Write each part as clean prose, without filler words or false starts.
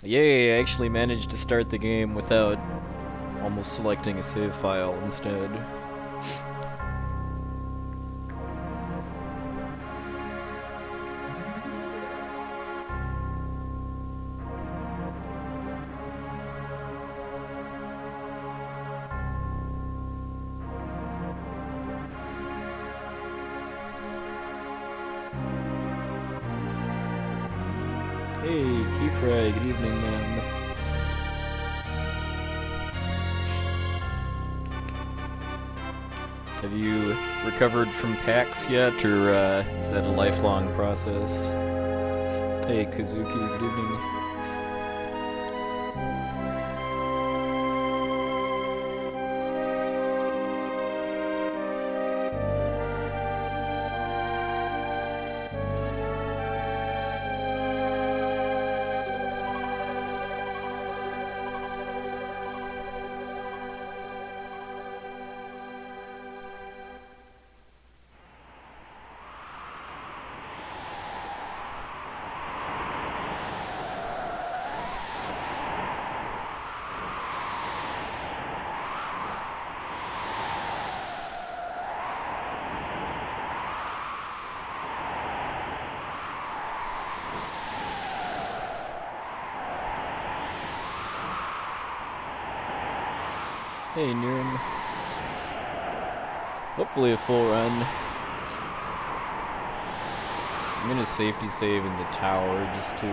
Yay, I actually managed to start the game without almost selecting a save file instead. Hey, Keyfry, good evening, man. Have you recovered from PAX yet, or is that a lifelong process? Hey, Kazuki, good evening. Hey, Nirim. Hopefully a full run. I'm gonna safety save in the tower just to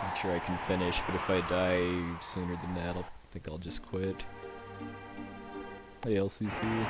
make sure I can finish, but if I die sooner than that, I think I'll just quit. Hey, LCC.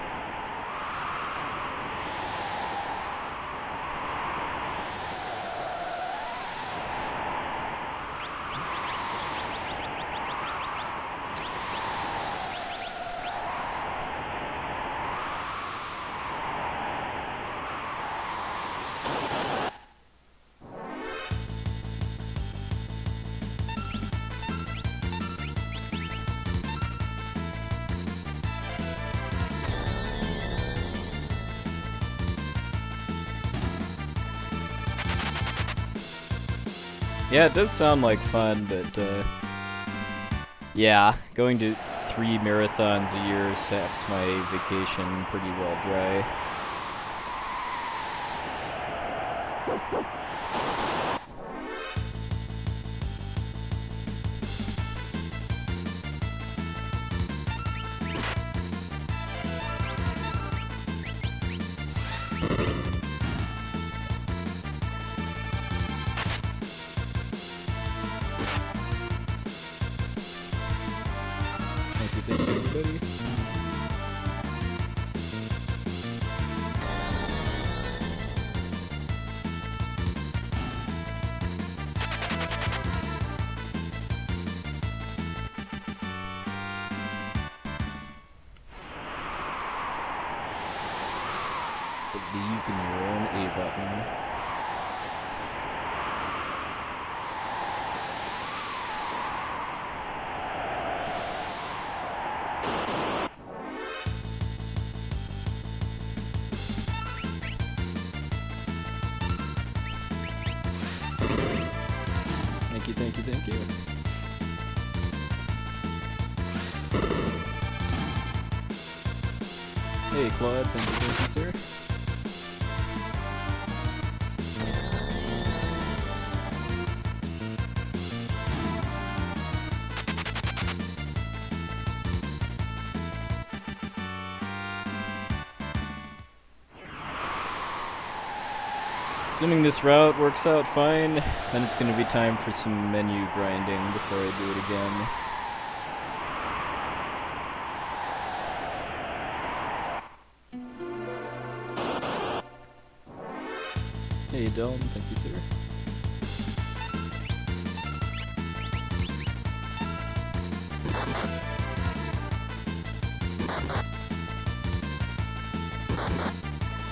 Yeah, it does sound like fun, but yeah, going to 3 marathons a year saps my vacation pretty well dry. Thank you, everybody. Believe in your own A button. Thank you, thank you. Hey, Claude, thank you, sir. Assuming this route works out fine, then it's going to be time for some menu grinding before I do it again. Hey Dylan, thank you, sir.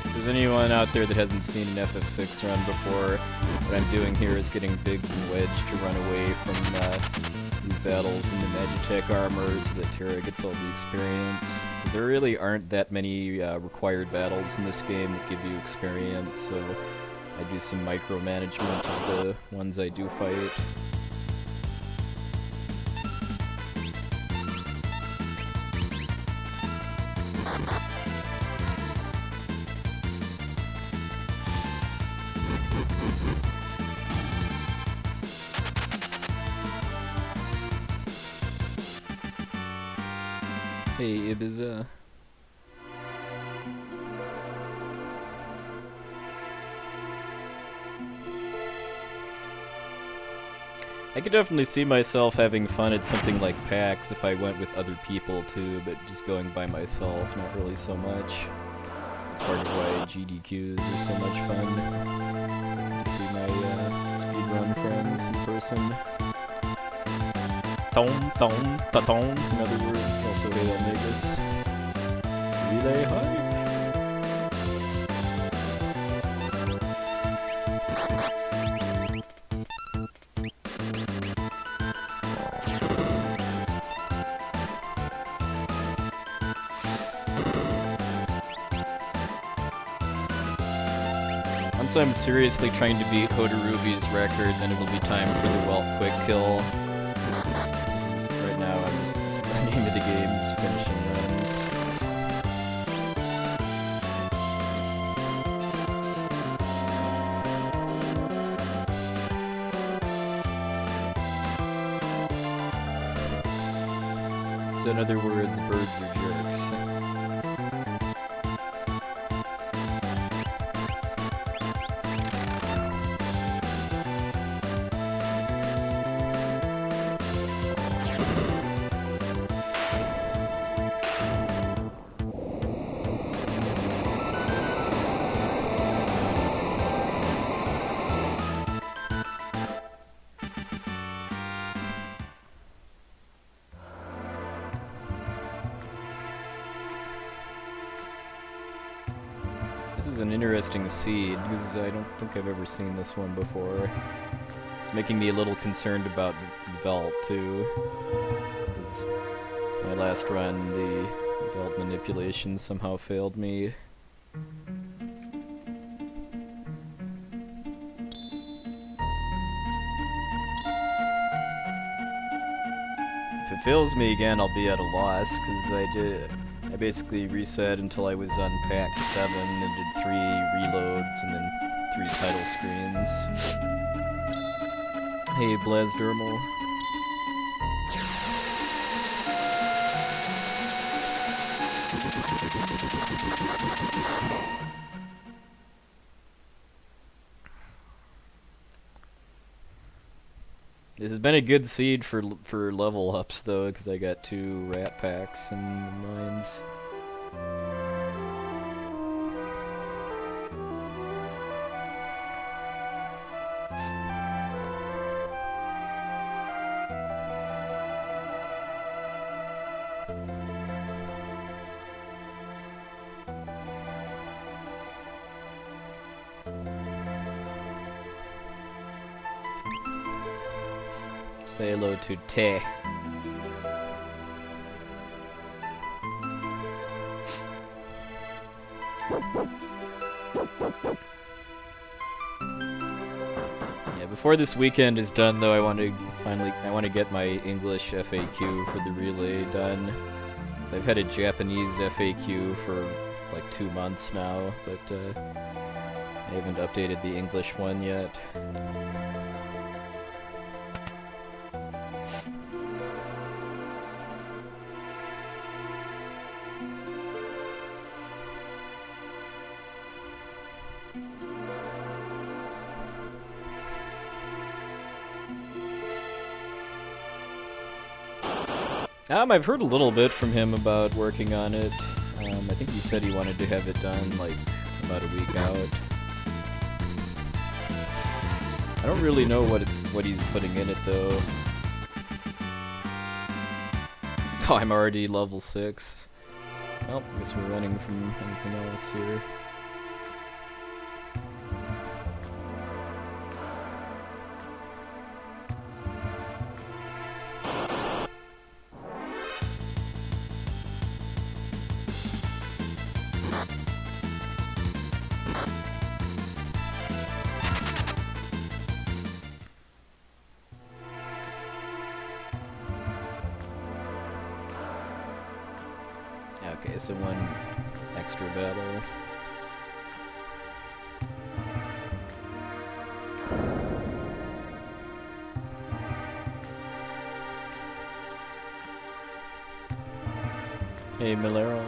If there's anyone out there that hasn't seen an FF6 run before, what I'm doing here is getting Biggs and Wedge to run away from these battles in the Magitech armor so that Terra gets all the experience. There really aren't that many required battles in this game that give you experience, so I do some micromanagement of the ones I do fight. Hey, Ibiza. I could definitely see myself having fun at something like PAX if I went with other people too, but just going by myself, not really so much. That's part of why GDQs are so much fun. To see my speedrun friends in person. Tom, tom, ta-tom, in other words, also hey Omegas. Relay hype. Once I'm seriously trying to beat Hodarubi's record, then it'll be time for the Welt quick kill. Right now, it's the name of the game is finishing runs. So in other words, birds are jerks. This is an interesting seed, because I don't think I've ever seen this one before. It's making me a little concerned about Velt, too. Because my last run, the Velt manipulation somehow failed me. If it fails me again, I'll be at a loss, because I basically reset until I was on pack 7 and did 3 reloads and then 3 title screens. Hey, Blasdermal. This has been a good seed for level ups though, because I got 2 rat packs and mines. Say hello to Te. Yeah, before this weekend is done though, I want to get my English FAQ for the relay done. So I've had a Japanese FAQ for like 2 months now, but I haven't updated the English one yet. I've heard a little bit from him about working on it. I think he said he wanted to have it done like about a week out. I don't really know what he's putting in it though. Oh, I'm already level 6. Well, I guess we're running from anything else here. Okay, so 1 extra battle. Hey, Milero.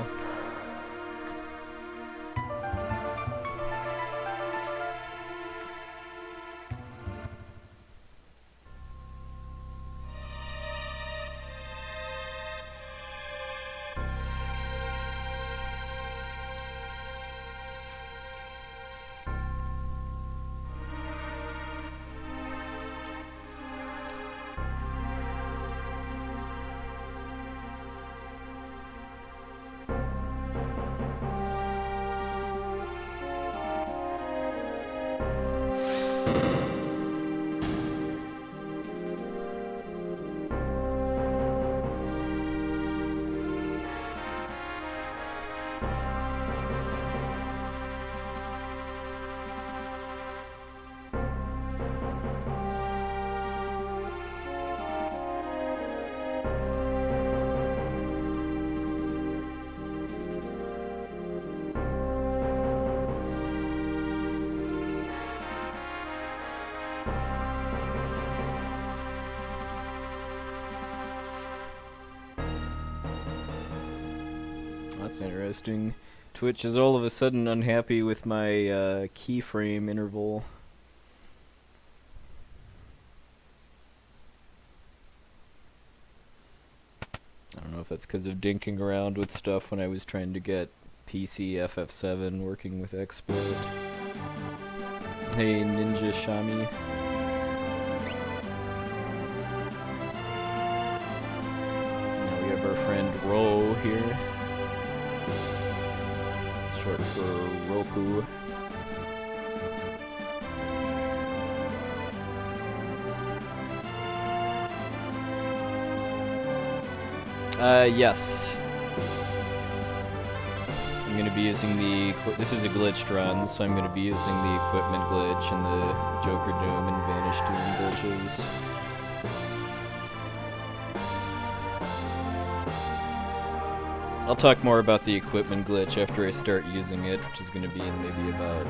That's interesting. Twitch is all of a sudden unhappy with my keyframe interval. I don't know if that's because of dinking around with stuff when I was trying to get PC FF7 working with exploit. Hey, Ninja Shami. Now we have our friend Ro here. Short for Roku. Yes. I'm going to be using the... This is a glitched run, so I'm going to be using the equipment glitch and the Joker Doom and Vanish Doom glitches. I'll talk more about the equipment glitch after I start using it, which is going to be in maybe about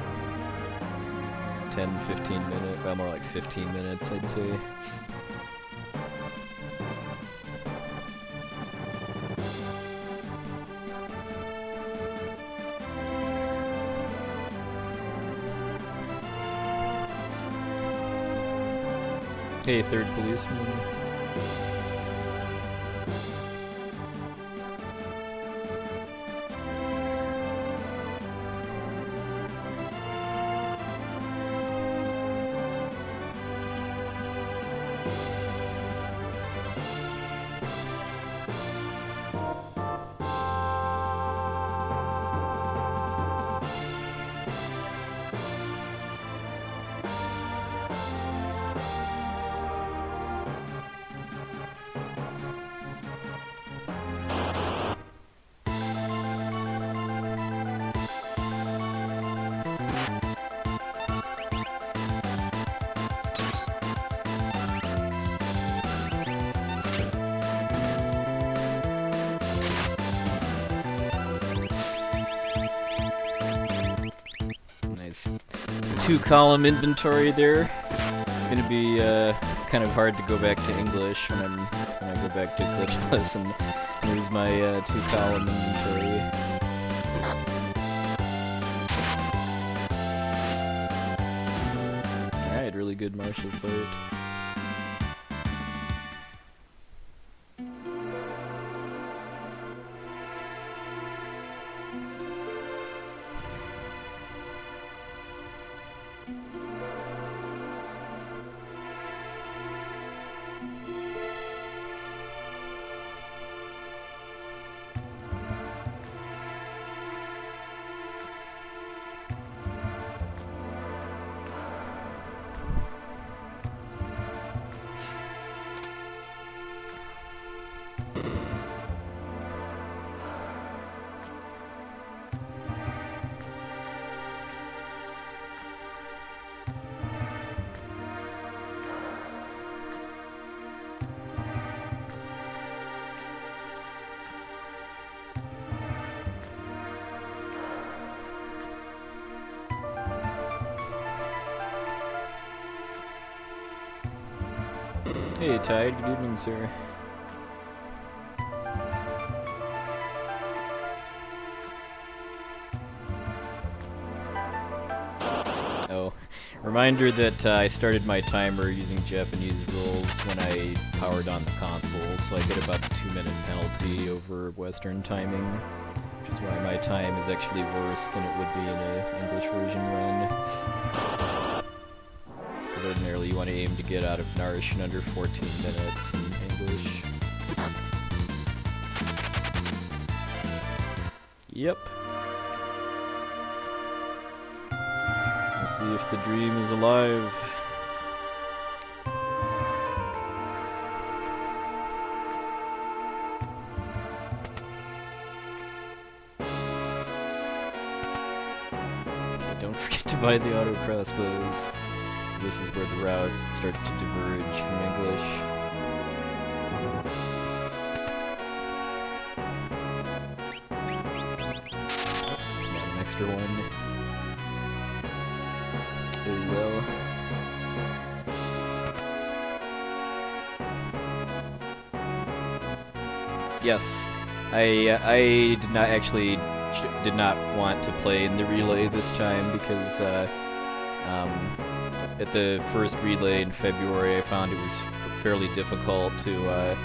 10-15 minutes, well, more like 15 minutes, I'd say. Hey, third policeman. Two-column inventory there. It's gonna be kind of hard to go back to English when I go back to glitchless and use my two-column inventory. Alright, really good martial fight. Hey Tide, good evening sir. Reminder that I started my timer using Japanese rules when I powered on the console, so I get about a 2-minute penalty over Western timing, which is why my time is actually worse than it would be in an English version run. Because ordinarily you want to aim to get out of Nourish in under 14 minutes in English. Yep. Let's see if the dream is alive. Okay, don't forget to buy the auto crossbows. This is where the route starts to diverge from English. Oops, got an extra one. There you go. Yes, I did not want to play in the relay this time because at the first relay in February I found it was fairly difficult to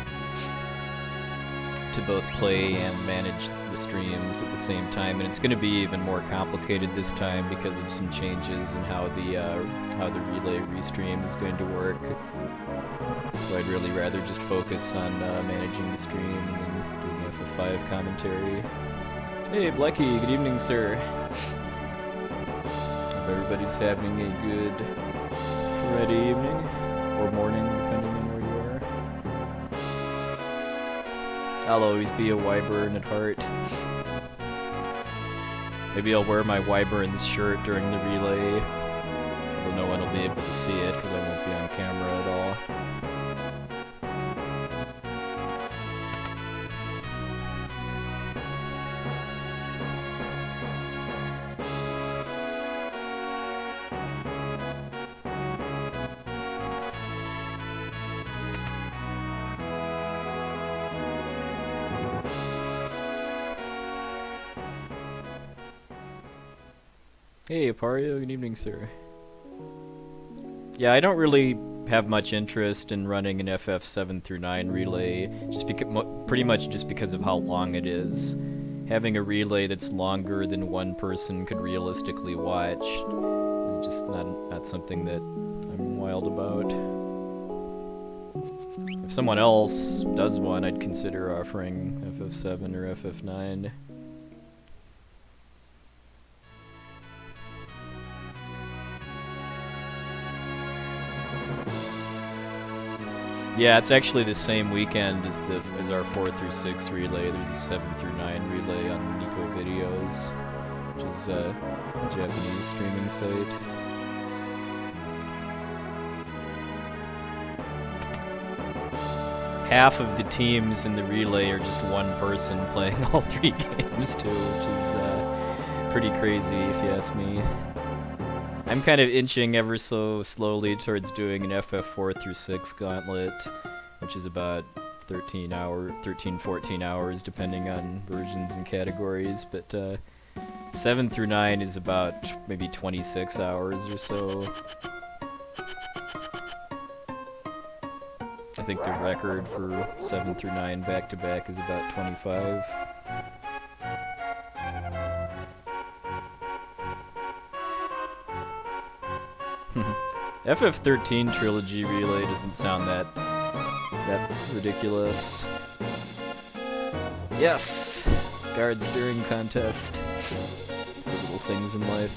both play and manage the streams at the same time, and it's going to be even more complicated this time because of some changes in how the relay restream is going to work. So I'd really rather just focus on managing the stream and then doing FF5 commentary. Hey Blecky, good evening sir. Hope everybody's having a good Friday evening, or morning depending on where you are. I'll always be a Wyvern at heart. Maybe I'll wear my Wyvern's shirt during the relay, although no one will be able to see it because I won't be on camera at all. Hey, Apario, good evening, sir. Yeah, I don't really have much interest in running an FF7 through 9 relay, just pretty much just because of how long it is. Having a relay that's longer than one person could realistically watch is just not something that I'm wild about. If someone else does one, I'd consider offering FF7 or FF9. Yeah, it's actually the same weekend as our 4 through 6 relay. There's a 7 through 9 relay on Nico Videos, which is a Japanese streaming site. Half of the teams in the relay are just one person playing all 3 games too, which is pretty crazy if you ask me. I'm kind of inching ever so slowly towards doing an FF4 through 6 gauntlet, which is about 13, 14 hours depending on versions and categories, but 7 through 9 is about maybe 26 hours or so. I think the record for 7 through 9 back-to-back is about 25. FF13 trilogy relay doesn't sound that ridiculous. Yes! Guard steering contest. It's the little things in life.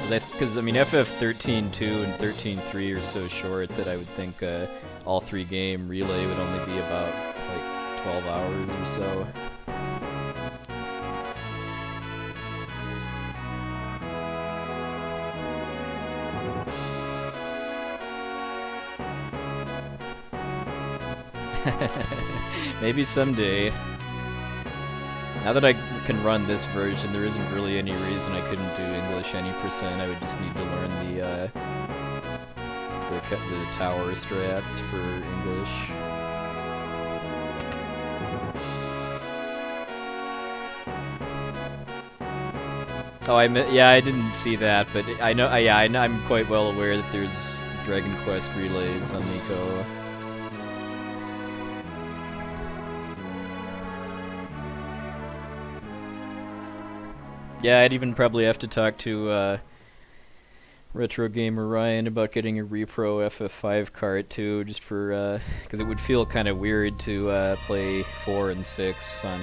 Because I mean, FF13-2 and 13-3 are so short that I would think all 3 game relay would only be about like 12 hours or so. Maybe someday. Now that I can run this version, there isn't really any reason I couldn't do English any percent. I would just need to learn the tower strats for English. Oh, yeah, I didn't see that, but I know. Yeah, I'm quite well aware that there's Dragon Quest relays on Nico. Yeah, I'd even probably have to talk to Retro Gamer Ryan about getting a Repro FF5 cart too, just for because it would feel kind of weird to play 4 and 6 on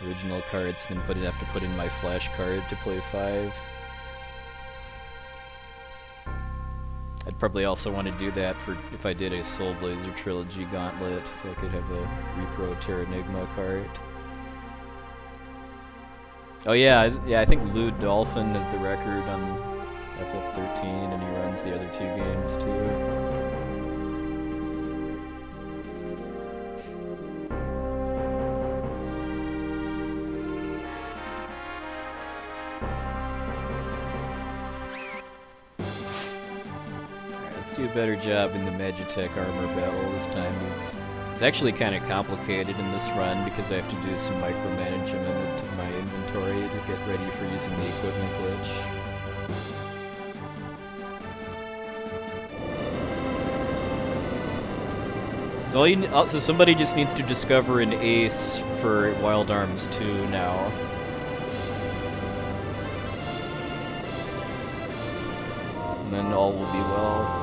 original carts, and then have to put in my flash card to play 5. I'd probably also want to do that for if I did a Soul Blazer Trilogy Gauntlet, so I could have a Repro Terranigma cart. Oh yeah, I think Lou Dolphin has the record on FF13, and he runs the other 2 games too. Do a better job in the Magitech armor battle this time. It's actually kind of complicated in this run because I have to do some micromanagement of my inventory to get ready for using the equipment glitch. So somebody just needs to discover an ace for Wild Arms 2 now. And then all will be well.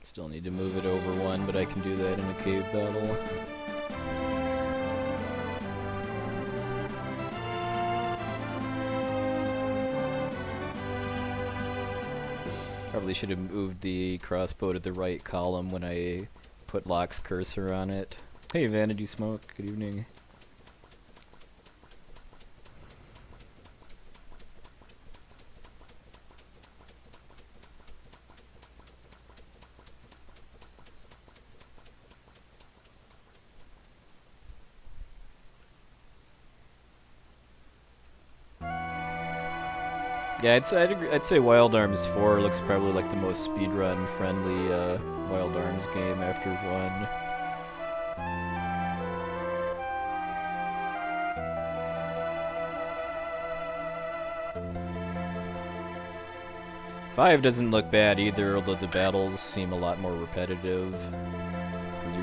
Still need to move it over 1, but I can do that in a cave battle. Probably should have moved the crossbow to the right column when I put Locke's cursor on it. Hey, Vanity Smoke, good evening. Yeah, I'd say Wild Arms 4 looks probably like the most speedrun friendly Wild Arms game after 1. 5 doesn't look bad either, although the battles seem a lot more repetitive. Because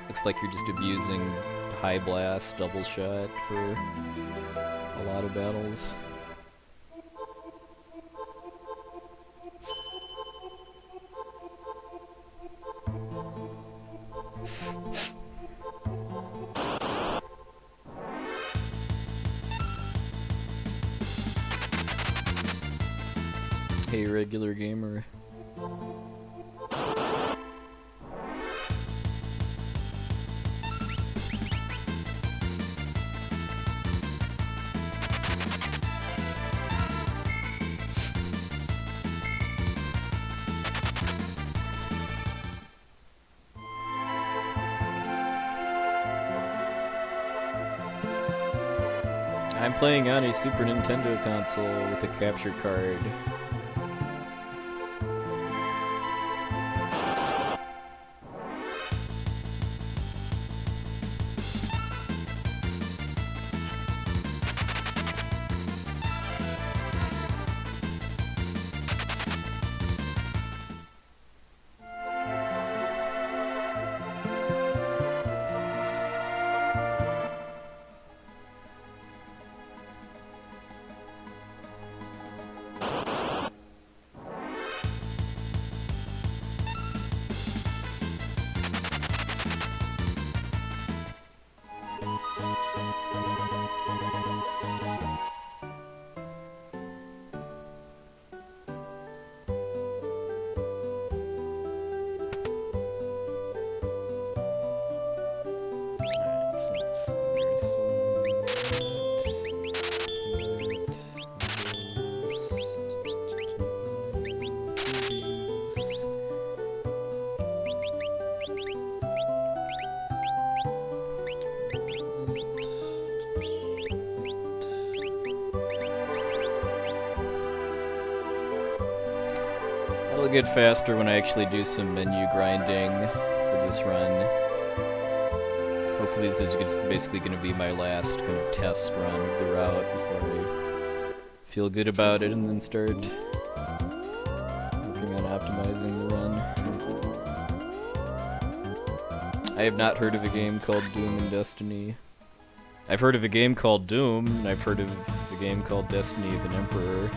looks like you're just abusing high blast, double shot for a lot of battles. Hey, regular gamer. I'm playing on a Super Nintendo console with a capture card. Alright, so let's see here. It'll get faster when I actually do some menu grinding for this run. Hopefully this is basically going to be my last kind of test run of the route before I feel good about it and then start working on optimizing the run. I have not heard of a game called Doom and Destiny. I've heard of a game called Doom, and I've heard of a game called Destiny of an Emperor.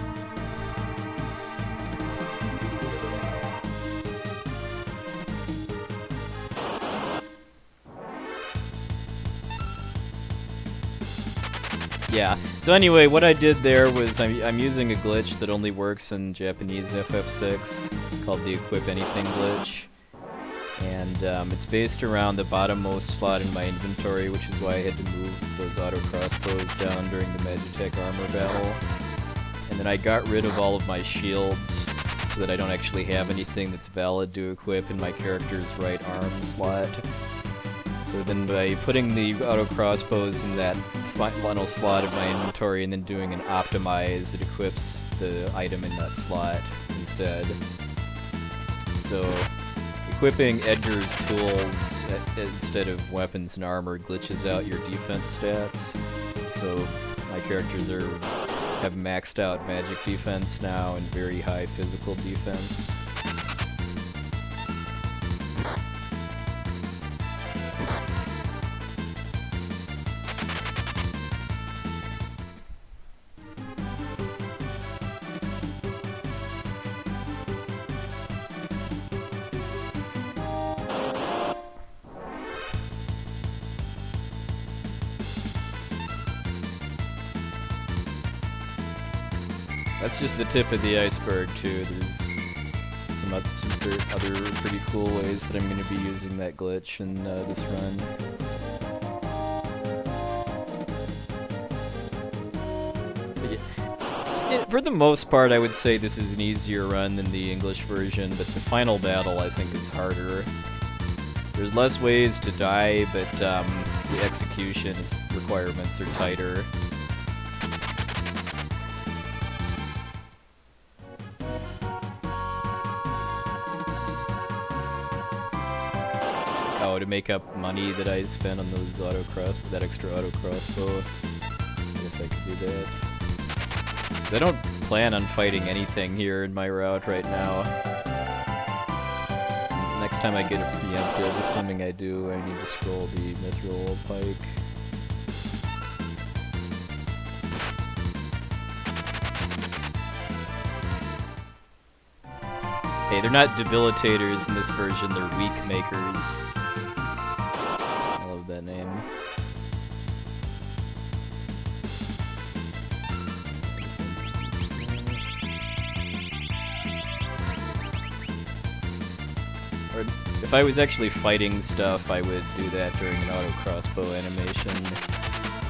Yeah, so anyway, what I did there was I'm using a glitch that only works in Japanese FF6 called the Equip Anything glitch. And it's based around the bottommost slot in my inventory, which is why I had to move those auto crossbows down during the Magitech armor battle. And then I got rid of all of my shields so that I don't actually have anything that's valid to equip in my character's right arm slot. So then by putting the auto crossbows in that final slot of my inventory and then doing an optimize, it equips the item in that slot instead. So equipping Edgar's tools instead of weapons and armor glitches out your defense stats. So my characters have maxed out magic defense now and very high physical defense. That's just the tip of the iceberg, too. There's some other pretty cool ways that I'm going to be using that glitch in this run. For the most part, I would say this is an easier run than the English version, but the final battle, I think, is harder. There's less ways to die, but the execution requirements are tighter. Oh, to make up money that I spent on those that extra auto crossbow. I guess I could do that. I don't plan on fighting anything here in my route right now. Next time I get it preempted, assuming I do, I need to scroll the mithril pike. Hey, they're not debilitators in this version, they're weak makers. I love that name. Or if I was actually fighting stuff, I would do that during an auto crossbow animation.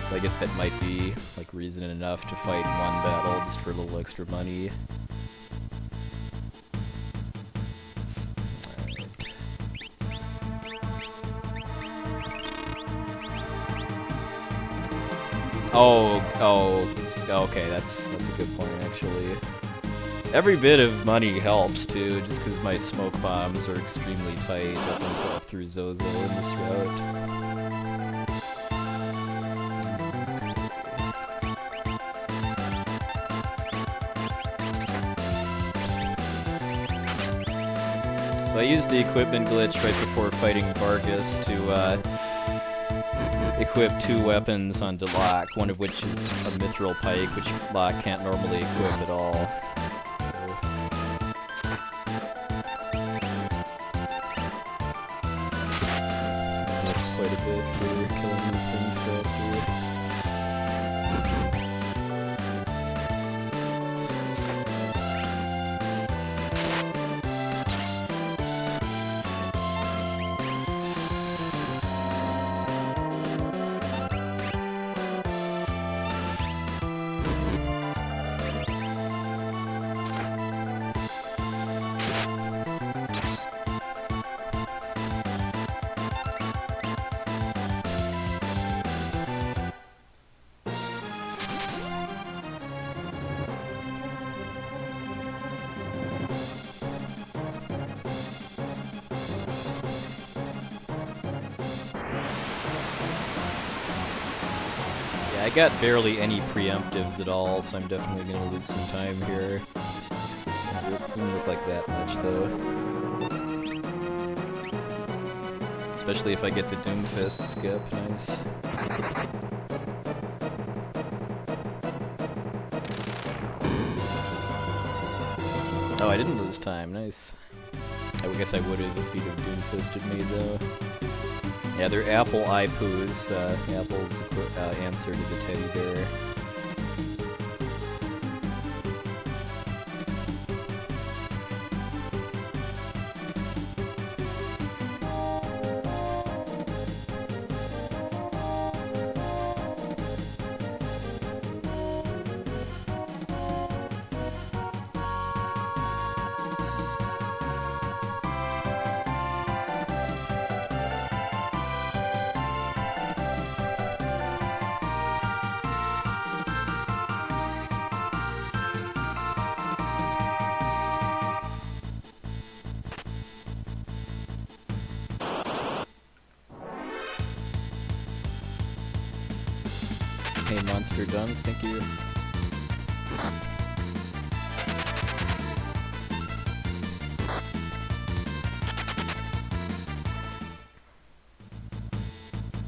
So I guess that might be like reason enough to fight one battle just for a little extra money. Okay, that's a good point, actually. Every bit of money helps, too, just because my smoke bombs are extremely tight up through Zozo in this route. So I used the equipment glitch right before fighting Vargas to equip 2 weapons onto Locke, one of which is a mithril pike, which Locke can't normally equip at all. That's quite a bit for killing these things faster. I got barely any preemptives at all, so I'm definitely gonna lose some time here. Doesn't look like that much, though. Especially if I get the Doomfist skip. Nice. Oh, I didn't lose time. Nice. I guess I would have if he'd have Doomfisted me, though. Yeah, they're apple ipoos. Apple's answer to the teddy bear. Hey, Monster Dunk, thank you.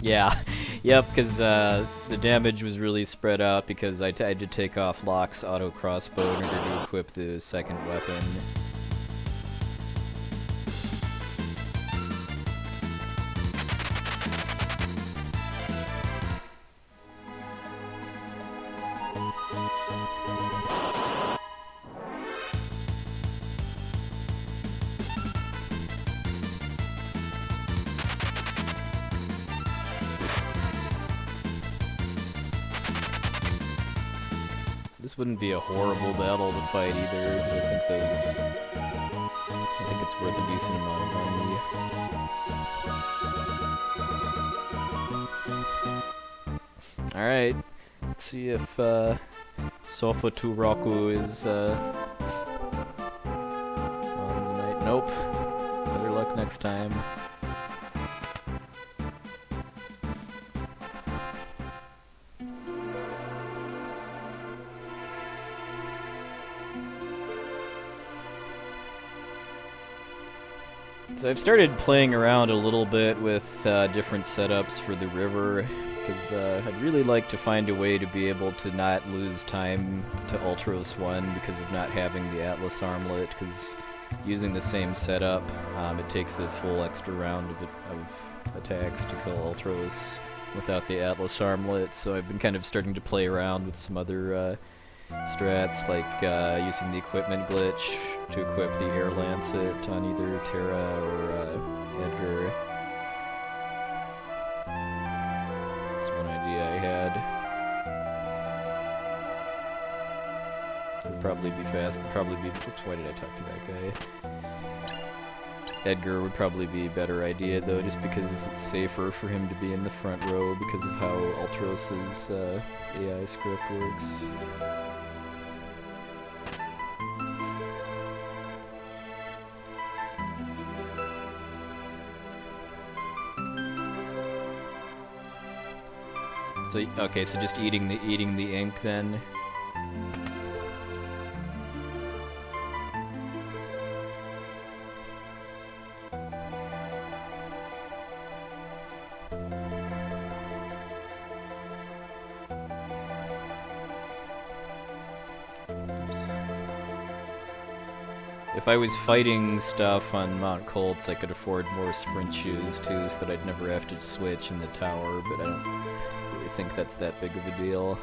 Yeah, yep, because the damage was really spread out because I had to take off Locke's auto crossbow in order to equip the second weapon. This wouldn't be a horrible battle to fight either. I think it's worth a decent amount of money. Alright, let's see if Sofa Turaku is on the night. Nope. Better luck next time. So I've started playing around a little bit with different setups for the river, because I'd really like to find a way to be able to not lose time to Ultros 1 because of not having the Atlas Armlet, because using the same setup, it takes a full extra round of attacks to kill Ultros without the Atlas Armlet, so I've been kind of starting to play around with some other strats, like using the equipment glitch to equip the Air Lancet on either Terra or Edgar. That's one idea I had. It'd probably be fast. Oops, why did I talk to that guy? Edgar would probably be a better idea, though, just because it's safer for him to be in the front row because of how Ultros's AI script works. So okay, so just eating the ink then. If I was fighting stuff on Mount Colts, I could afford more sprint shoes too, so that I'd never have to switch in the tower, but I don't really think that's that big of a deal.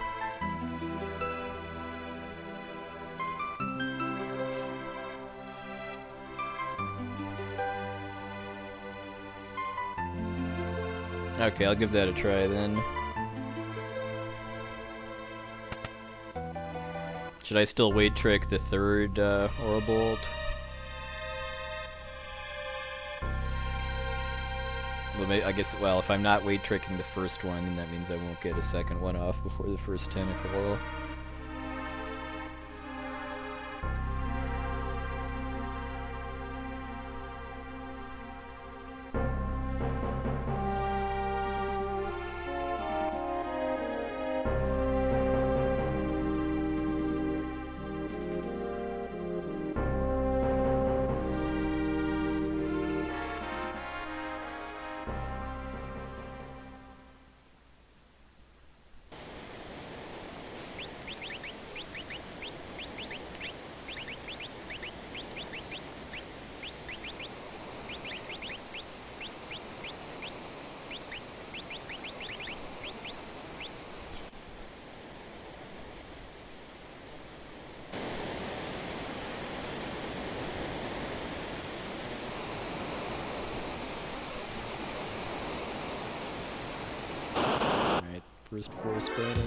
Okay, I'll give that a try then. Should I still wait trick the third Ourobolt? Well, I guess, well, if I'm not wait tricking the first one, then that means I won't get a second one off before the first tentacle. first force battle.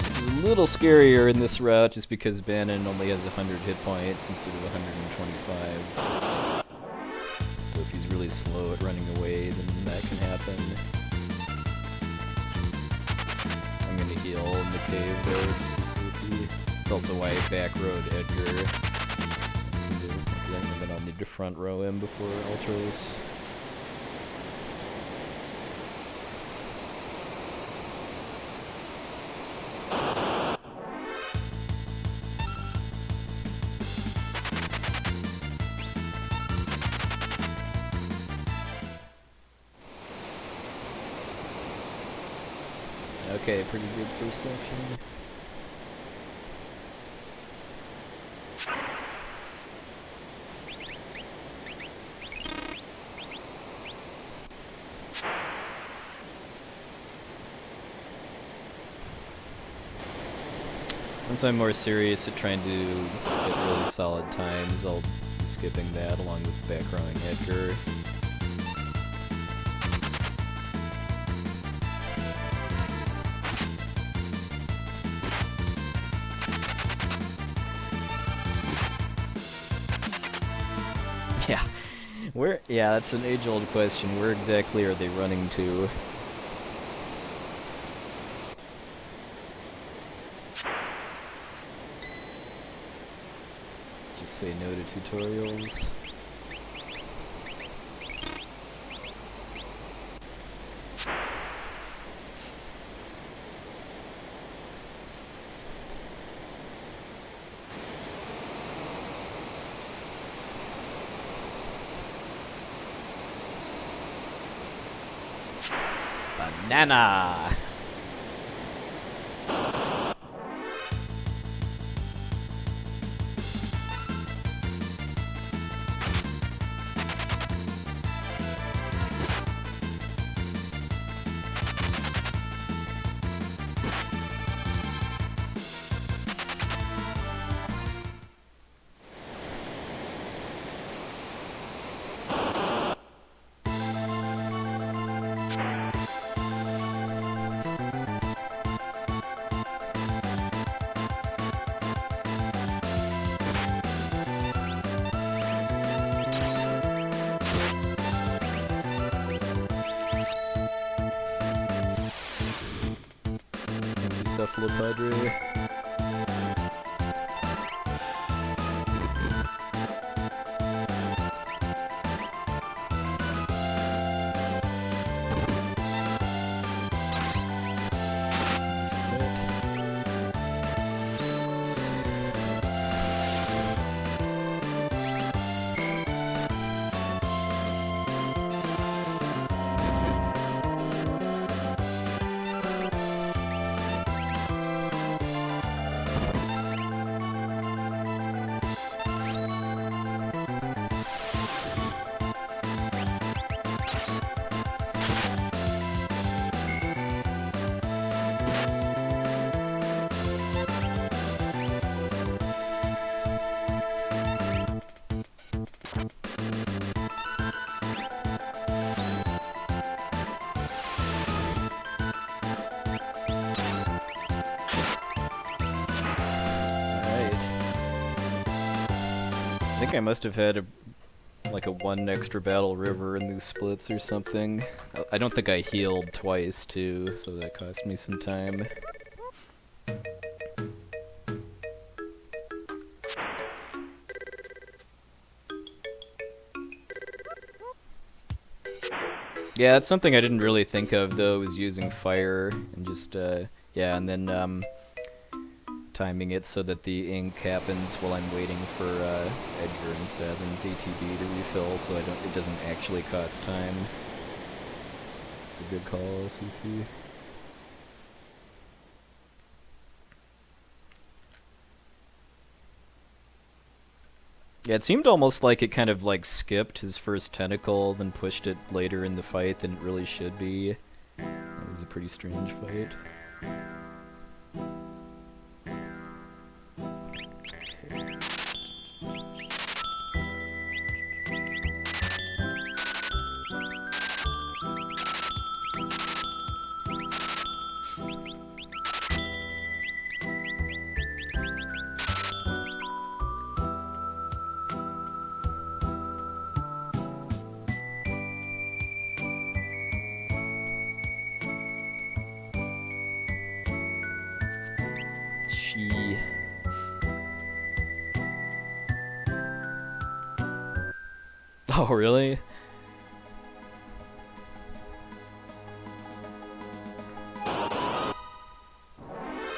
This is a little scarier in this route just because Bannon only has 100 hit points instead of 125. So if he's really slow at running away, then that can happen. I'm gonna heal in the cave though, just for safety. It's also why I back-rowed Edgar. And then I'll need to front row him before Ultras. Okay, pretty good first section. Once I'm more serious at trying to get really solid times, I'll be skipping that along with back rowing Edgar. Yeah, that's an age-old question. Where exactly are they running to? Just say no to tutorials. Banana! Padre. I think I must have had like a one extra battle river in these splits or something. I don't think I healed twice too, so that cost me some time. Yeah, that's something I didn't really think of though, was using fire and just yeah, and then timing it so that the ink happens while I'm waiting for Edgar and Sabin's ATB to refill, so it doesn't actually cost time. It's a good call, LCC. Yeah, it seemed almost like it kind of like skipped his first tentacle, then pushed it later in the fight than it really should be. That was a pretty strange fight. Okay. She. Oh, really?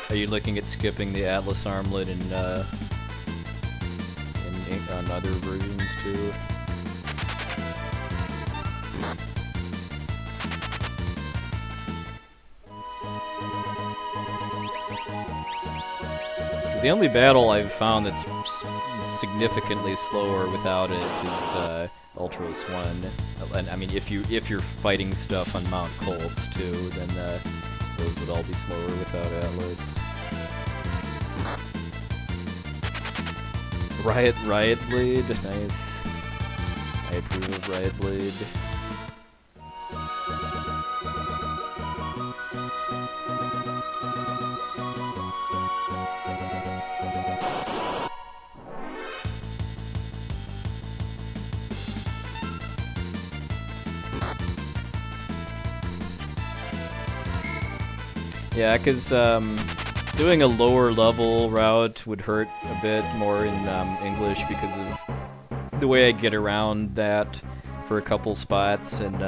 Are you looking at skipping the Atlas armlet in on other versions too? The only battle I've found that's significantly slower without it is Ultros 1. And I mean, if you're fighting stuff on Mount Colts too, then those would all be slower without Atlas. Riot Blade, nice. I approve of Riot Blade. Yeah, because doing a lower level route would hurt a bit more in English because of the way I get around that for a couple spots, and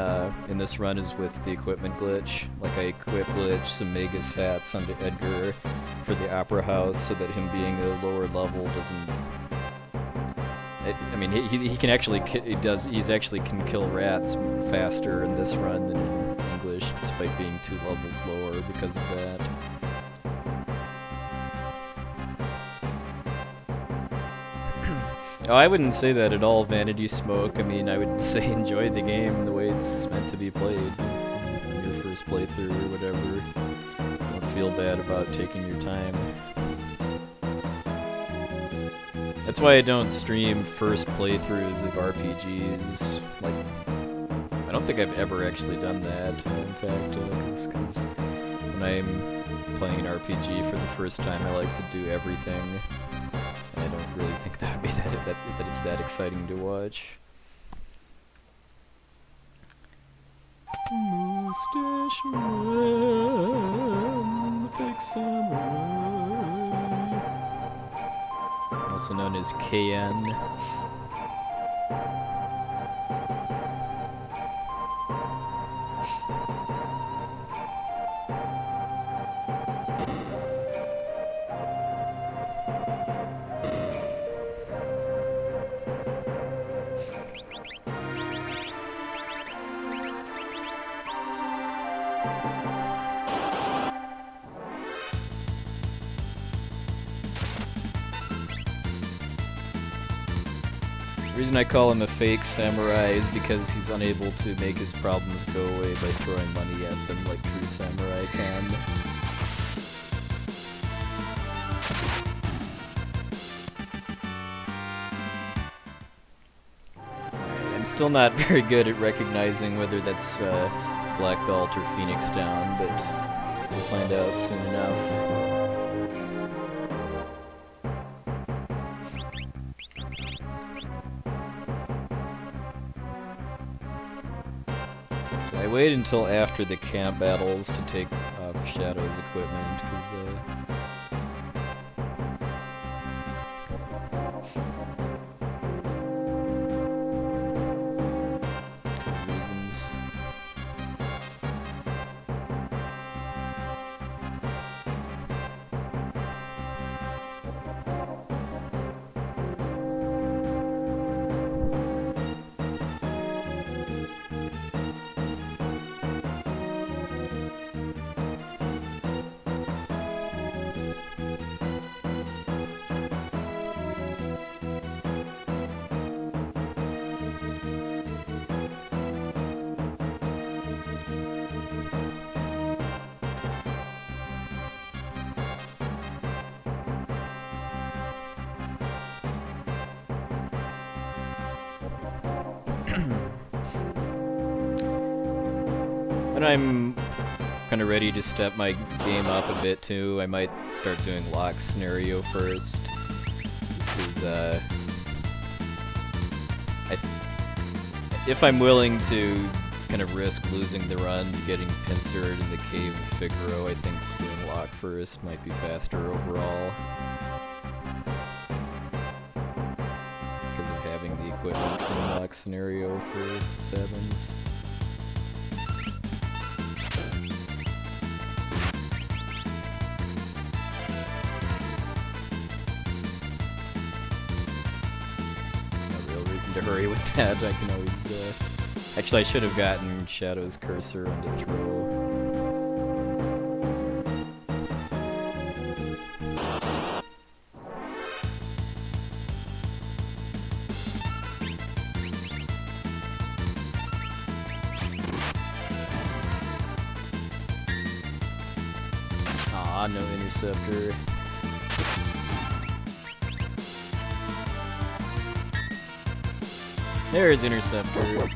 in this run is with the equipment glitch. Like I equip glitch some Magus hats onto Edgar for the Opera House so that him being a lower level doesn't... I mean, he can actually he's actually can kill rats faster in this run than in English, despite being 2 levels lower because of that. Oh, I wouldn't say that at all, Vanity Smoke. I mean, I would say enjoy the game the way it's meant to be played. Your first playthrough or whatever. Don't feel bad about taking your time. That's why I don't stream first playthroughs of RPGs. Like, I don't think I've ever actually done that, in fact, because when I'm playing an RPG for the first time, I like to do everything. And I don't really think that would be that it's that exciting to watch. Mustache Man, the fake samurai. Also known as KN. The reason I call him a fake samurai is because he's unable to make his problems go away by throwing money at them like true samurai can. I'm still not very good at recognizing whether that's Black Belt or Phoenix Down, but we'll find out soon enough. I wait until after the camp battles to take off Shadow's equipment, because reasons. When I'm kind of ready to step my game up a bit too, I might start doing Locke's scenario first, just because if I'm willing to kind of risk losing the run, getting pincered in the cave of Figaro, I think doing Locke first, might be faster overall. Because of having the equipment for the Locke scenario for Sabins. To hurry with that. I can always actually I should have gotten Shadow's cursor onto throw. Ah, no interceptor. There's interceptor.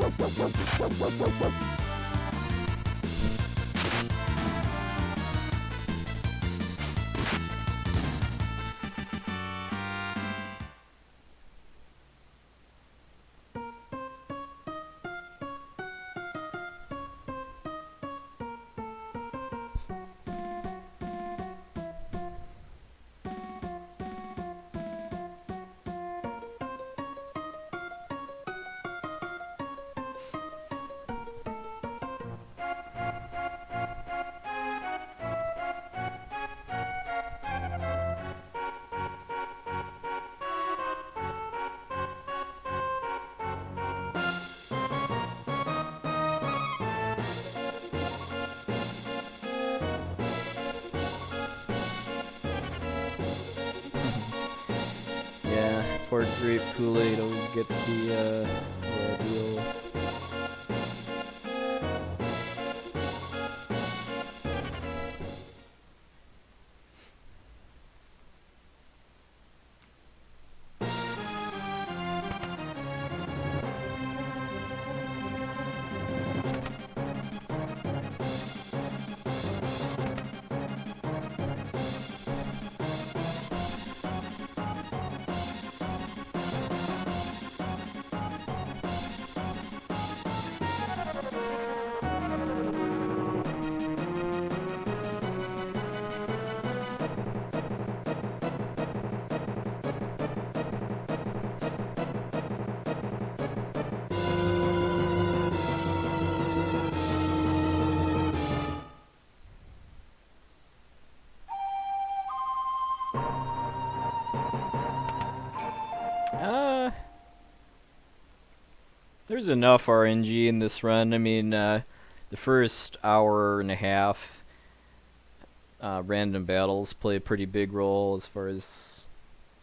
Poor Grape Kool-Aid always gets the deal. There's enough RNG in this run. I mean, the first hour and a half, random battles play a pretty big role as far as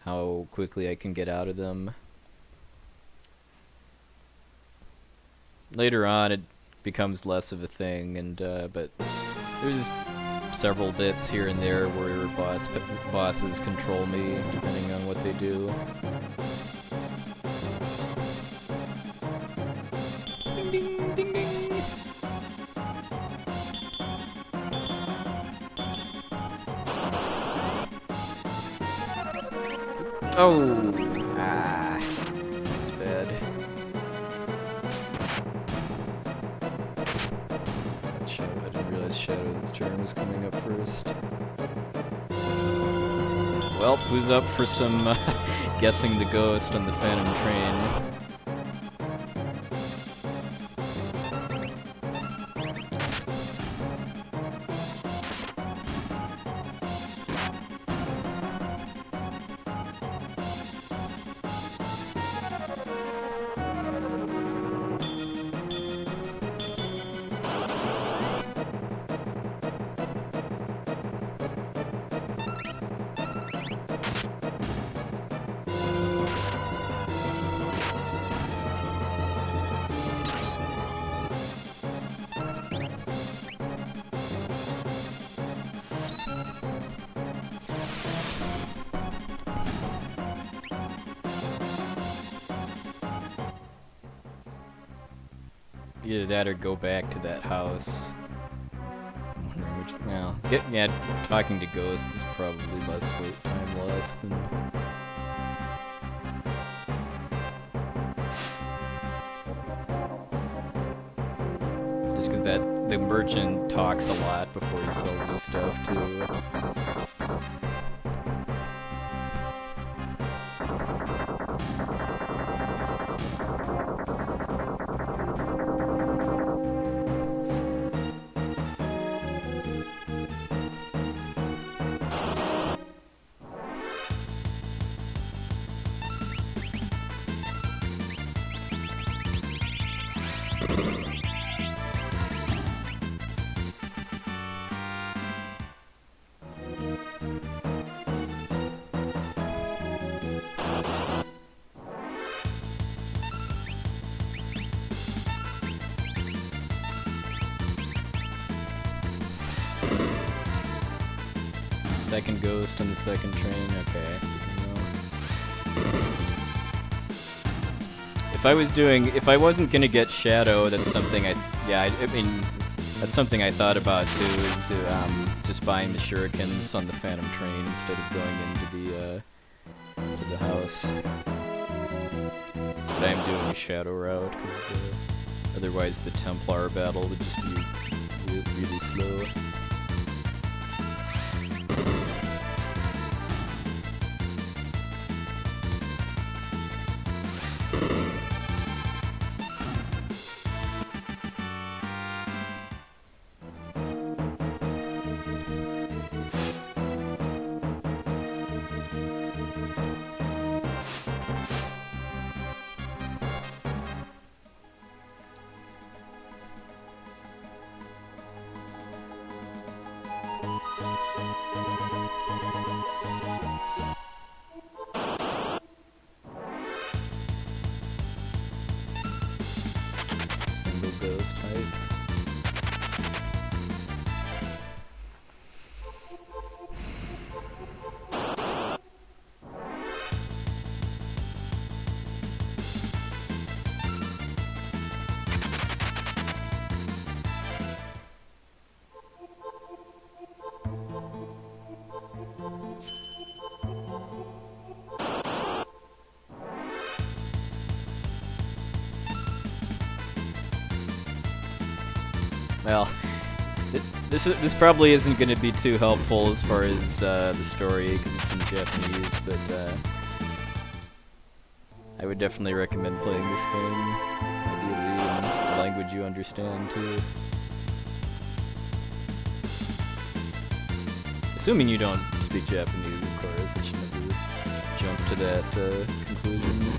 how quickly I can get out of them. Later on, it becomes less of a thing, and but there's several bits here and there where bosses control me, depending on what they do. Ding ding ding ding. Oh, that's bad. I didn't realize Shadow's turn was coming up first. Well, who's up for some guessing the ghost on the Phantom Train? Either that or go back to that house. I'm wondering which. Well, talking to ghosts is probably less wait time lost than. Just because that the merchant talks a lot before he sells you stuff too. Second ghost on the second train, okay. If I wasn't gonna get Shadow, that's something I mean, that's something I thought about too, is just buying the shurikens on the Phantom train instead of going into the house. But I'm doing a Shadow route, because otherwise the Templar battle would just be really slow. Well, this probably isn't going to be too helpful as far as the story, because it's in Japanese, but I would definitely recommend playing this game, ideally in a language you understand too. Assuming you don't speak Japanese, of course, I should never jump to that conclusion.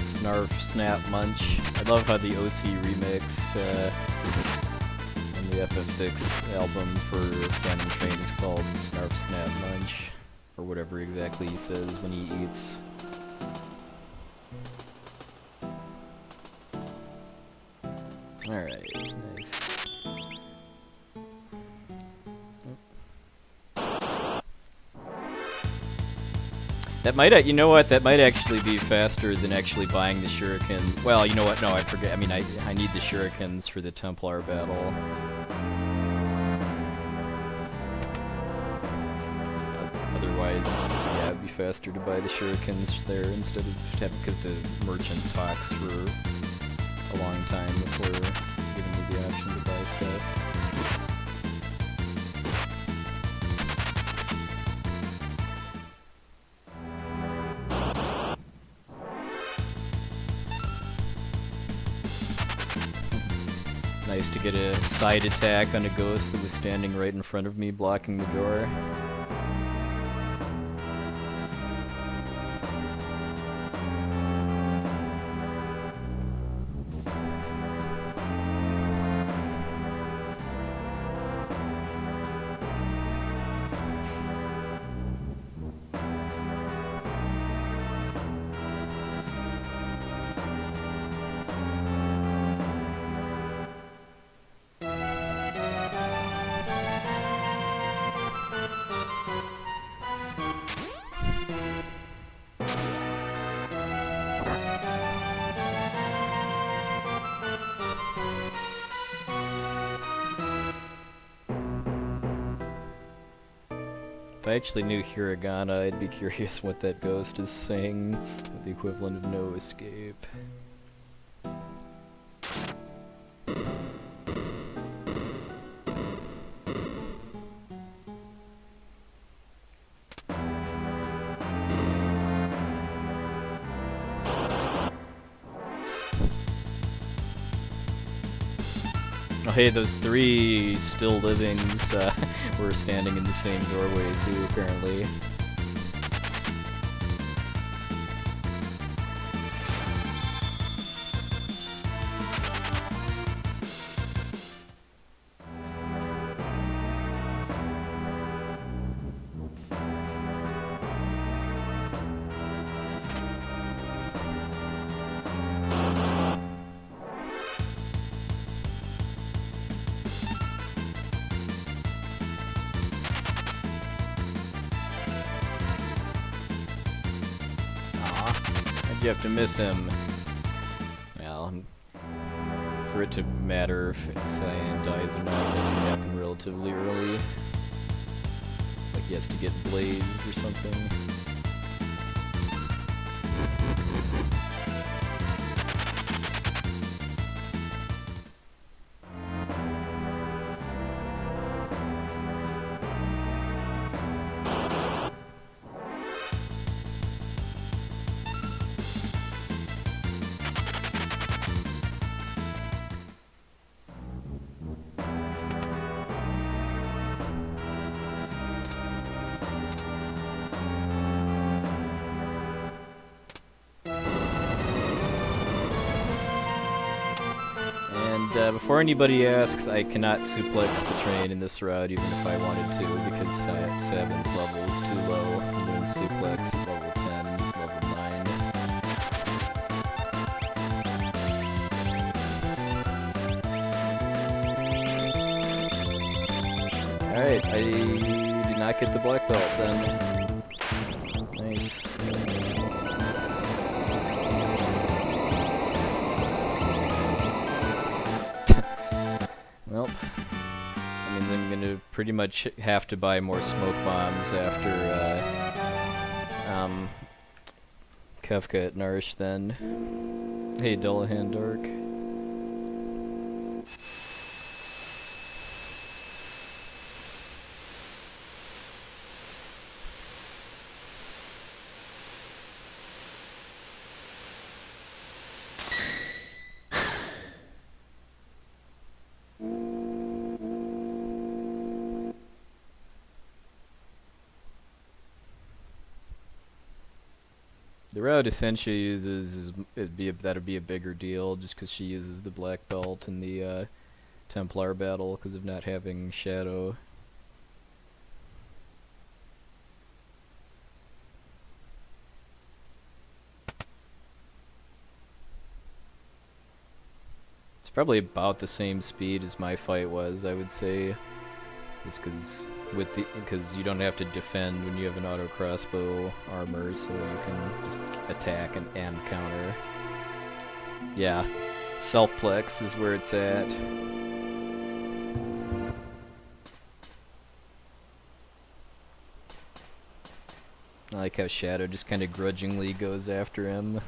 Snarf, Snap, Munch. I love how the OC remix on the FF6 album for Phantom Train is called Snarf, Snap, Munch, or whatever exactly he says when he eats. Alright, nice. That might, you know what, that might actually be faster than actually buying the shuriken. Well, you know what, no, I forget. I mean, I need the shurikens for the Templar battle. Otherwise, yeah, it'd be faster to buy the shurikens there instead of having, because the merchant talks for a long time before giving you the option to buy stuff. Nice to get a side attack on a ghost that was standing right in front of me, blocking the door. If I actually knew hiragana, I'd be curious what that ghost is saying, with the equivalent of no escape. Oh hey, those three still livings were standing in the same doorway too, apparently. You have to miss him. Well, for it to matter if Cyan dies or not, it doesn't happen relatively early. Like he has to get blazed or something. Before anybody asks, I cannot suplex the train in this route even if I wanted to, because Sabin's level is too low. I'm doing suplex at level 10, he's level 9. Alright, I did not get the black belt then. Nice. Well, I mean, I'm gonna pretty much have to buy more smoke bombs after Kefka at Narsh then. Hey, Dullahan Dark. The route essentially uses that'd be a bigger deal just because she uses the black belt in the Templar battle because of not having Shadow. It's probably about the same speed as my fight was, I would say, just because you don't have to defend when you have an auto crossbow armor, so you can just attack and counter. Yeah, self-plex is where it's at. I like how Shadow just kind of grudgingly goes after him.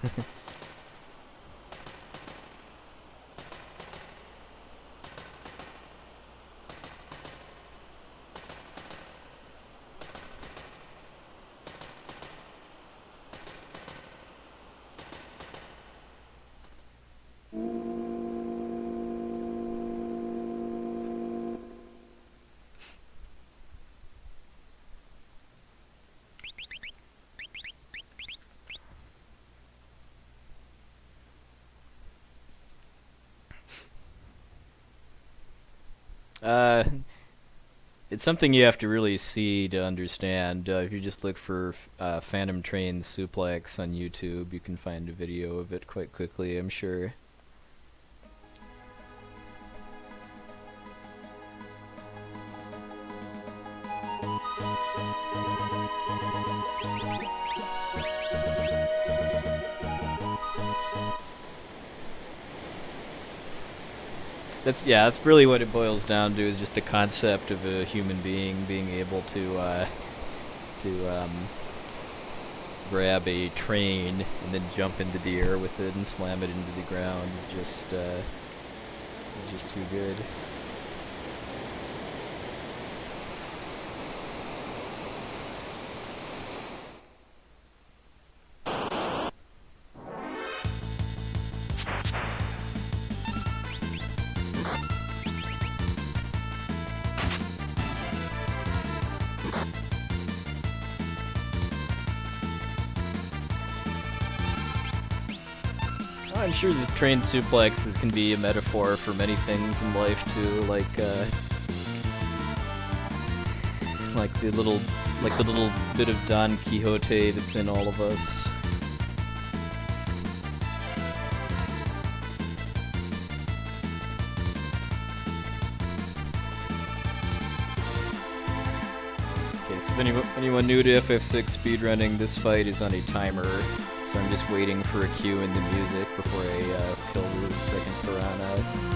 It's something you have to really see to understand. If you just look for Phantom Train Suplex on YouTube, you can find a video of it quite quickly, I'm sure. That's really what it boils down to, is just the concept of a human being being able to grab a train and then jump into the air with it and slam it into the ground is just too good. I'm sure these train suplexes can be a metaphor for many things in life too, like the little bit of Don Quixote that's in all of us. Okay, so if anyone new to FF6 speedrunning, this fight is on a timer. So I'm just waiting for a cue in the music before I kill the second piranha.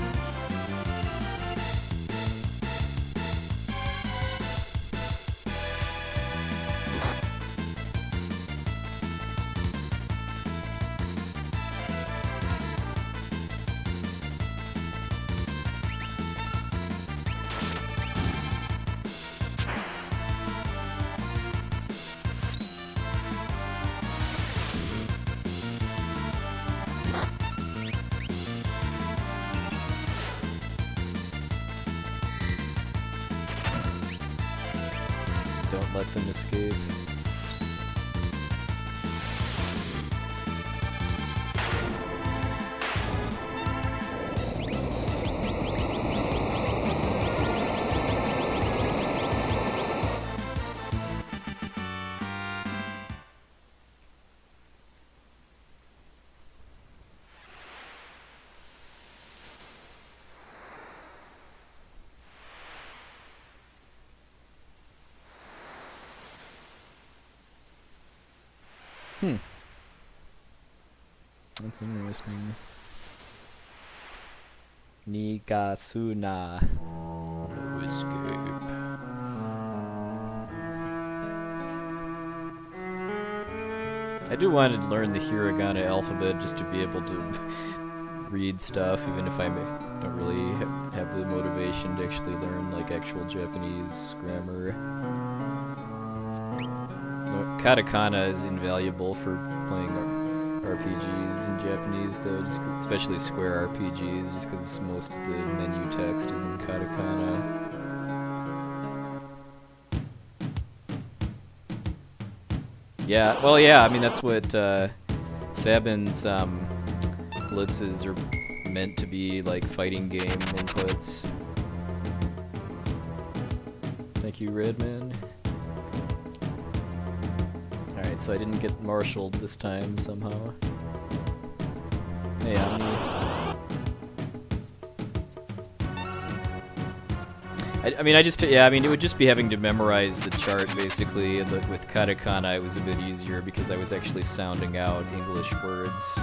Don't let them escape. That's interesting. Nigasuna. No escape. I do want to learn the hiragana alphabet just to be able to read stuff, even if I don't really have the motivation to actually learn like actual Japanese grammar. Katakana is invaluable for playing RPGs in Japanese, though, especially Square RPGs, just because most of the menu text is in katakana. Yeah, well, yeah, I mean, that's what Sabin's blitzes are meant to be, like fighting game inputs. Thank you, Redman. Alright, so I didn't get marshaled this time somehow. Hey, Omni. I mean, it would just be having to memorize the chart, basically, and with katakana it was a bit easier because I was actually sounding out English words.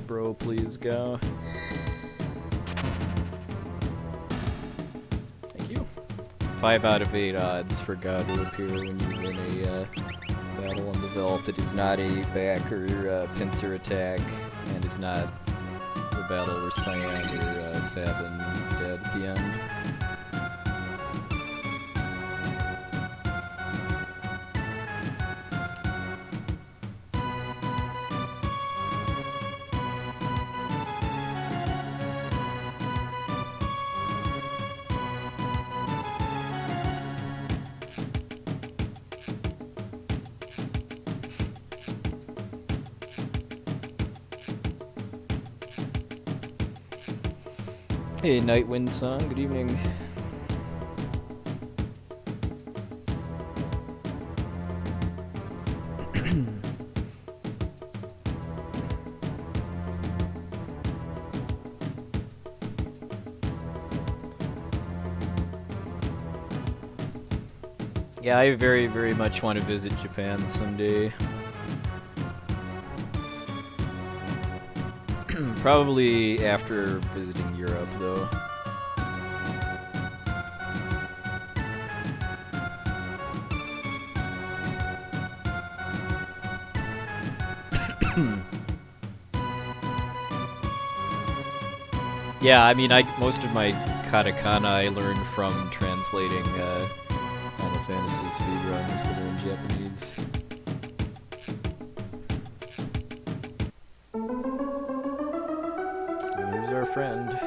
Bro, please go. Thank you. 5 out of 8 odds for God to appear when you win a battle on the Veldt that is not a back or pincer attack, and is not the battle where Cyan or Sabin is dead at the end. Hey, Nightwind Song, good evening. Yeah, I very, very much want to visit Japan someday. Probably after visiting Europe, though. Yeah, I mean, most of my katakana I learned from translating Final Fantasy speedruns that are in Japanese. There's our friend.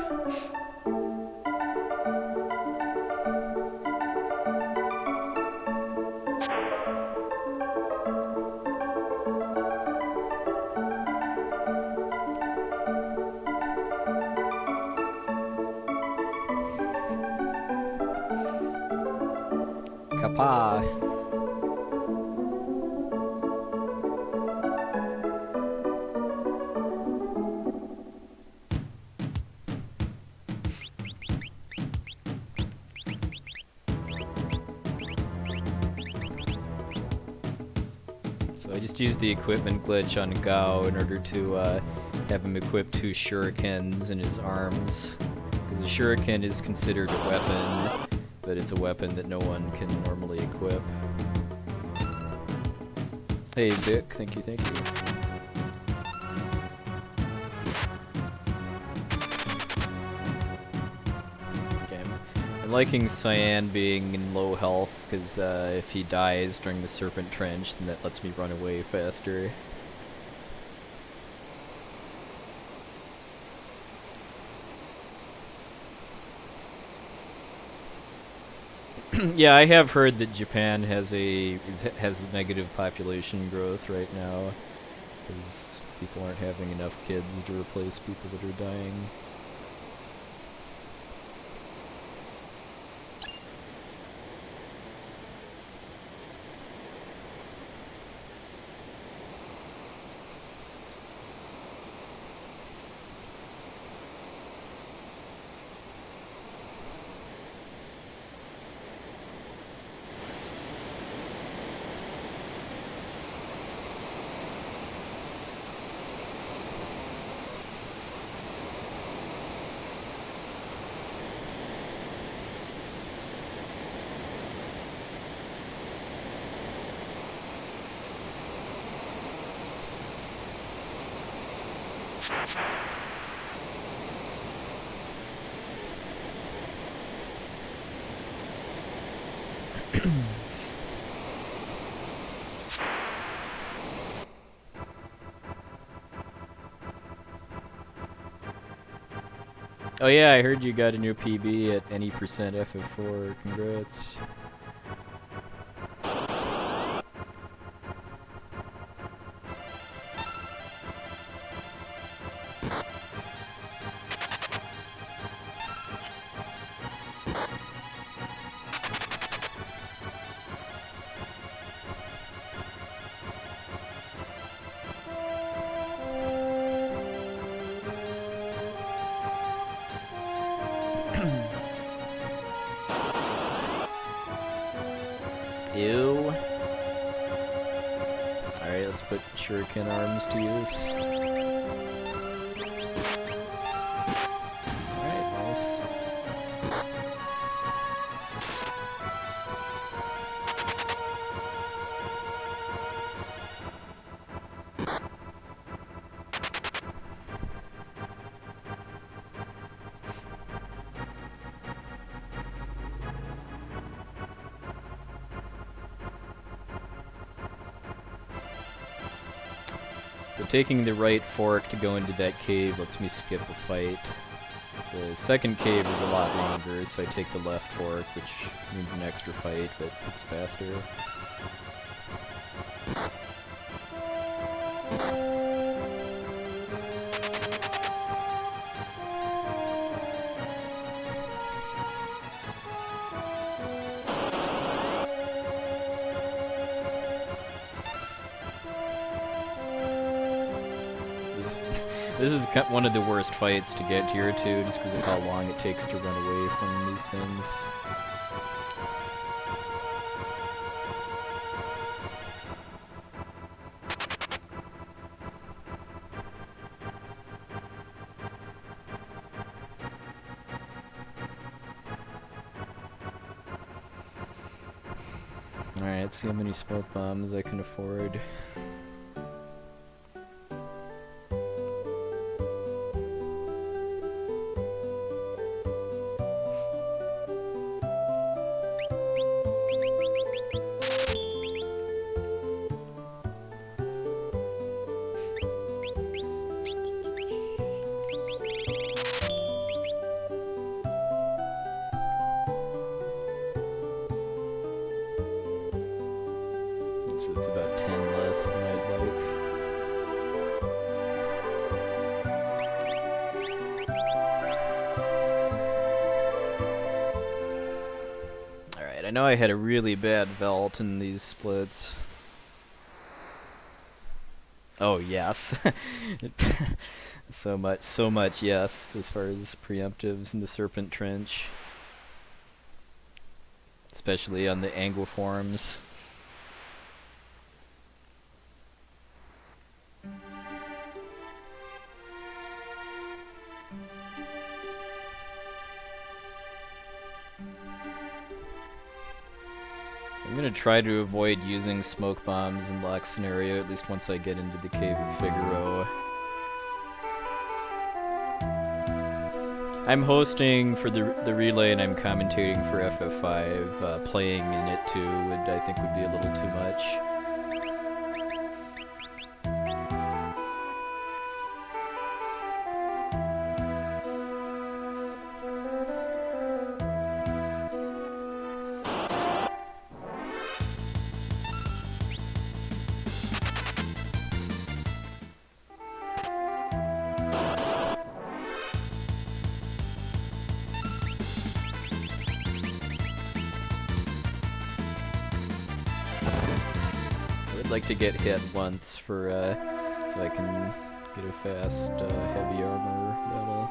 Kappa. So I just used the equipment glitch on Gao in order to have him equip 2 shurikens in his arms. Because a shuriken is considered a weapon, but it's a weapon that no one can normally equip. Hey Vic, thank you, thank you. Okay, I'm liking Cyan being in low health, because if he dies during the Serpent Trench, then that lets me run away faster. Yeah, I have heard that Japan has negative population growth right now, because people aren't having enough kids to replace people that are dying. Oh yeah, I heard you got a new PB at any percent FF4. Congrats. Ew. Alright, let's put shuriken arms to use. Alright, nice. taking the right fork to go into that cave lets me skip a fight. The second cave is a lot longer, so I take the left fork, which means an extra fight, but it's faster. This is one of the worst fights to get here too, just because of how long it takes to run away from these things. Alright, let's see how many smoke bombs I can afford. So it's about 10 less than I'd like. Alright, I know I had a really bad Velt in these splits. Oh, yes. so much yes, as far as preemptives in the Serpent Trench. Especially on the Angloforms. I'm gonna try to avoid using smoke bombs in Locke's scenario, at least once I get into the Cave of Figaro. I'm hosting for the relay and I'm commentating for FF5. Playing in it too I think would be a little too much. Like to get hit once for so I can get a fast heavy armor battle.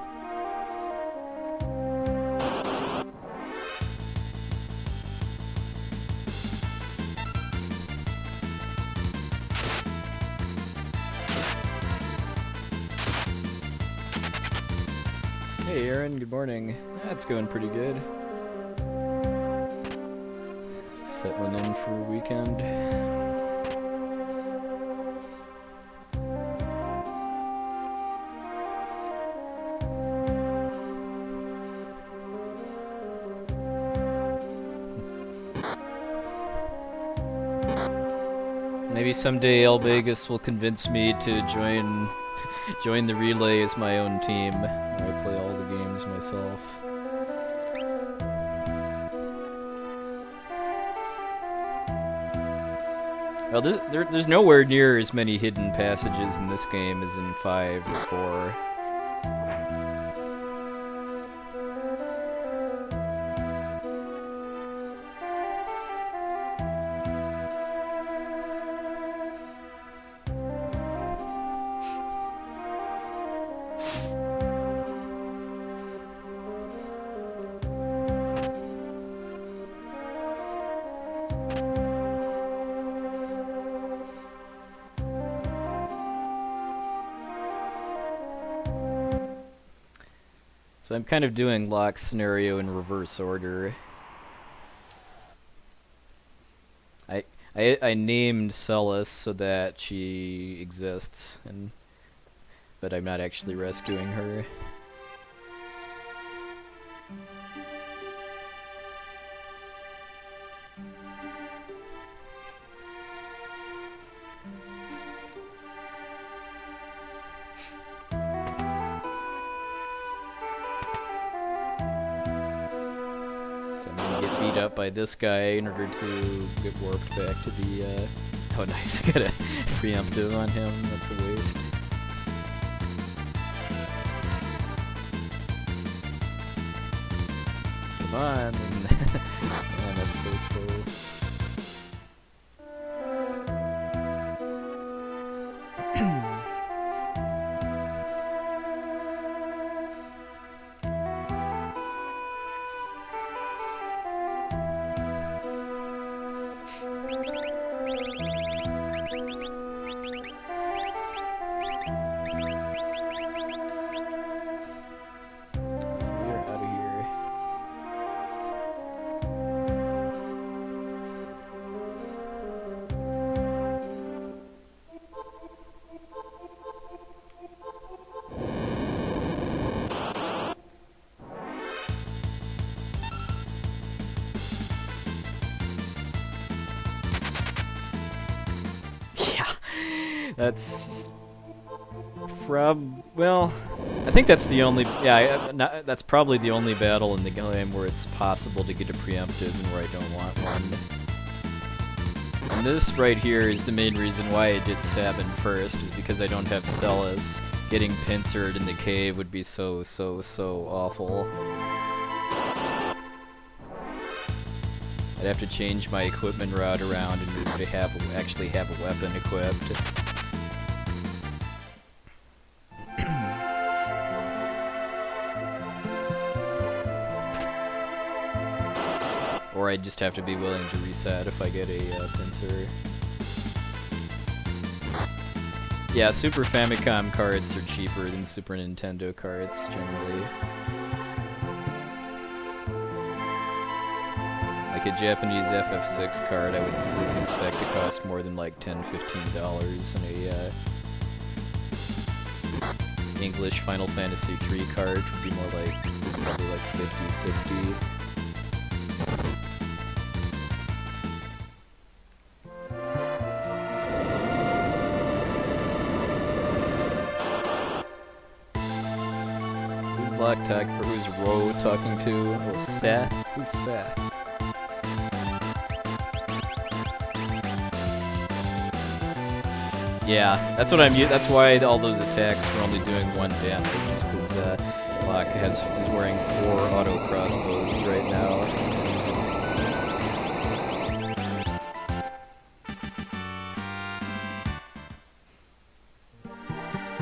Hey Aaron, good morning. That's going pretty good. Settling in for a weekend. Maybe someday El Vegas will convince me to join the relay as my own team. I play all the games myself. Well, there's nowhere near as many hidden passages in this game as in 5 or 4. So I'm kind of doing Locke's scenario in reverse order. I named Celis so that she exists, but I'm not actually rescuing her. beat up by this guy in order to get warped back to the, oh nice, I got a preemptive on him, that's a waste. Come on, man, that's so slow. That's well, I think that's the only, that's probably the only battle in the game where it's possible to get a preemptive and where I don't want one. And this right here is the main reason why I did Sabin first, is because I don't have Celis. Getting pincered in the cave would be so awful. I'd have to change my equipment route around in order to actually have a weapon equipped. Or I'd just have to be willing to reset if I get a pincer. Yeah, Super Famicom carts are cheaper than Super Nintendo carts, generally. Like a Japanese FF6 card, I wouldn't expect to cost more than like $10–15, and a English Final Fantasy III card would be more like, probably like $50–60. Who's Ro talking to? Oh, Seth? Who's Seth? Yeah, that's what that's why all those attacks were only doing 1 damage, just because Locke is wearing 4 auto crossbows right now.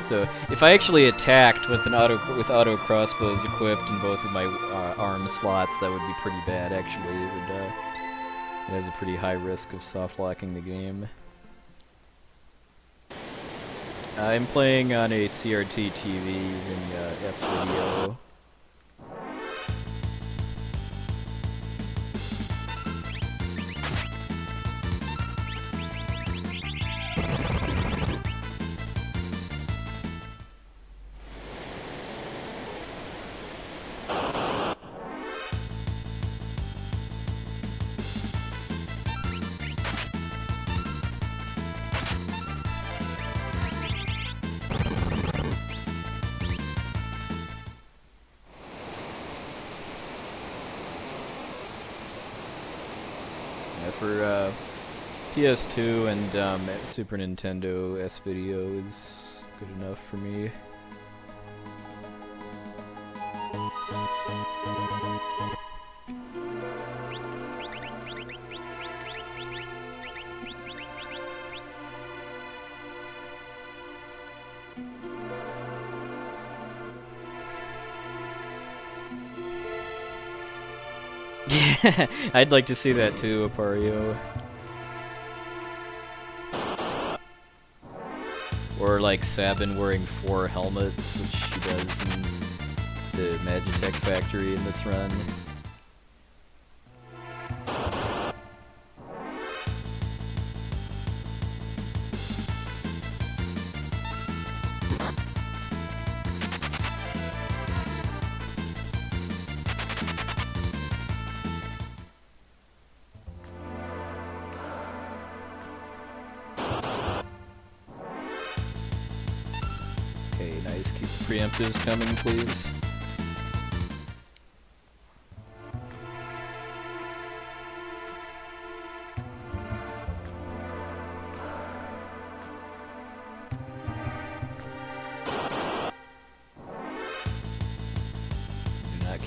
So if I actually attacked with auto crossbows equipped in both of my arm slots, that would be pretty bad. Actually, it has a pretty high risk of soft locking the game. I'm playing on a CRT TV using S-Video. For PS2 and Super Nintendo, S-Video is good enough for me. I'd like to see that too, Apario. Or like Sabin wearing 4 helmets, which he does in the Magitech factory in this run. Preemptives coming, please.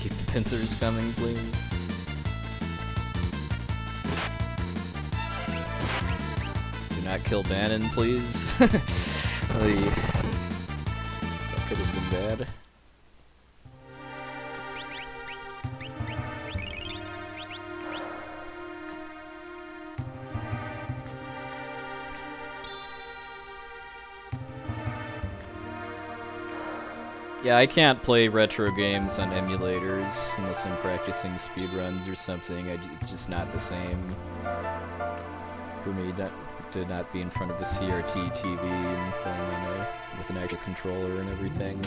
Keep the pincers coming, please. Do not kill Bannon, please. That could have been bad. Yeah, I can't play retro games on emulators unless I'm practicing speedruns or something. It's just not the same for me to not be in front of a CRT TV and playing with an actual controller and everything.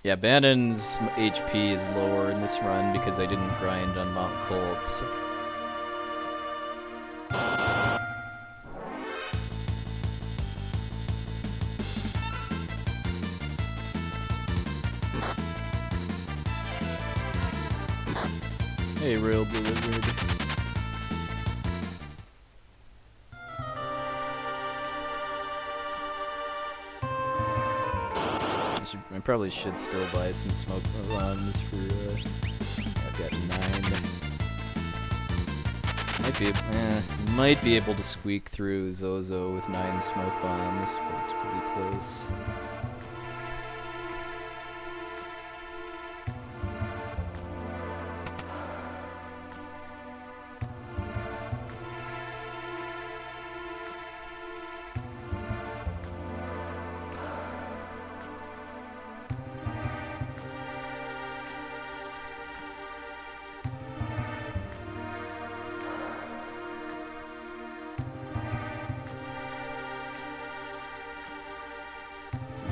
Yeah, Bannon's HP is lower in this run because I didn't grind on Mount Colts. Hey, Real Blue Wizard. I probably should still buy some smoke bombs for, I've got 9. Might be able to squeak through Zozo with 9 smoke bombs, but it could be close.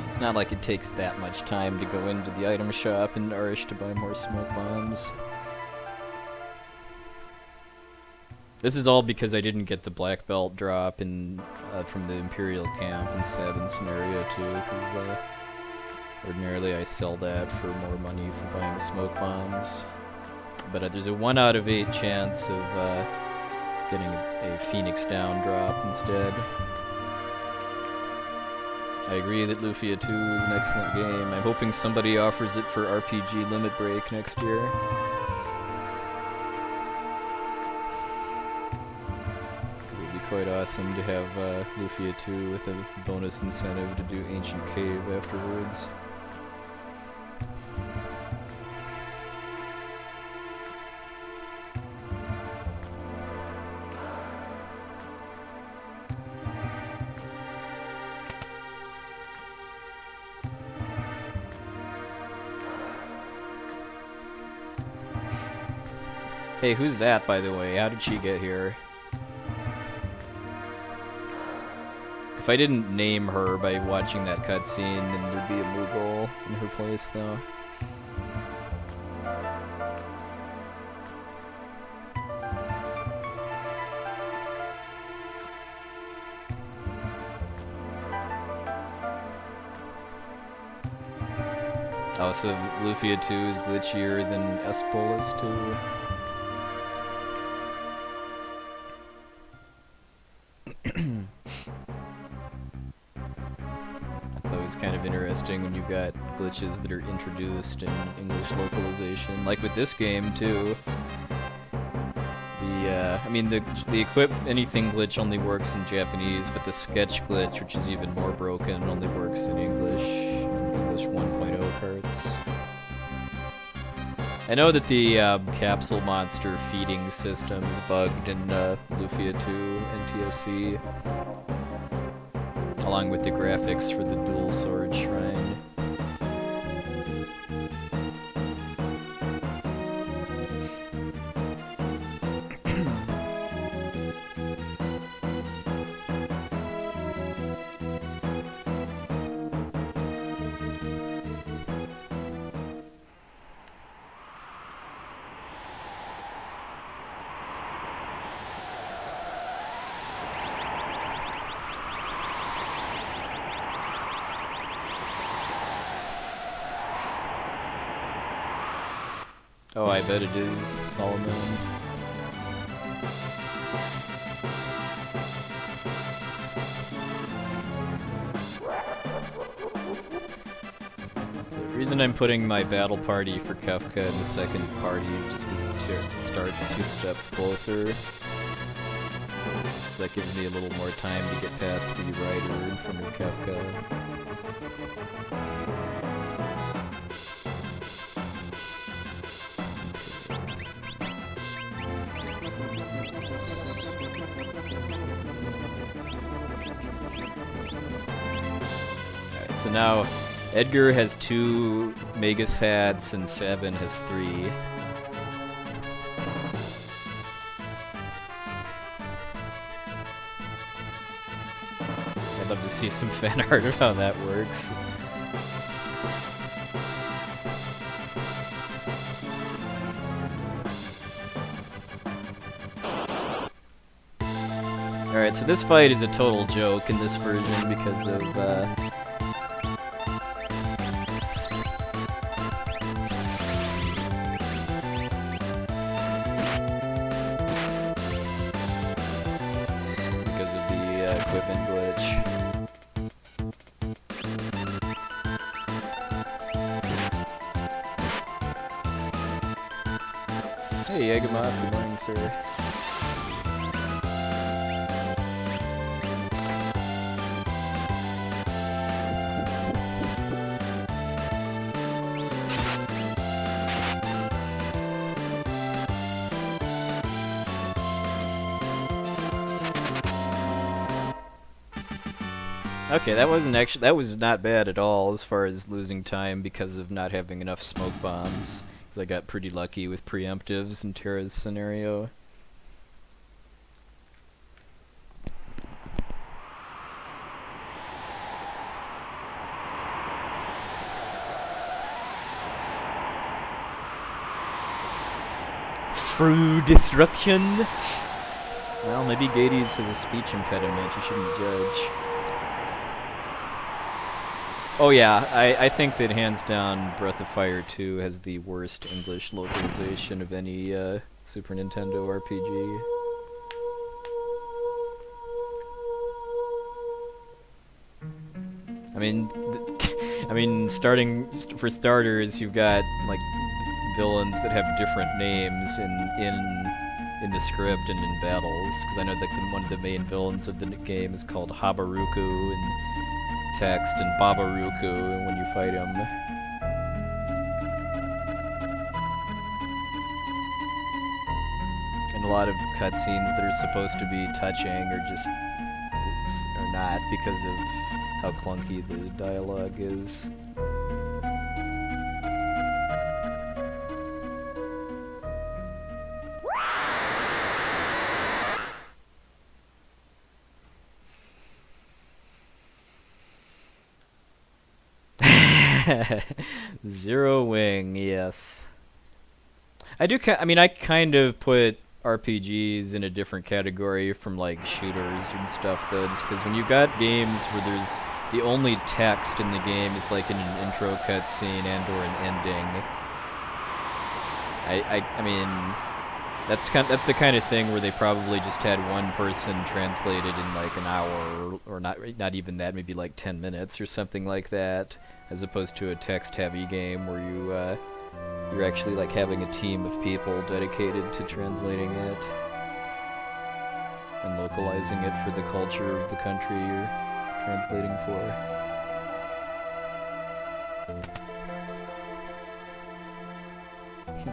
It's not like it takes that much time to go into the item shop in Arish to buy more smoke bombs. This is all because I didn't get the black belt drop in from the Imperial camp in Sabin scenario too, because ordinarily I sell that for more money for buying smoke bombs. But there's a 1 out of 8 chance of getting a Phoenix down drop instead. I agree that Lufia 2 is an excellent game. I'm hoping somebody offers it for RPG Limit Break next year. It would be quite awesome to have Lufia 2 with a bonus incentive to do Ancient Cave afterwards. Hey, who's that, by the way? How did she get here? If I didn't name her by watching that cutscene, then there'd be a Moogle in her place, though. Oh, so Lufia 2 is glitchier than Espolis 2? That's always kind of interesting when you've got glitches that are introduced in English localization. Like with this game, too. The equip anything glitch only works in Japanese, but the sketch glitch, which is even more broken, only works in English 1.0 carts. I know that the capsule monster feeding system is bugged in Lufia 2 NTSC, along with the graphics for the dual sword shrine. Oh, I bet it is, Solomon. The reason I'm putting my battle party for Kefka in the second party is just because it starts 2 steps closer. So that gives me a little more time to get past the rider in front of Kefka. Alright, so now Edgar has 2 Magus hats and Sabin has 3. I'd love to see some fan art of how that works. Alright, so this fight is a total joke in this version because of, equipment glitch. Hey, Yagamoth, good morning, sir. Okay, that was not bad at all as far as losing time because of not having enough smoke bombs. Because I got pretty lucky with preemptives in Terra's scenario. Through destruction? Well, maybe Gades has a speech impediment, you shouldn't judge. Oh yeah, I think that hands down Breath of Fire 2 has the worst English localization of any Super Nintendo RPG. I mean, for starters, you've got like villains that have different names in the script and in battles. Because I know that one of the main villains of the game is called Habaruku in text and Babaruku when you fight him. And a lot of cutscenes that are supposed to be touching are not because of how clunky the dialogue is. Zero Wing, yes. I kind of put RPGs in a different category from like shooters and stuff though, just because when you've got games where there's the only text in the game is like in an intro cutscene and or an ending. I mean that's the kind of thing where they probably just had one person translate it in like an hour or not even that, maybe like 10 minutes or something like that, as opposed to a text-heavy game where you're actually like having a team of people dedicated to translating it and localizing it for the culture of the country you're translating for.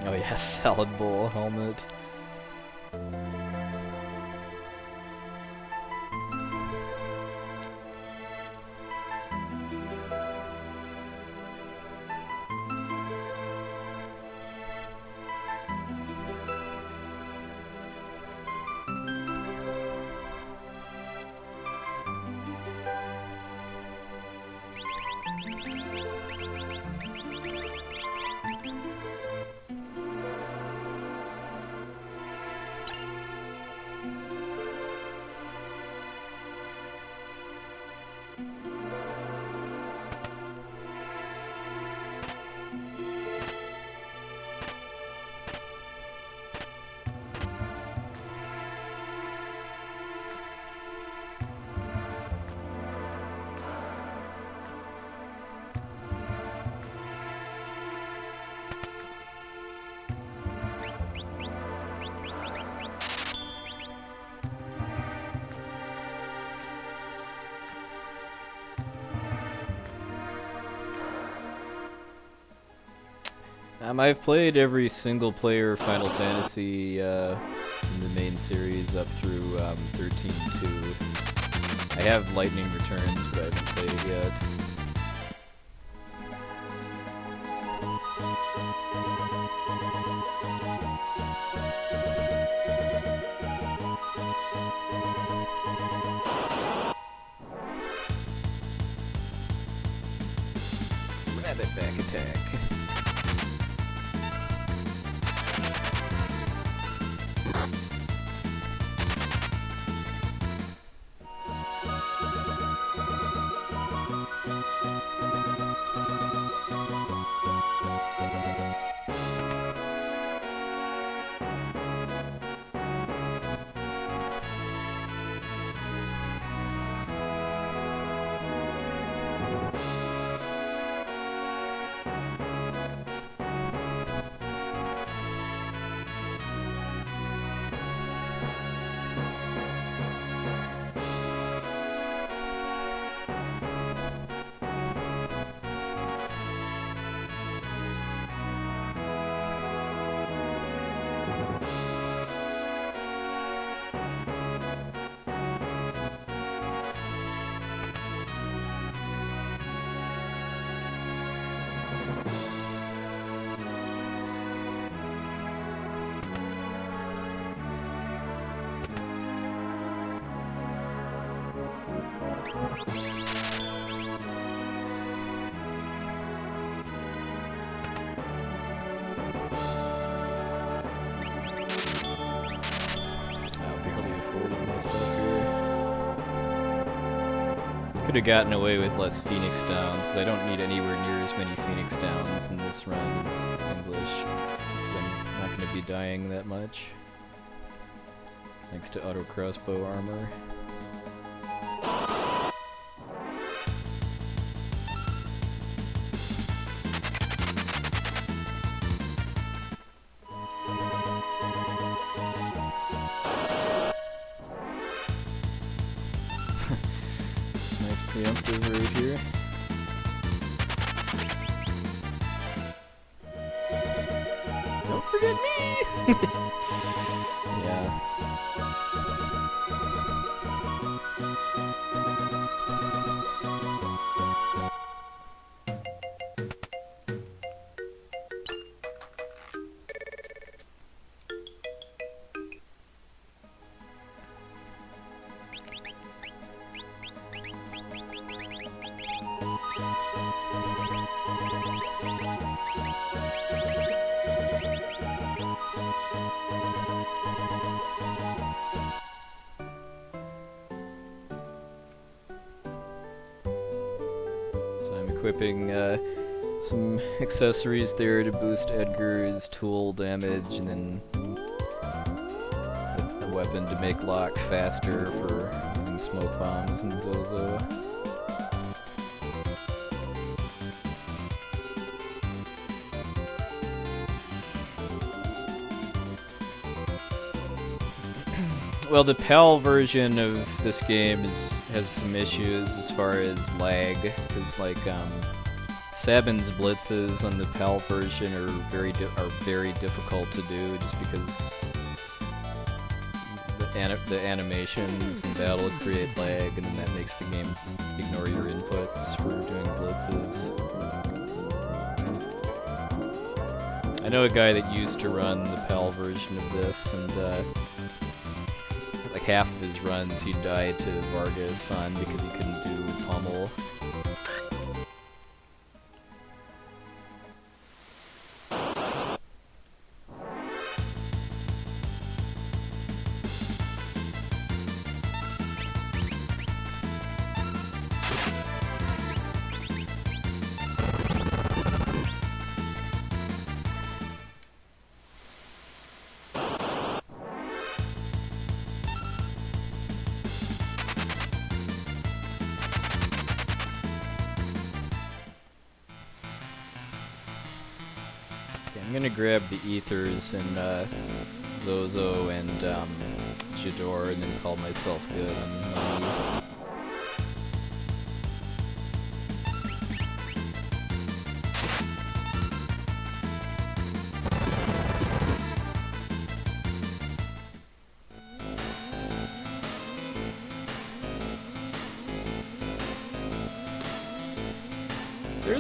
Oh yeah, salad bowl helmet. I've played every single-player Final Fantasy in the main series up through 13-2. I have Lightning Returns, but I haven't played it yet. Rabbit back attack. Could have gotten away with less Phoenix Downs, because I don't need anywhere near as many Phoenix Downs in this run as English, because I'm not going to be dying that much. Thanks to auto crossbow armor. Nice preemptive right here. Don't forget me! Yeah. Equipping some accessories there to boost Edgar's tool damage, and then a weapon to make Locke faster for using smoke bombs and Zozo. Well, the PAL version of this game has some issues as far as lag, because like Sabin's blitzes on the PAL version are very difficult to do, just because the animations in battle create lag, and then that makes the game ignore your inputs for doing blitzes. I know a guy that used to run the PAL version of this, and like half of his runs he'd die to Vargas on because he couldn't do pummel. I'm gonna grab the ethers and Zozo and Jador, and then call myself good on money.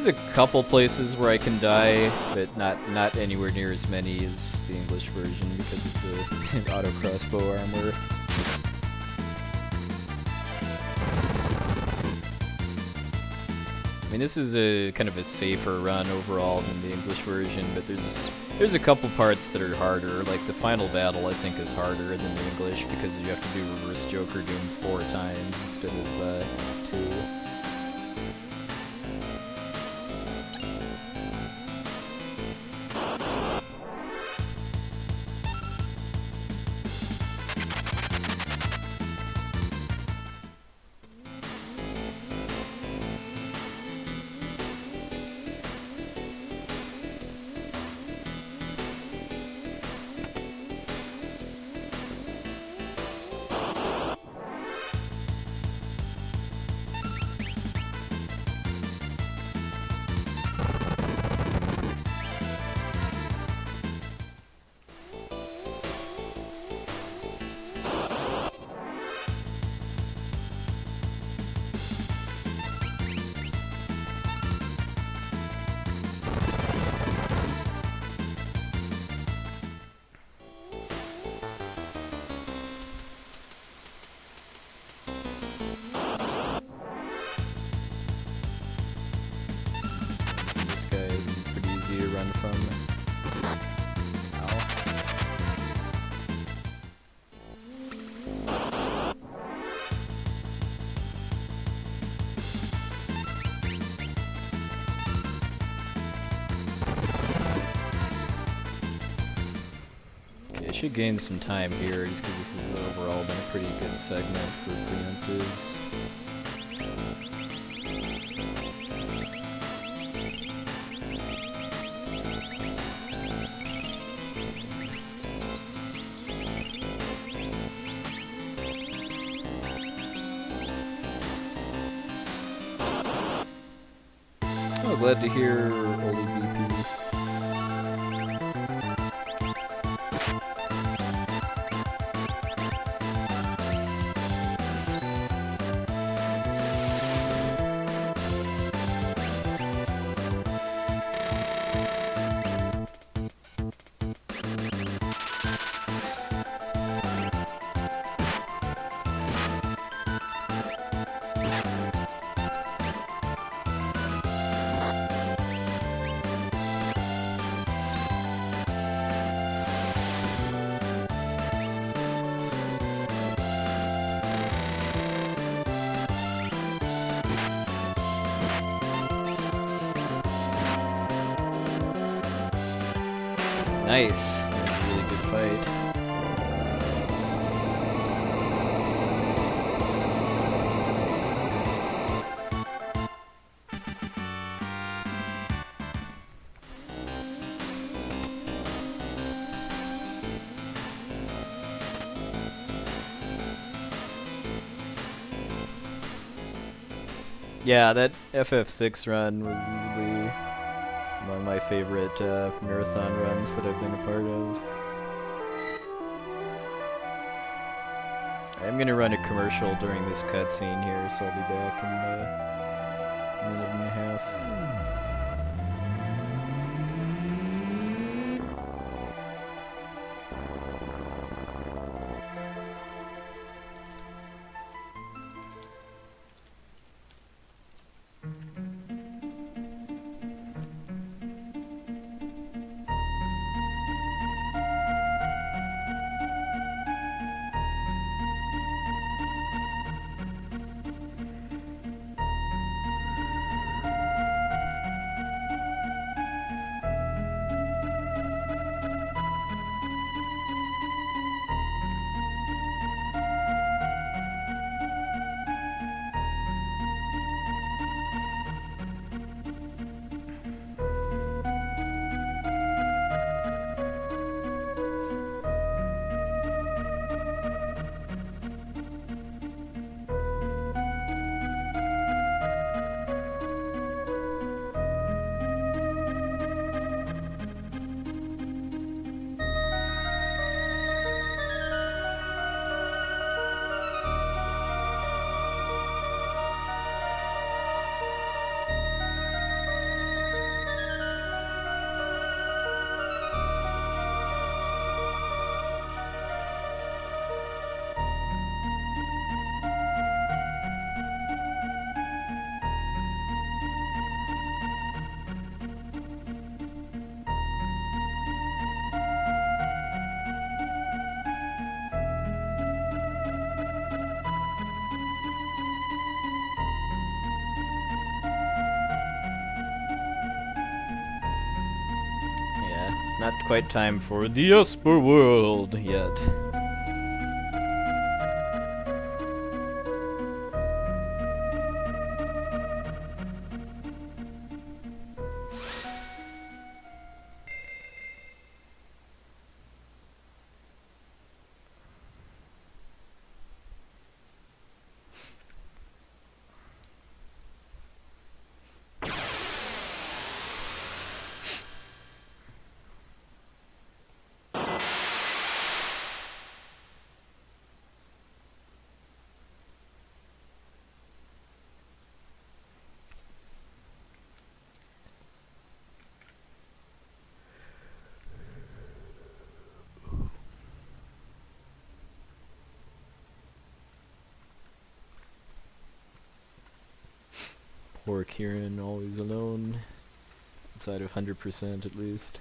There's a couple places where I can die, but not anywhere near as many as the English version because of the auto crossbow armor. I mean, this is a kind of a safer run overall than the English version, but there's a couple parts that are harder. Like the final battle, I think, is harder than the English because you have to do reverse Joker Doom 4 times instead of 2. Should gain some time here, just because this has overall been a pretty good segment for preemptives. Oh, glad to hear Oli BP. Nice. That was a really good fight. Yeah, that FF6 run was easily among my favorite marathon runs that I've been a part of. I'm gonna run a commercial during this cutscene here, so I'll be back in a minute and a half. Not quite time for the Esper world yet. Poor Kieran, always alone. Outside of 100% at least.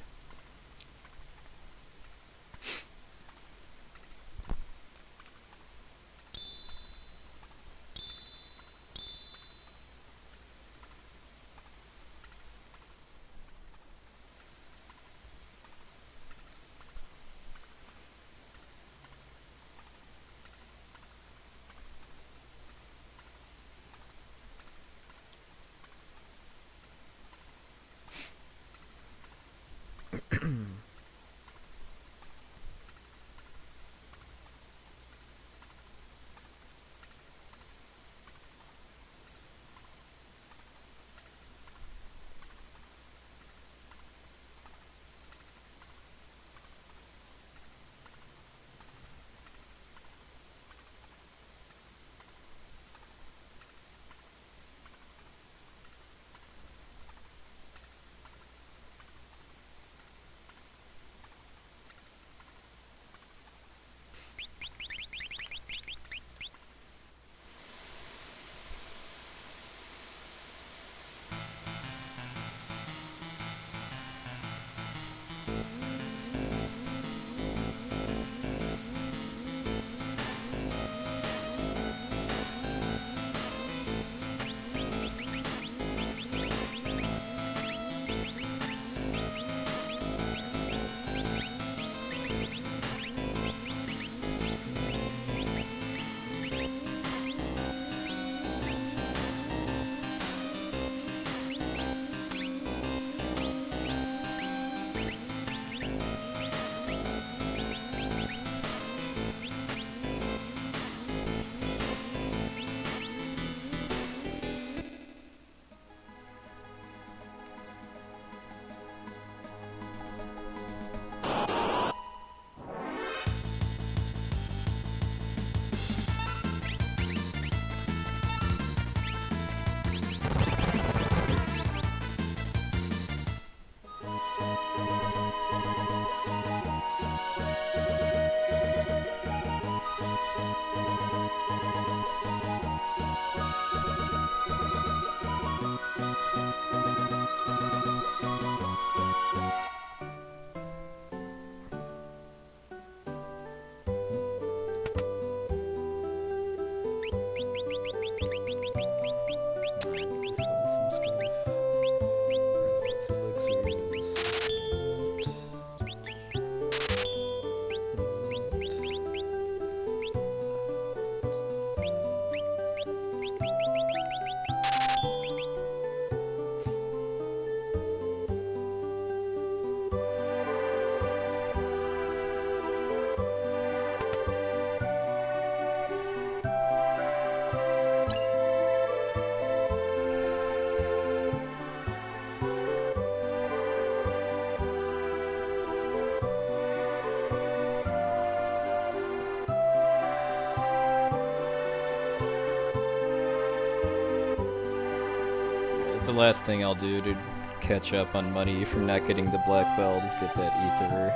The last thing I'll do to catch up on money from not getting the black belt is get that ether.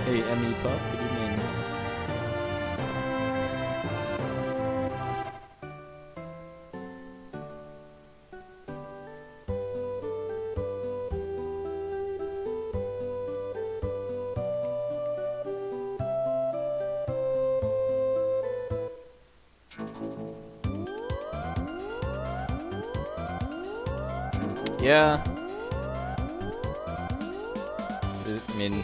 Hey, Emmy Pup, good evening. Yeah. I mean,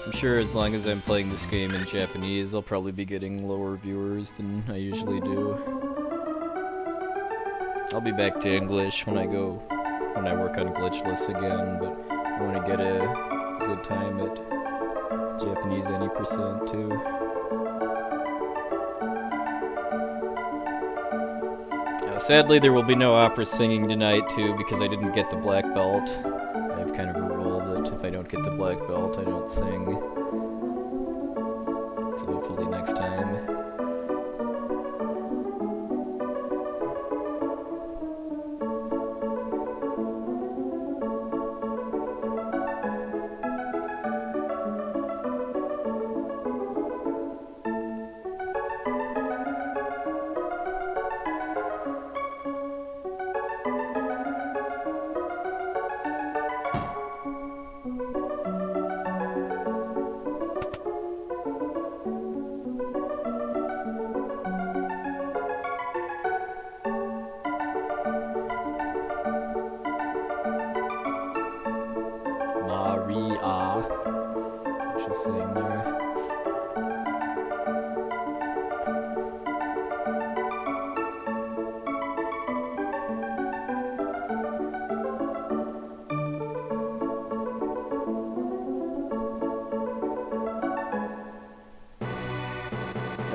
I'm sure as long as I'm playing this game in Japanese, I'll probably be getting lower viewers than I usually do. I'll be back to English when I work on glitchless again, but I want to get a good time at Japanese any percent too. Sadly, there will be no opera singing tonight too because I didn't get the black belt. I have kind of a rule that if I don't get the black belt, I don't sing. So hopefully next time.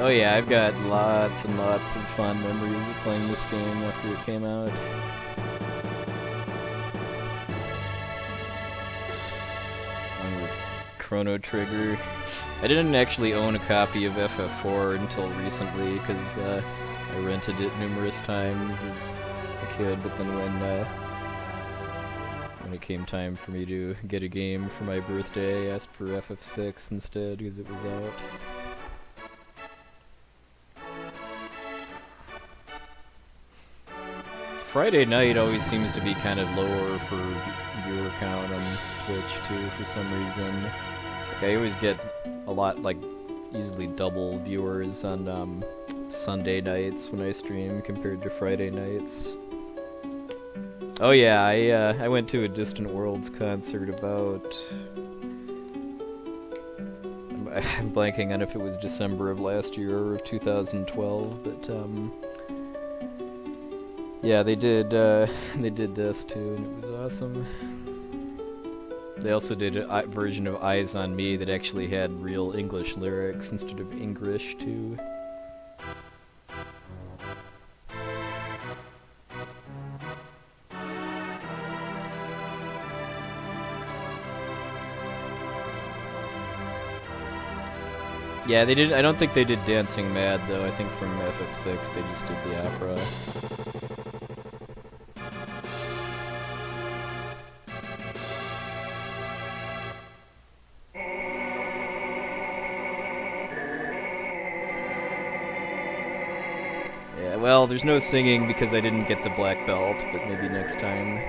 Oh yeah, I've got lots and lots of fun memories of playing this game after it came out. Along with Chrono Trigger. I didn't actually own a copy of FF4 until recently because I rented it numerous times as a kid, but then when it came time for me to get a game for my birthday, I asked for FF6 instead because it was out. Friday night always seems to be kind of lower for viewer count on Twitch too for some reason. Like I always get a lot, like easily double viewers on Sunday nights when I stream compared to Friday nights. Oh yeah, I went to a Distant Worlds concert about... I'm blanking on if it was December of last year or of 2012, but yeah, they did this too, and it was awesome. They also did a version of Eyes on Me that actually had real English lyrics instead of English too. Yeah, they did. I don't think they did Dancing Mad though. I think from FF6 they just did the opera. Yeah, well, there's no singing because I didn't get the black belt, but maybe next time.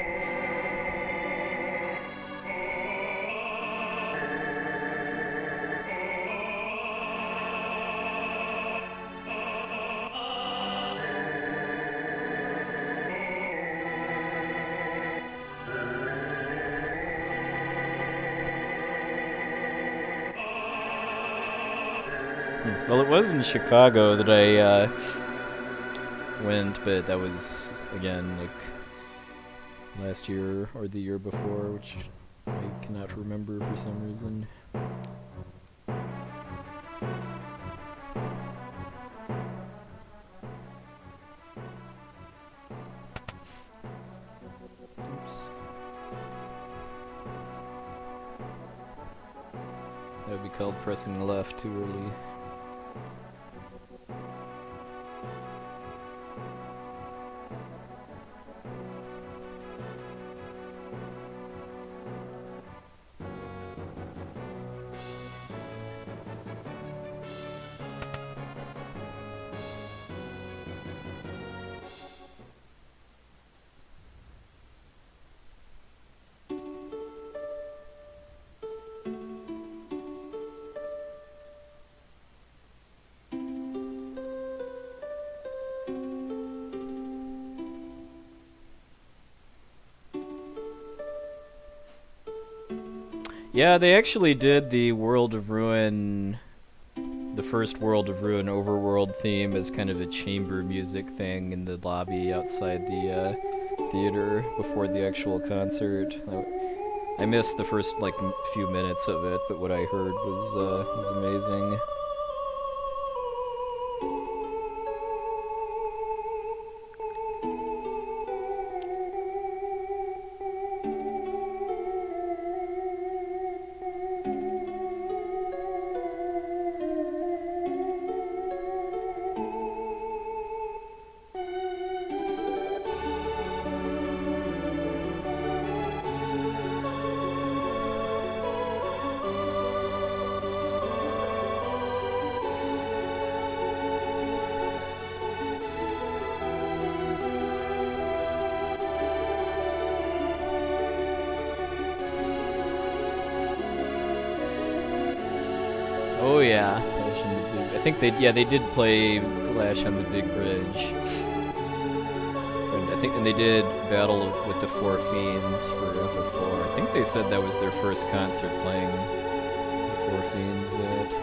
Well, it was in Chicago that I went, but that was, again, like last year or the year before, which I cannot remember for some reason. Oops. That would be called pressing left too early. Yeah, they actually did the World of Ruin, the first World of Ruin overworld theme as kind of a chamber music thing in the lobby outside the theater before the actual concert. I missed the first like few minutes of it, but what I heard was amazing. Oh yeah, Clash on the Big. I think they did play Clash on the Big Bridge. And they did Battle with the Four Fiends for FF4. I think they said that was their first concert playing the Four Fiends yet.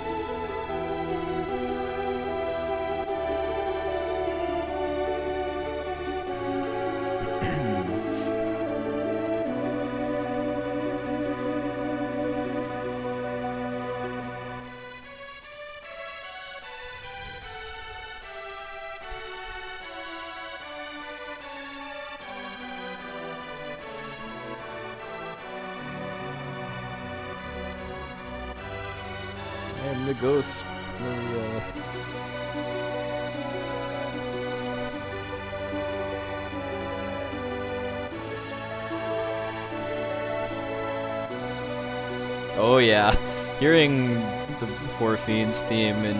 I'm the ghost. Oh yeah, hearing the Four Fiends theme and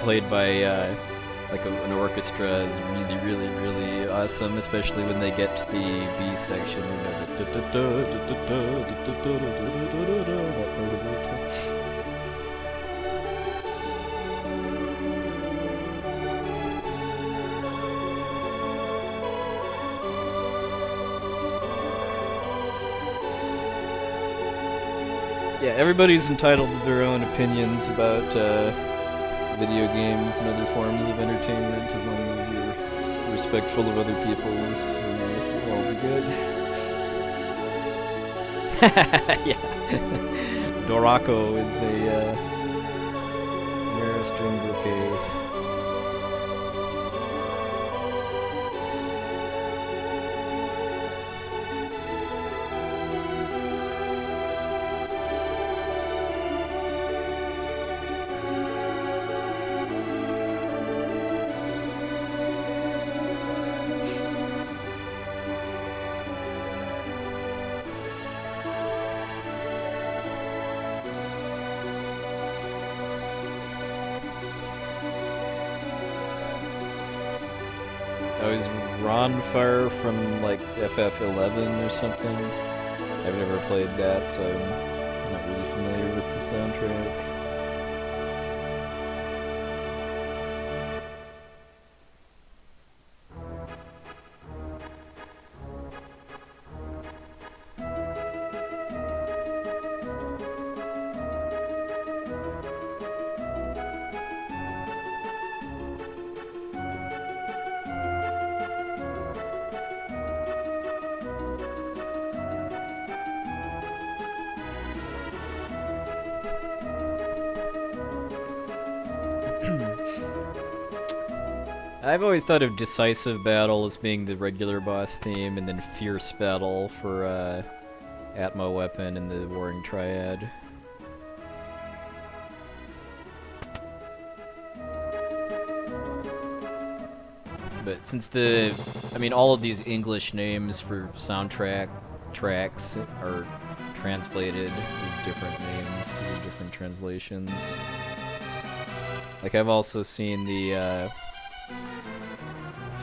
played by like an orchestra is really awesome, especially when they get to the B section. Yeah, everybody's entitled to their own opinions about video games and other forms of entertainment, as long as you're respectful of other people's, it'll all be good. Yeah. Dorako is a rare string bouquet. I was Ronfire from like FF11 or something. I've never played that, so I'm not really familiar with the soundtrack. I've always thought of Decisive Battle as being the regular boss theme, and then Fierce Battle for Atma Weapon and the Warring Triad. But since all of these English names for soundtrack tracks are translated as different names because of different translations. Like, I've also seen the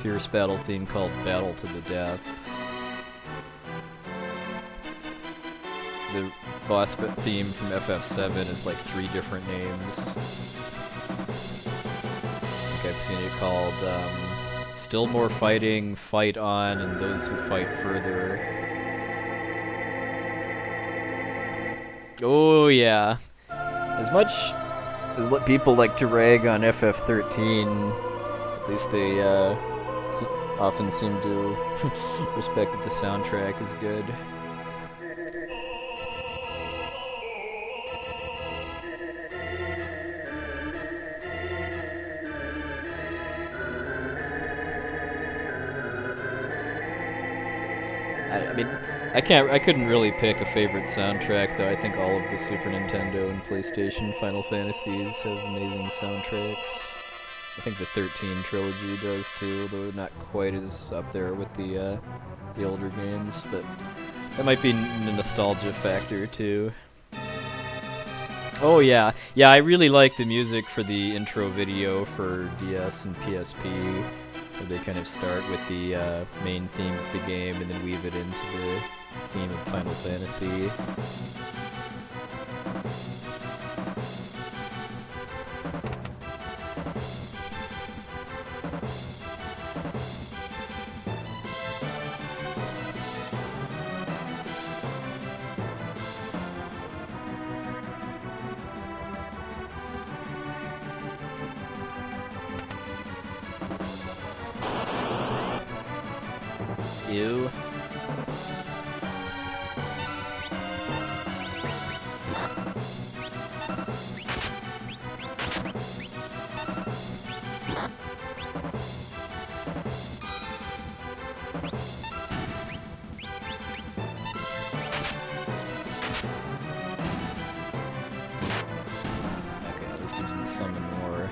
Fierce Battle theme called Battle to the Death. The boss theme from FF7 is like 3 different names. I think I've seen it called Still More Fighting, Fight On, and Those Who Fight Further. Oh yeah. As much as people like to rag on FF13, at least they often seem to respect that the soundtrack is good. I mean, I couldn't really pick a favorite soundtrack, though. I think all of the Super Nintendo and PlayStation Final Fantasies have amazing soundtracks. I think the 13 trilogy does too, though not quite as up there with the older games, but that might be a nostalgia factor too. Oh yeah, yeah, I really like the music for the intro video for DS and PSP, where they kind of start with the main theme of the game and then weave it into the theme of Final Fantasy. Ew. Okay, at least we didn't summon more.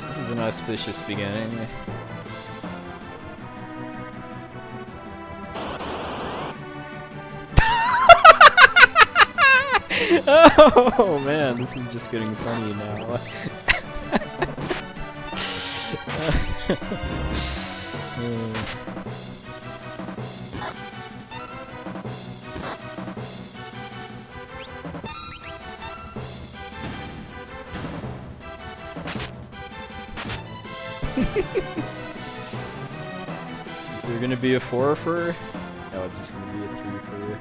This is an auspicious beginning. Oh man, this is just getting funny now. Is there gonna be a 4-fer? No, it's just gonna be a 3-fer.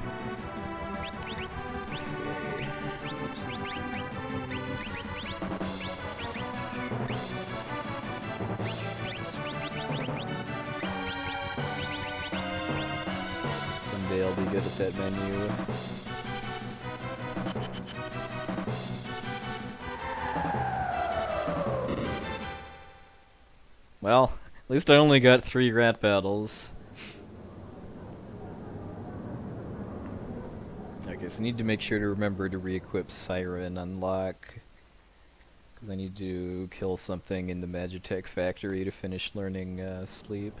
Someday I'll be good at that menu. Well, at least I only got 3 rat battles. Okay, so I need to make sure to remember to re-equip Siren and Locke, because I need to kill something in the Magitech factory to finish learning Sleep.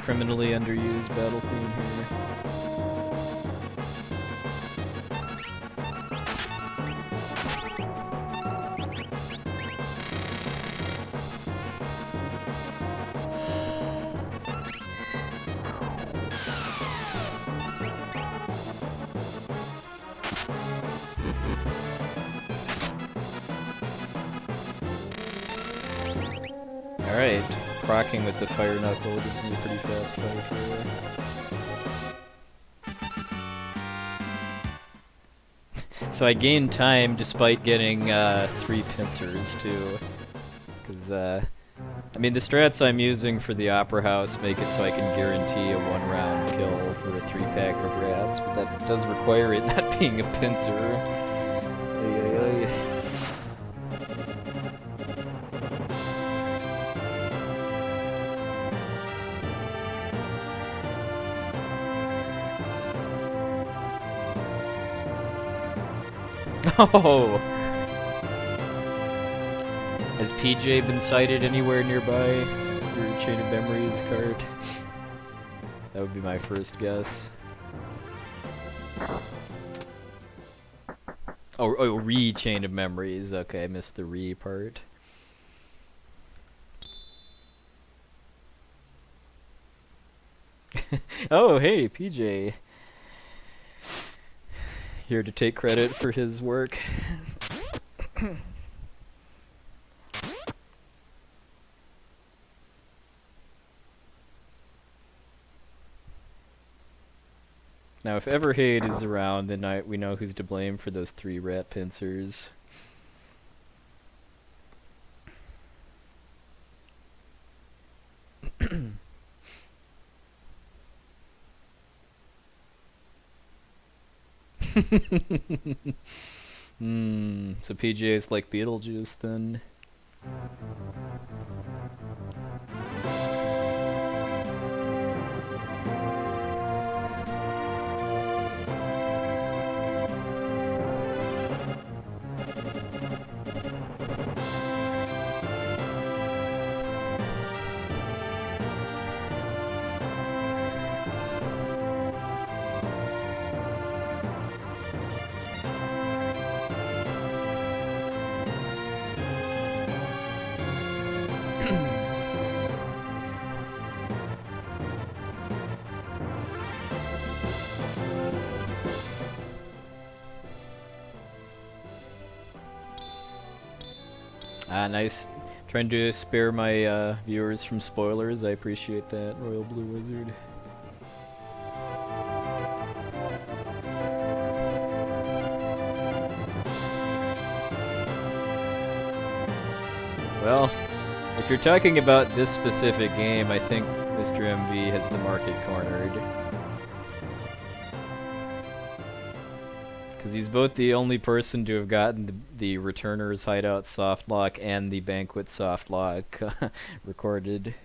Criminally underused battle theme here. Alright, procking with the fire knuckle gives me a pretty fast fight here. So I gained time despite getting 3 pincers too. Because, I mean, the strats I'm using for the Opera House make it so I can guarantee a 1-round kill for a 3-pack of rats, but that does require it not being a pincer. Ay, ay, ay. Oh! Has PJ been sighted anywhere nearby? Your Chain of Memories card? That would be my first guess. Oh, Chain of Memories. Okay, I missed the part. Oh, hey, PJ. Here to take credit for his work. Now, if ever Hade is around, then we know who's to blame for those 3 rat pincers. So PJ is like Beetlejuice then. Nice. Trying to spare my viewers from spoilers. I appreciate that, Royal Blue Wizard. Well, if you're talking about this specific game, I think Mr. MV has the market cornered. Because he's both the only person to have gotten the Returner's Hideout softlock and the Banquet softlock recorded.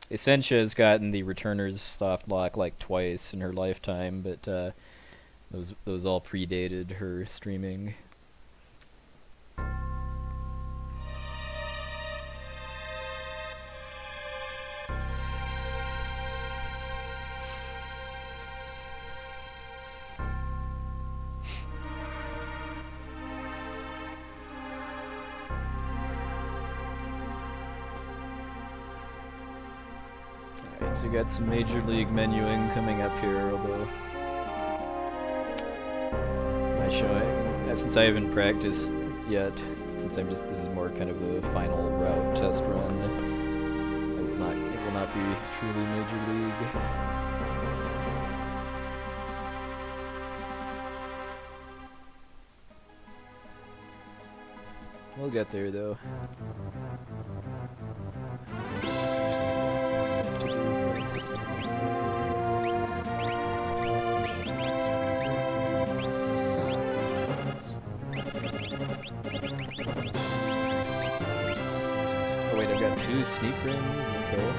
Essentia has gotten the Returner's softlock like twice in her lifetime, but those all predated her streaming. So we got some Major League menuing coming up here, although my showing, since I haven't practiced yet, since this is more kind of a final route test run, it will not be truly Major League. We'll get there though. Oh wait, I've got 2 sneak rings? Okay.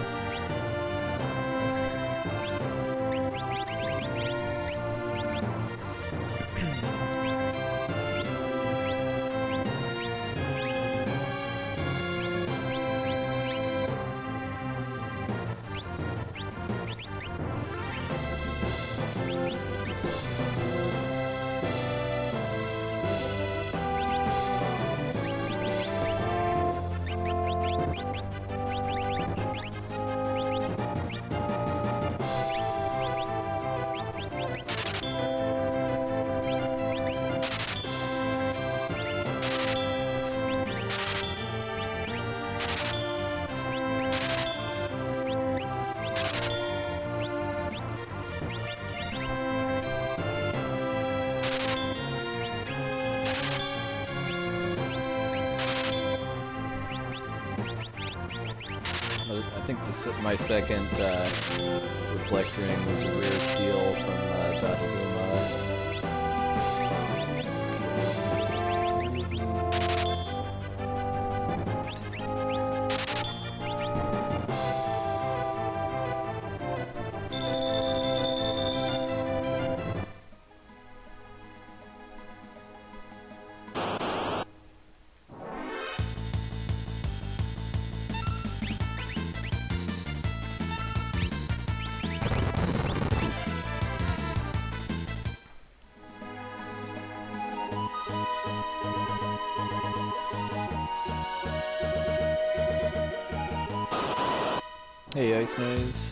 I think my second reflect ring was a rare steal from Donnarumma. Hey, Ice Noise.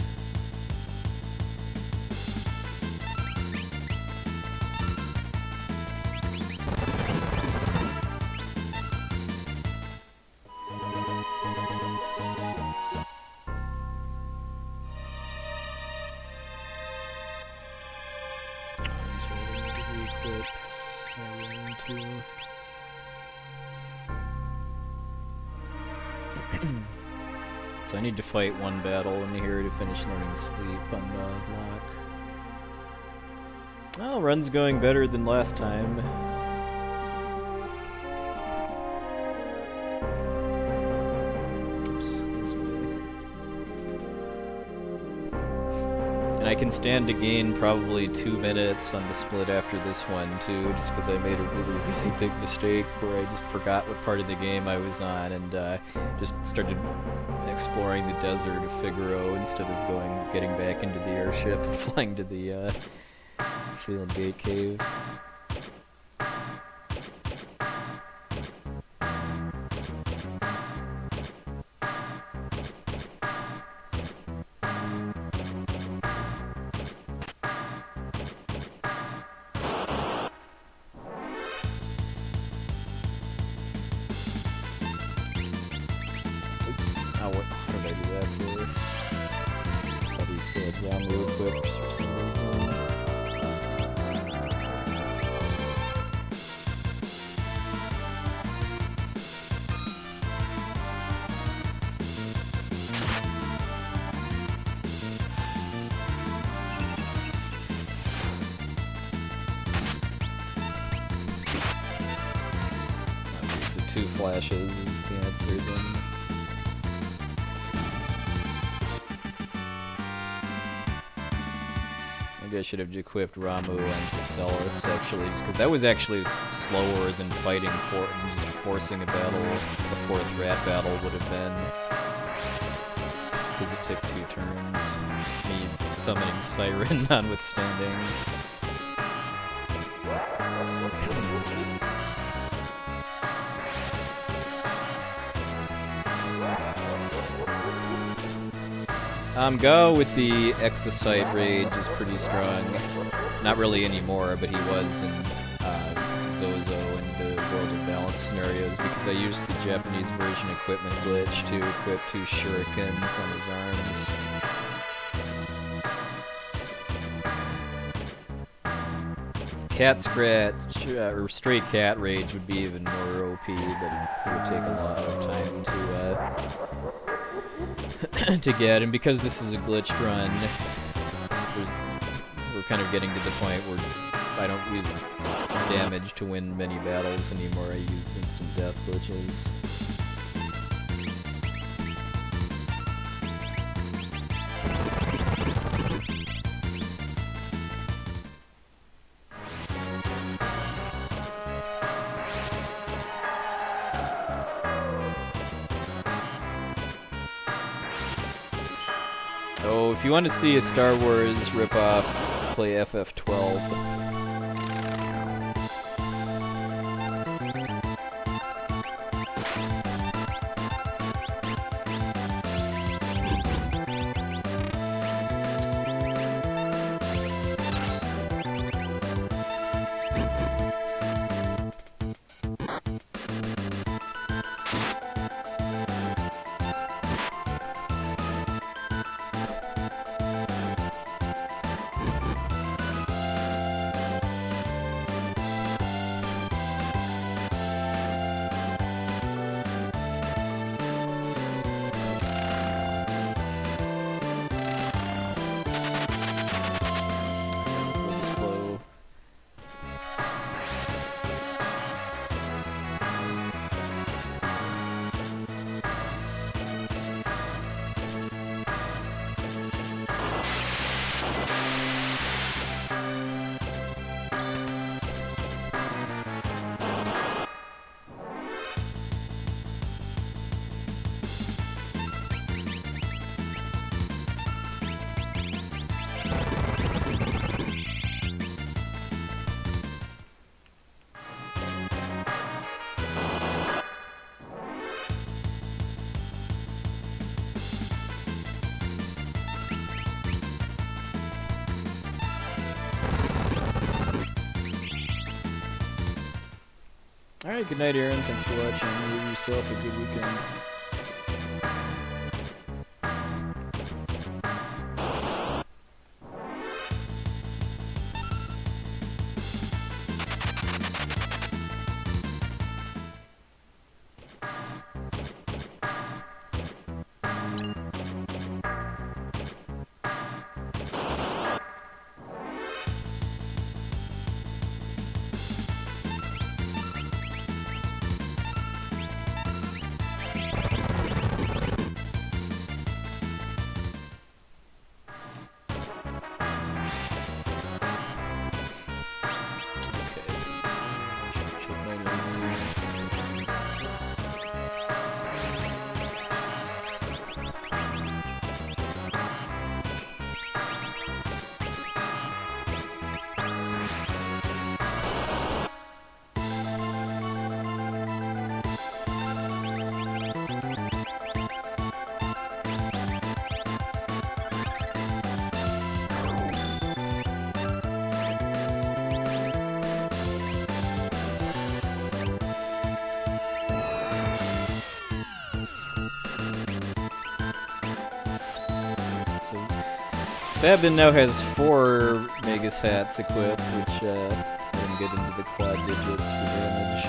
So I need to fight one battle in here to finish learning sleep on Locke. Well, run's going better than last time. Oops, this way. And I can stand to gain probably 2 minutes on the split after this one too, just because I made a really, really big mistake where I just forgot what part of the game I was on and just started exploring the desert of Figaro instead of getting back into the airship and flying to the Seal and Gate Cave. Flashes is the answer then. Maybe I should have equipped Ramu and Tesellus actually, just because that was actually slower than fighting for just forcing a battle. The 4th rat battle would have been. Just because it took 2 turns. Me summoning Siren notwithstanding. Go with the Exocyte Rage is pretty strong. Not really anymore, but he was in Zozo and the World of Balance scenarios because I used the Japanese version equipment glitch to equip 2 shurikens on his arms. Cat Scratch, or Stray Cat Rage would be even more OP, but it would take a lot of time to get, and because this is a glitched run, we're kind of getting to the point where I don't use damage to win many battles anymore. I use instant death glitches. Oh, if you want to see a Star Wars ripoff, play FF12. Alright, good night, Aaron. Thanks for watching. Have yourself a good weekend. Sabin now has 4 Megas hats equipped, which let him get into the quad digits for damage.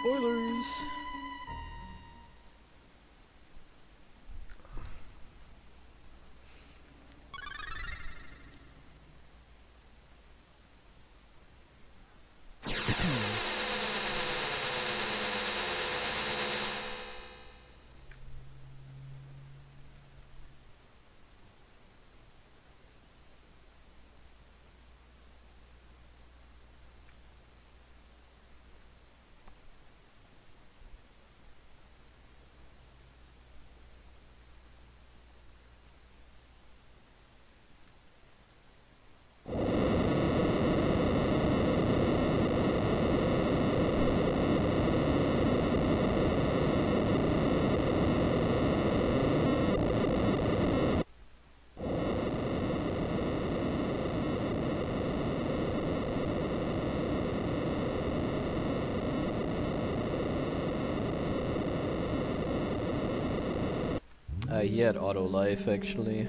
Spoilers! He had auto life actually.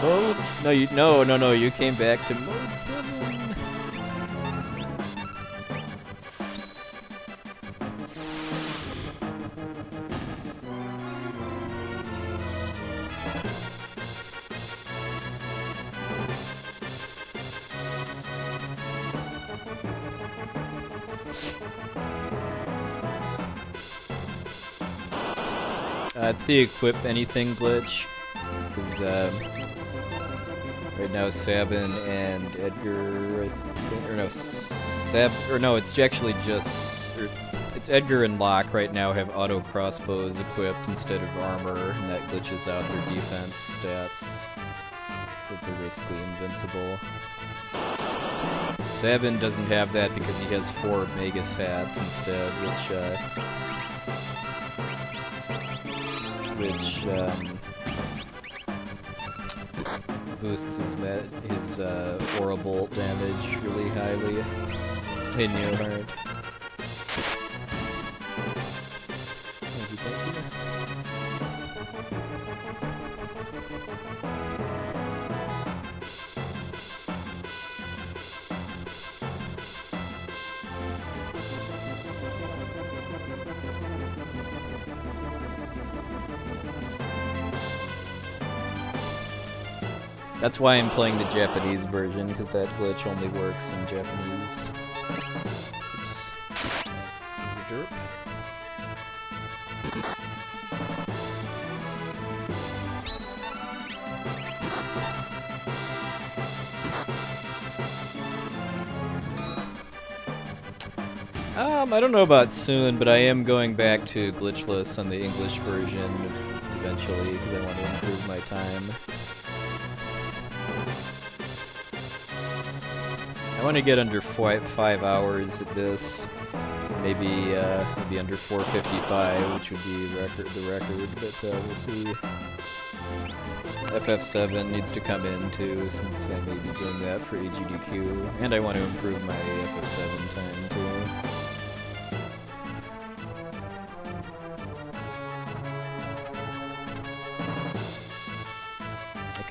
Modes? No, no, you came back to mode 7. It's the equip anything glitch, because right now Sabin and Edgar, I think, or no, it's actually just, it's Edgar and Locke right now have auto crossbows equipped instead of armor, and that glitches out their defense stats, so they're basically invincible. Sabin doesn't have that because he has 4 Magus hats instead, which boosts his aura bolt damage really highly. Hey, Neohard. Thank you, thank you. That's why I'm playing the Japanese version, because that glitch only works in Japanese. Oops. There's a derp. I don't know about soon, but I am going back to glitchless on the English version eventually, because I want to improve my time. I want to get under 5 hours at this, maybe under 4:55, which would be the record. But we'll see. FF7 needs to come in too, since I may be doing that for AGDQ, and I want to improve my FF7 time too.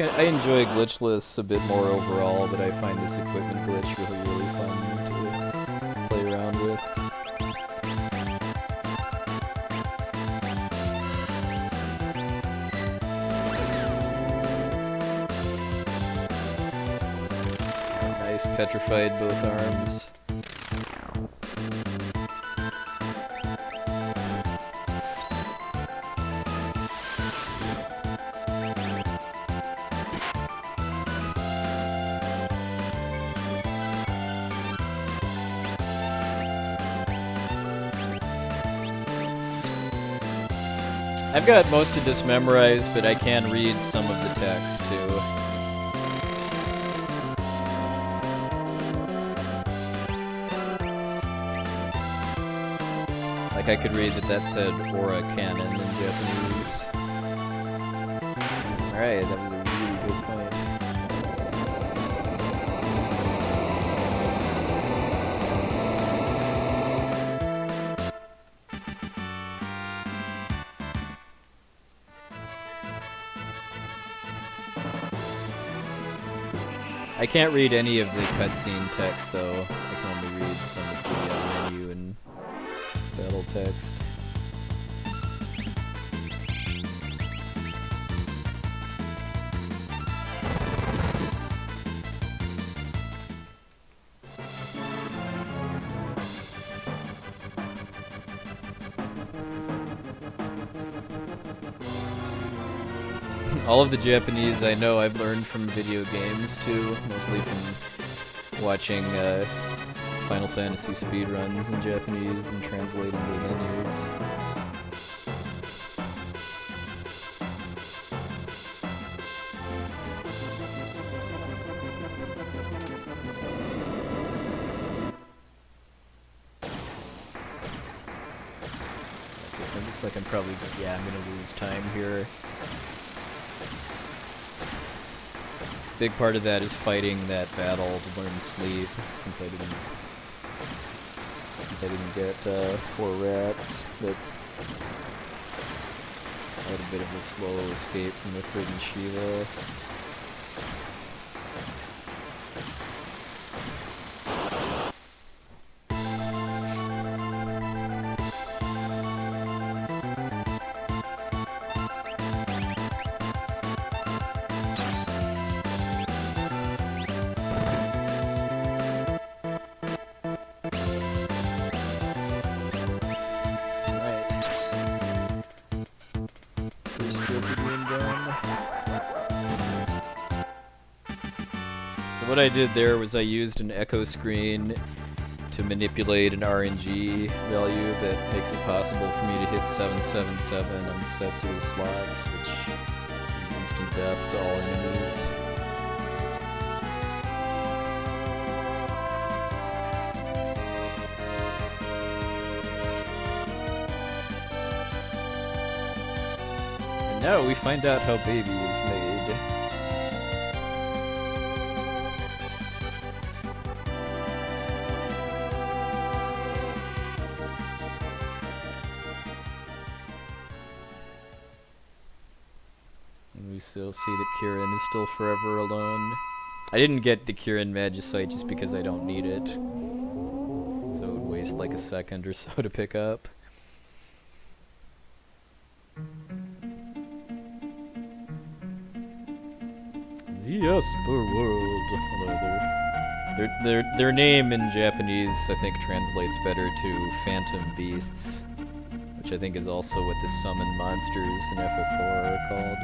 I enjoy glitchless a bit more overall, but I find this equipment glitch really fun to play around with. Nice, petrified both arms. I've got most of this memorized, but I can read some of the text too. Like I could read that said Aura Cannon in Japanese. Alright, that was a really good fight. I can't read any of the cutscene text though. I can only read some of the menu and battle text. All of the Japanese I know I've learned from video games too, mostly from watching Final Fantasy speedruns in Japanese and translating the menus. Okay, so it looks like I'm probably, I'm gonna lose time here. Big part of that is fighting that battle to learn sleep, since I didn't get 4 rats, but I had a bit of a slow escape from the Forbidden Shiva. what I did there was I used an echo screen to manipulate an RNG value that makes it possible for me to hit 777 on sets or slots, which is instant death to all enemies. And now we find out how Baby is made. We still see that Kieran is still forever alone. I didn't get the Kieran Magicite just because I don't need it. So it would waste like a second or so to pick up. The Esper World. Although their name in Japanese I think translates better to Phantom Beasts, which I think is also what the summon monsters in FF4 are called.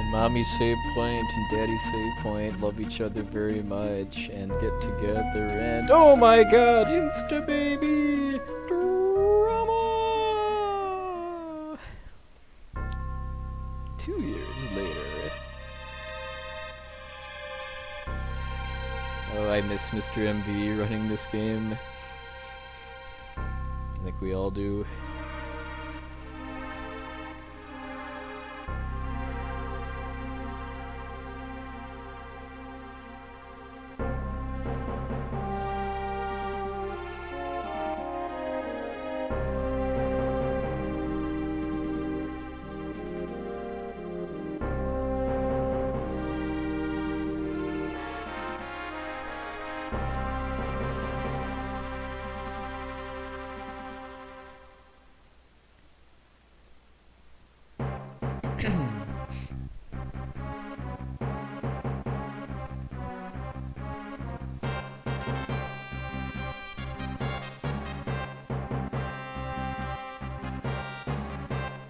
Mommy's save point and Daddy's save point love each other very much and get together and oh my god, Insta baby drama! 2 years later. Oh, I miss Mr. MV running this game. I think we all do.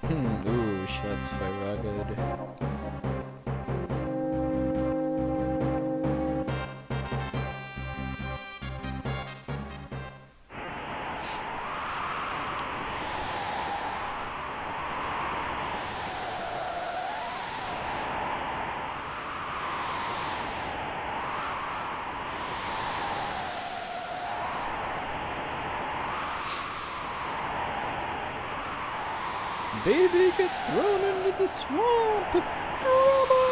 Ooh, shots Vargas. Baby gets thrown into the swamp! Drama!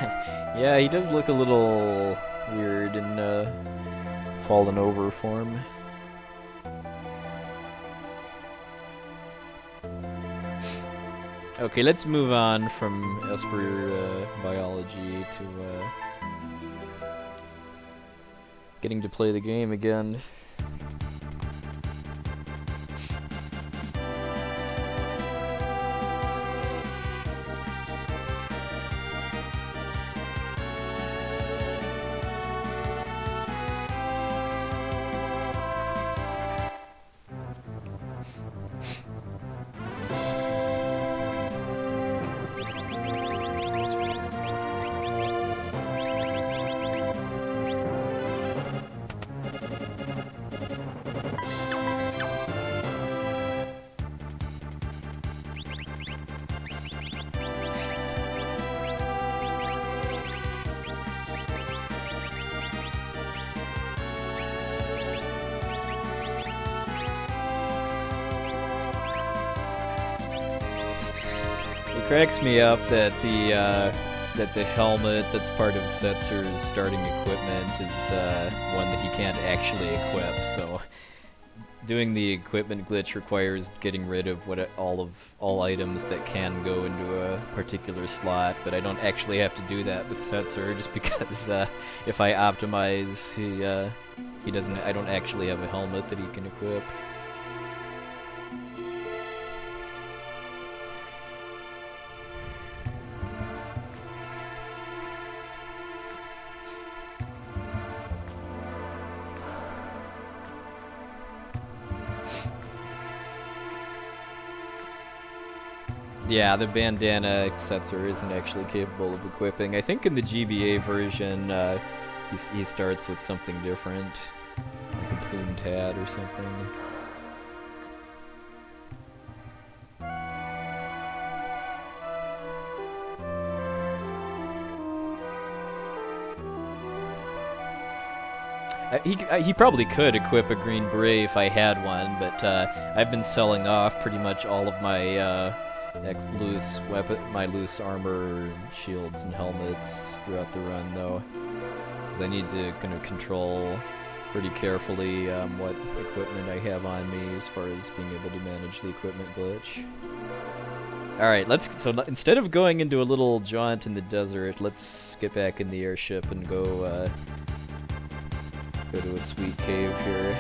Yeah, he does look a little weird in fallen over form. Okay, let's move on from Esper biology to getting to play the game again. Cracks me up that the helmet that's part of Setzer's starting equipment is one that he can't actually equip. So doing the equipment glitch requires getting rid of all items that can go into a particular slot, but I don't actually have to do that with Setzer just because if I optimize, he doesn't. I don't actually have a helmet that he can equip. Yeah, the bandana Setzer isn't actually capable of equipping. I think in the GBA version, he starts with something different, like a plumed hat or something. He probably could equip a green beret if I had one, but I've been selling off pretty much all of my my loose armor, shields, and helmets throughout the run, though, because I need to kind of control pretty carefully what equipment I have on me as far as being able to manage the equipment glitch. All right, so instead of going into a little jaunt in the desert, let's get back in the airship and go to a sweet cave here.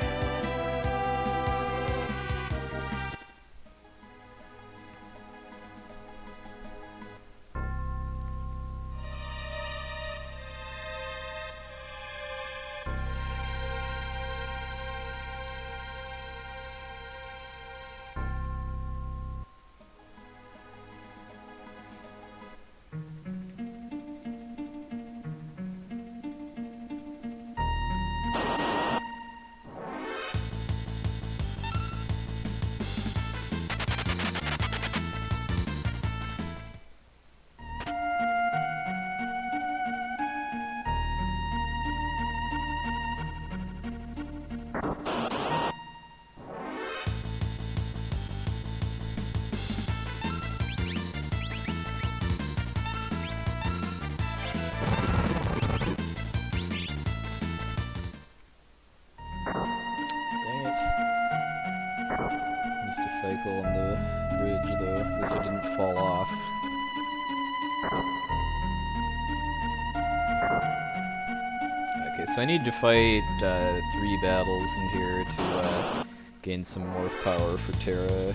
Cycle on the bridge, though. At least I didn't fall off. Okay, so I need to fight 3 battles in here to gain some morph power for Terra.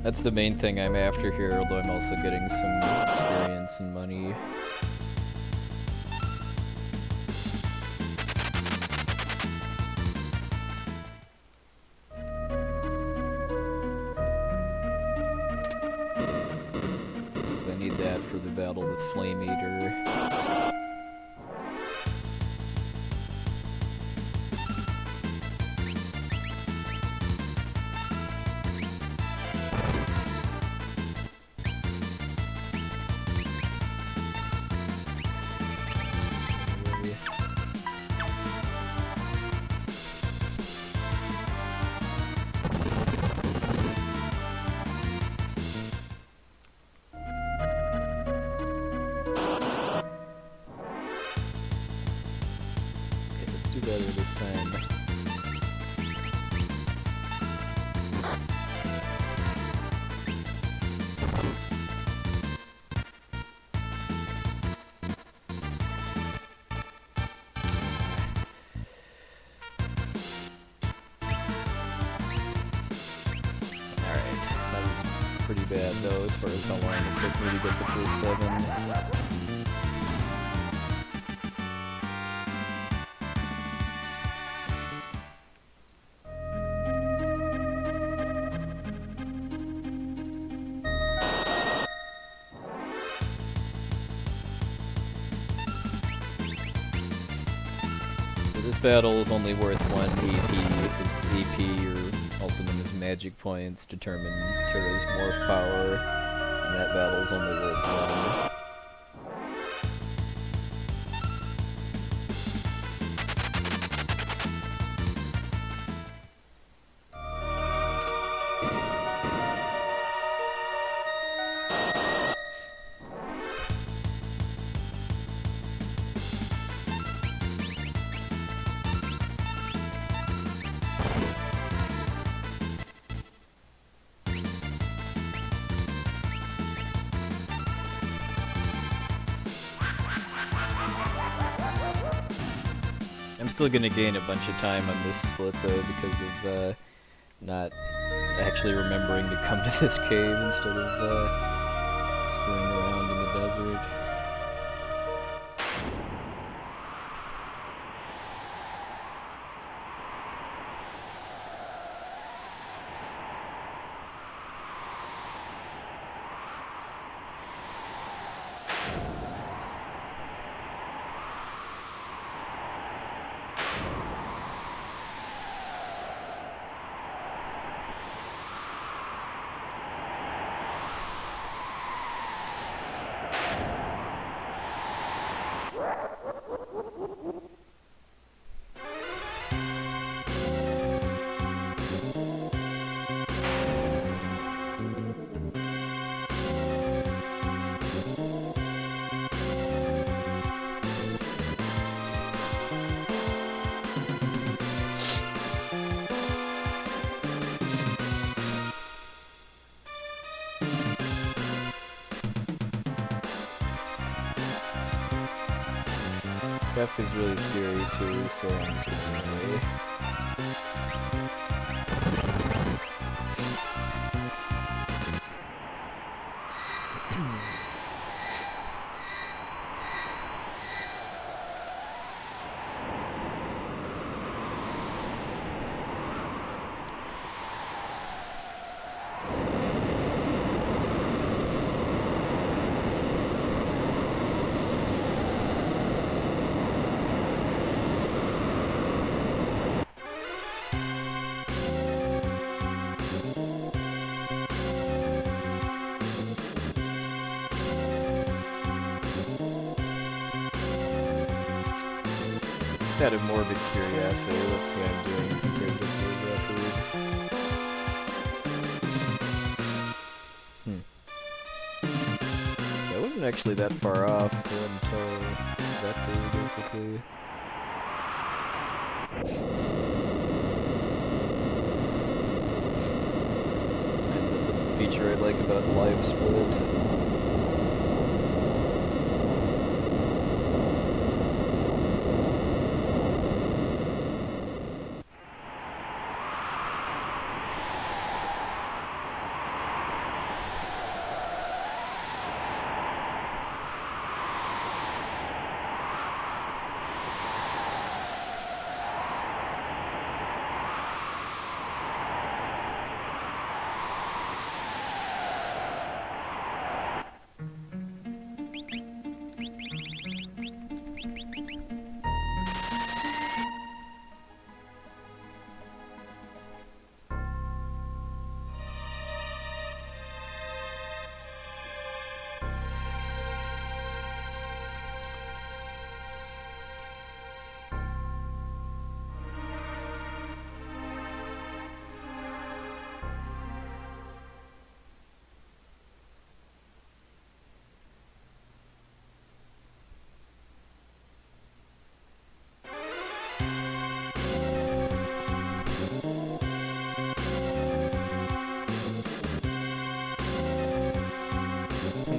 That's the main thing I'm after here, although I'm also getting some experience and money. I need that for the battle with Flame Eater. this time. Pretty bad though, as far as how long it took me to get the first 7. So this battle is only worth 1 AP, because AP, or also known as magic points, determine Terra's morph power, and that battle is only worth 1. I'm still gonna gain a bunch of time on this split though because of not actually remembering to come to this cave instead of screwing around in the desert. Kefka's really scary too, so I'm just gonna run away. Out of morbid curiosity, let's see how I'm doing compared to the record. So I wasn't actually that far off until Vector, basically. And that's a feature I like about live split.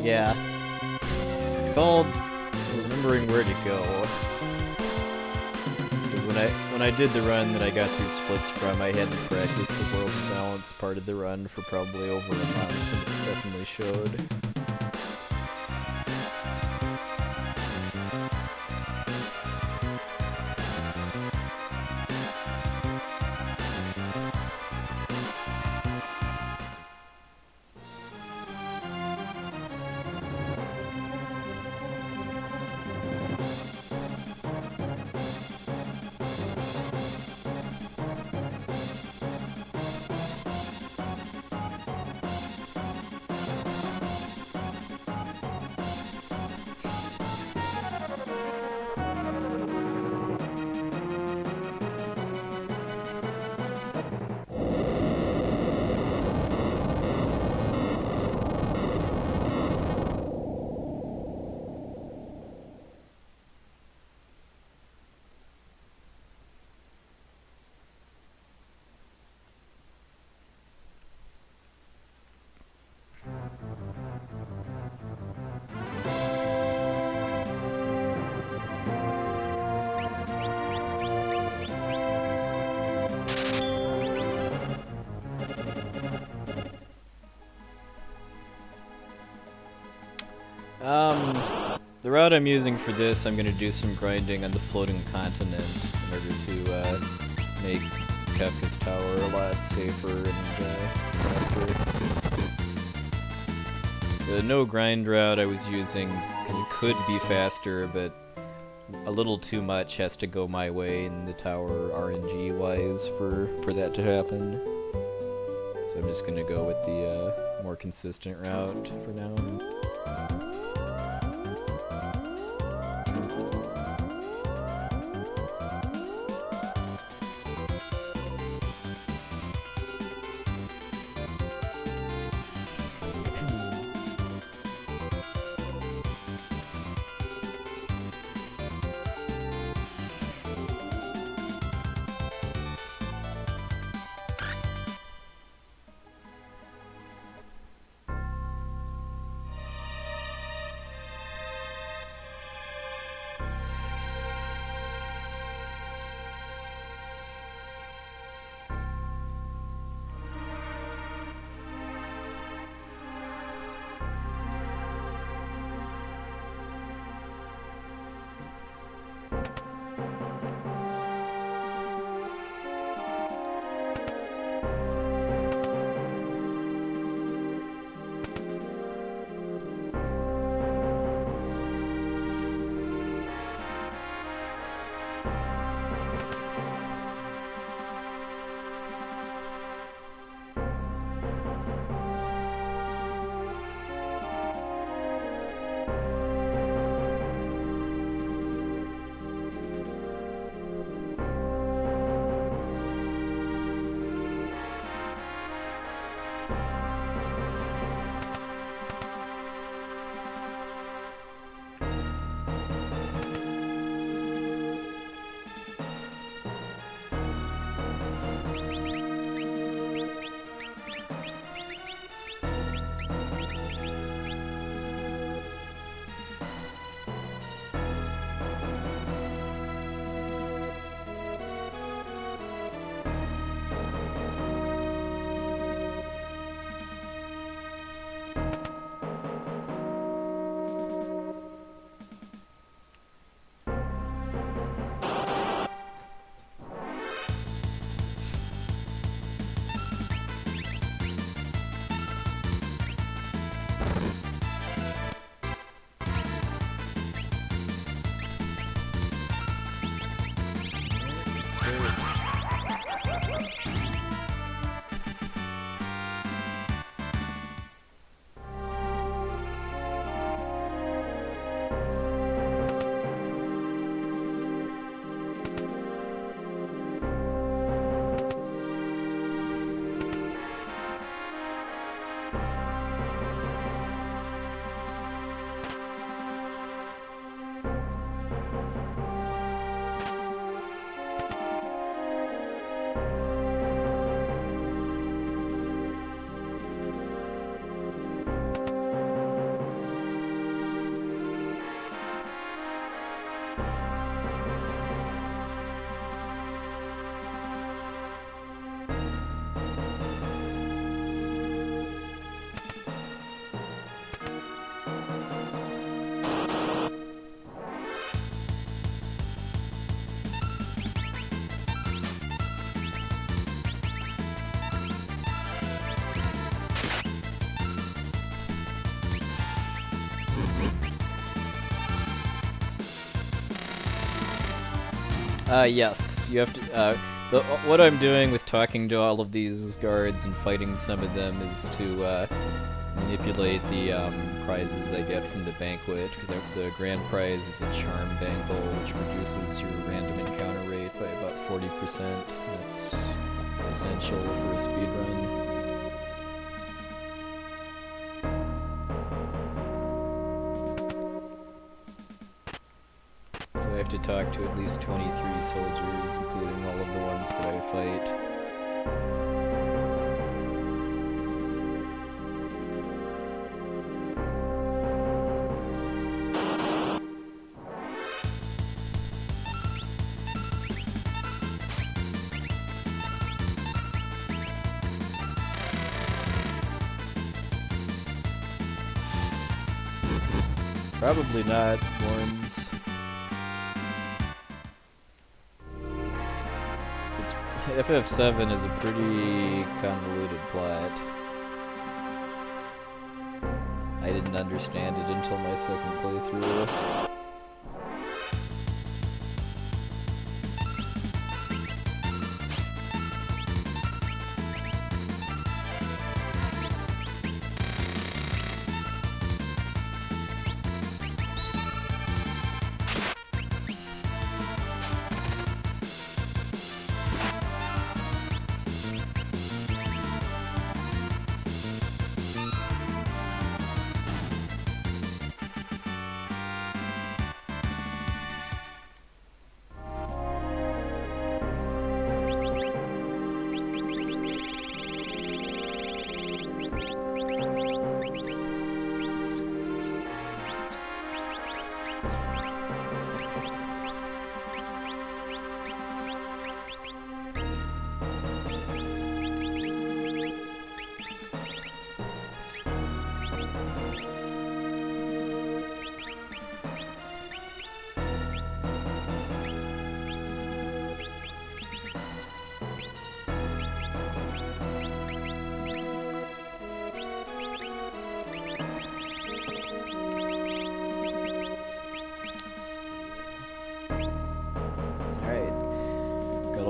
Yeah. It's called remembering where to go. Because when I did the run that I got these splits from, I had to practice the world balance part of the run for probably over a month, and it definitely showed. The route I'm using for this, I'm going to do some grinding on the floating continent in order to make Kefka's tower a lot safer and faster. The no grind route I was using could be faster, but a little too much has to go my way in the tower RNG-wise for that to happen. So I'm just going to go with the more consistent route for now. Yes, you have to, what I'm doing with talking to all of these guards and fighting some of them is to, manipulate the, prizes I get from the banquet, because the grand prize is a charm bangle, which reduces your random encounter rate by about 40%. That's essential for a speedrun. So I have to talk to at least 23 soldiers, including all of the ones that I fight. Probably not, Warrens. FF7 is a pretty convoluted plot. I didn't understand it until my second playthrough.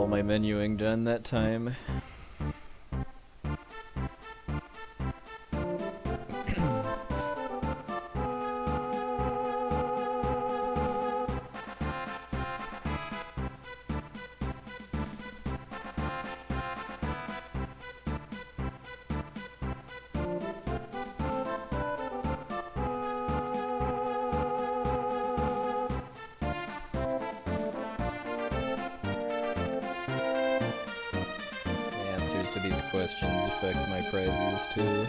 My menuing done that time. These questions affect my prizes too.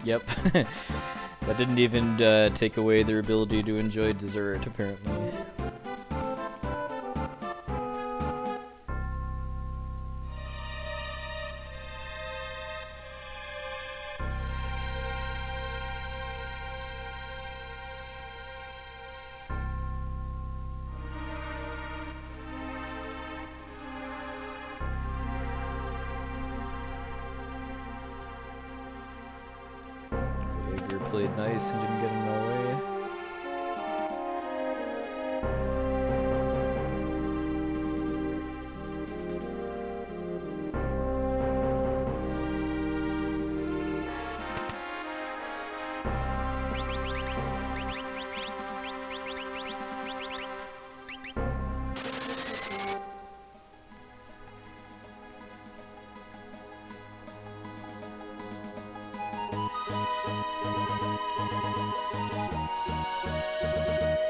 Yep. That didn't even take away their ability to enjoy dessert, apparently. Played nice and didn't get in my way.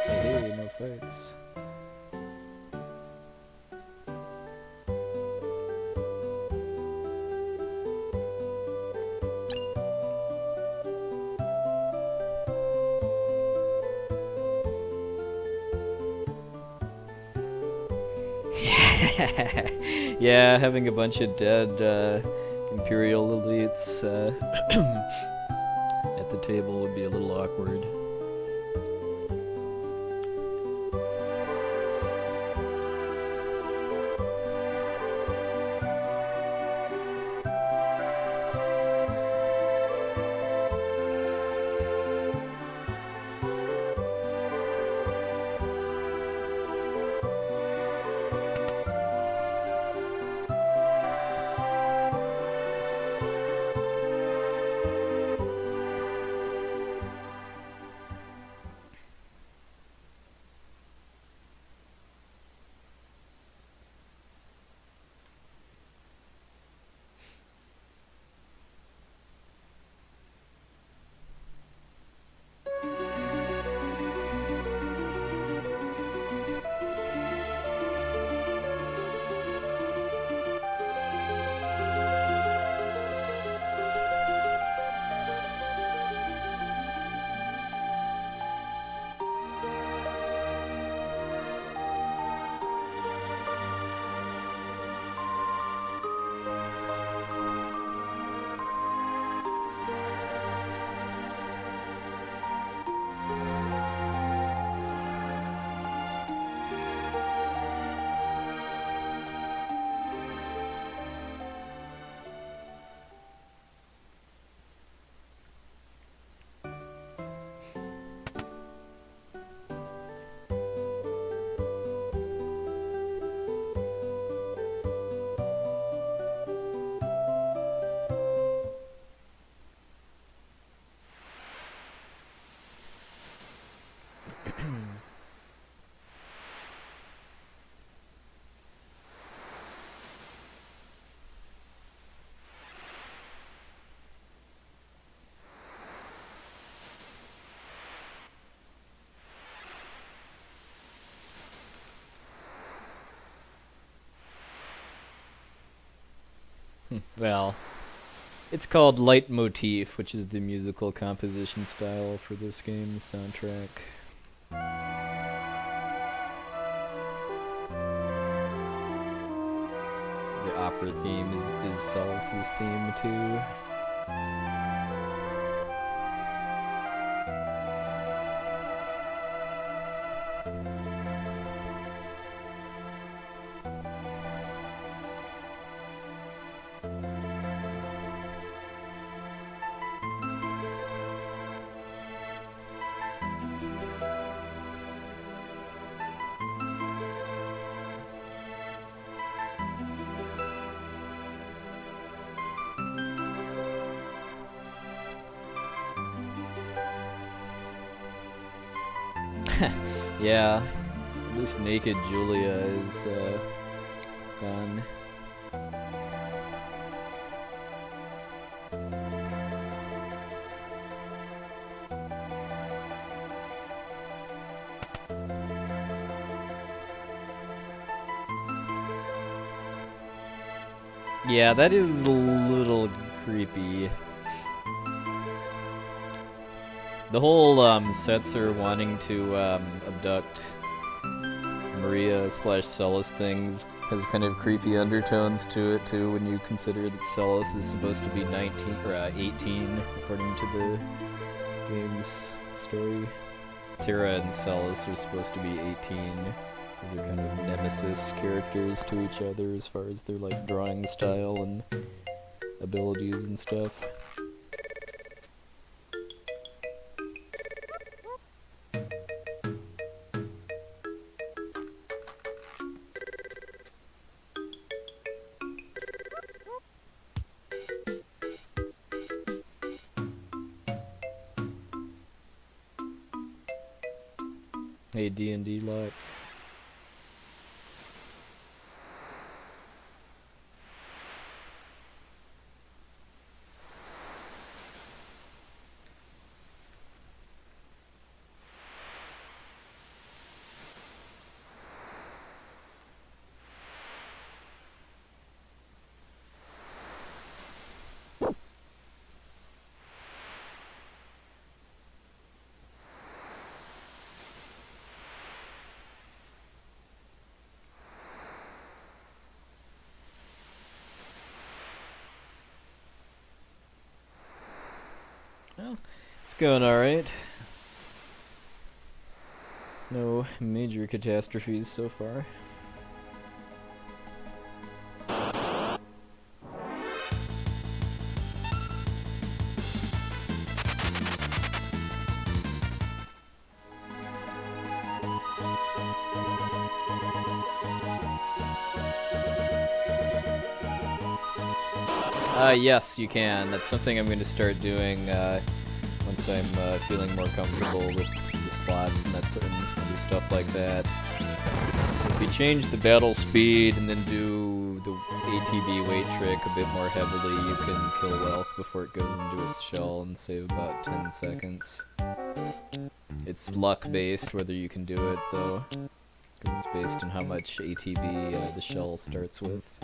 Hey, no fights. Yeah, having a bunch of dead Imperial elites at the table would be a little awkward. Well, it's called Leitmotif, which is the musical composition style for this game's soundtrack. The opera theme is Solace's theme too. Yeah, at least naked Julia is gone. Yeah, that is a little creepy. The whole Setzer wanting to abduct Maria / Celis things has kind of creepy undertones to it too when you consider that Celis is supposed to be 19 or 18 according to the game's story. Terra and Celis are supposed to be 18. So they're kind of nemesis characters to each other as far as their like drawing style and abilities and stuff. Hey, D&D lot. Well, it's going alright. No major catastrophes so far. Yes, you can. That's something I'm going to start doing once I'm feeling more comfortable with the slots and that sort of other stuff like that. If you change the battle speed and then do the ATB weight trick a bit more heavily, you can kill Welk before it goes into its shell and save about 10 seconds. It's luck-based whether you can do it, though, because it's based on how much ATB the shell starts with.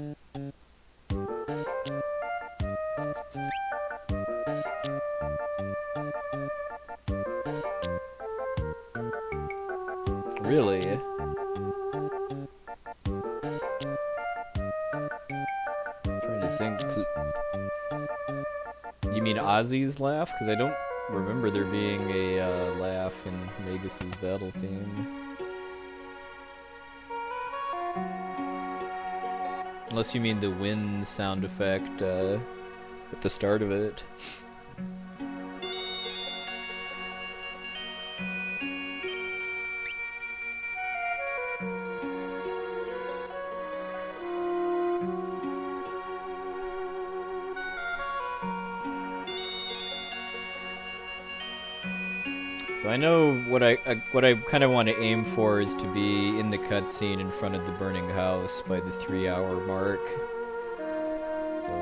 Really? I'm trying to think. You mean Ozzy's laugh? Because I don't remember there being a laugh in Magus's battle theme. Unless you mean the wind sound effect at the start of it. So I know what I kind of want to aim for is to be in the cutscene in front of the burning house by the 3-hour mark. So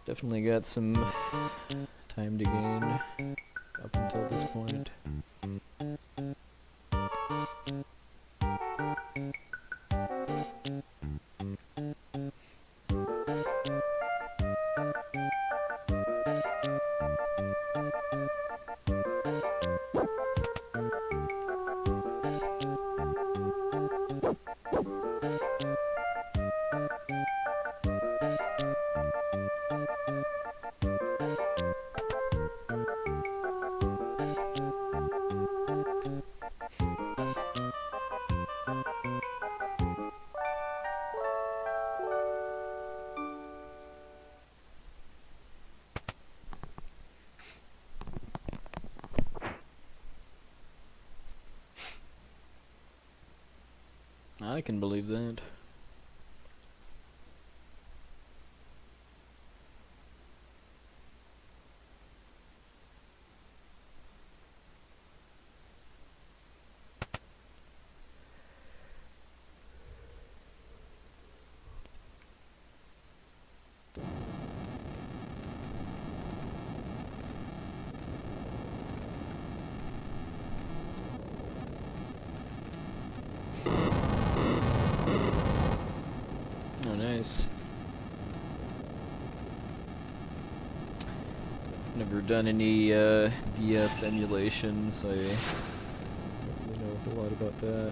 definitely got some time to gain up until this point. I can believe that. Never done any DS emulations. I don't really know a whole lot about that.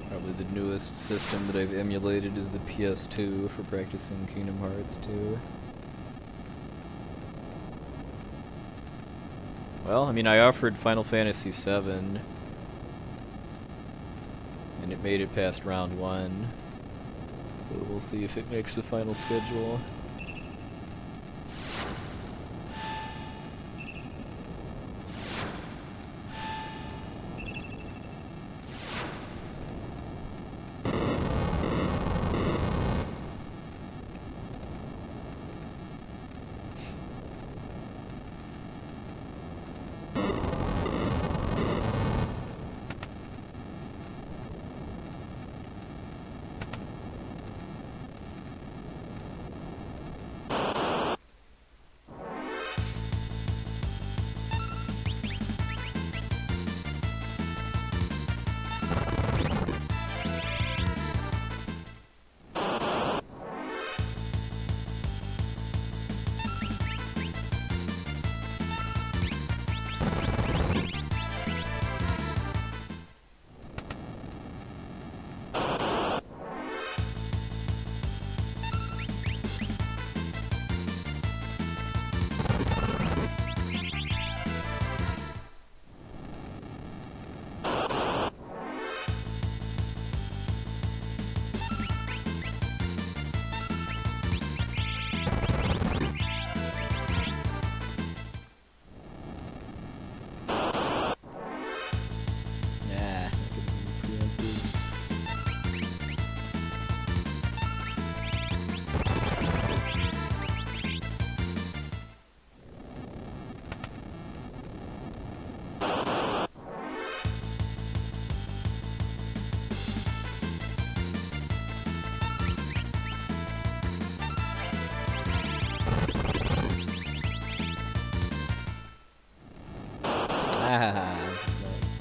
Probably the newest system that I've emulated is the PS2 for practicing Kingdom Hearts 2. Well, I mean, I offered Final Fantasy VII, and it made it past round 1. So we'll see if it makes the final schedule.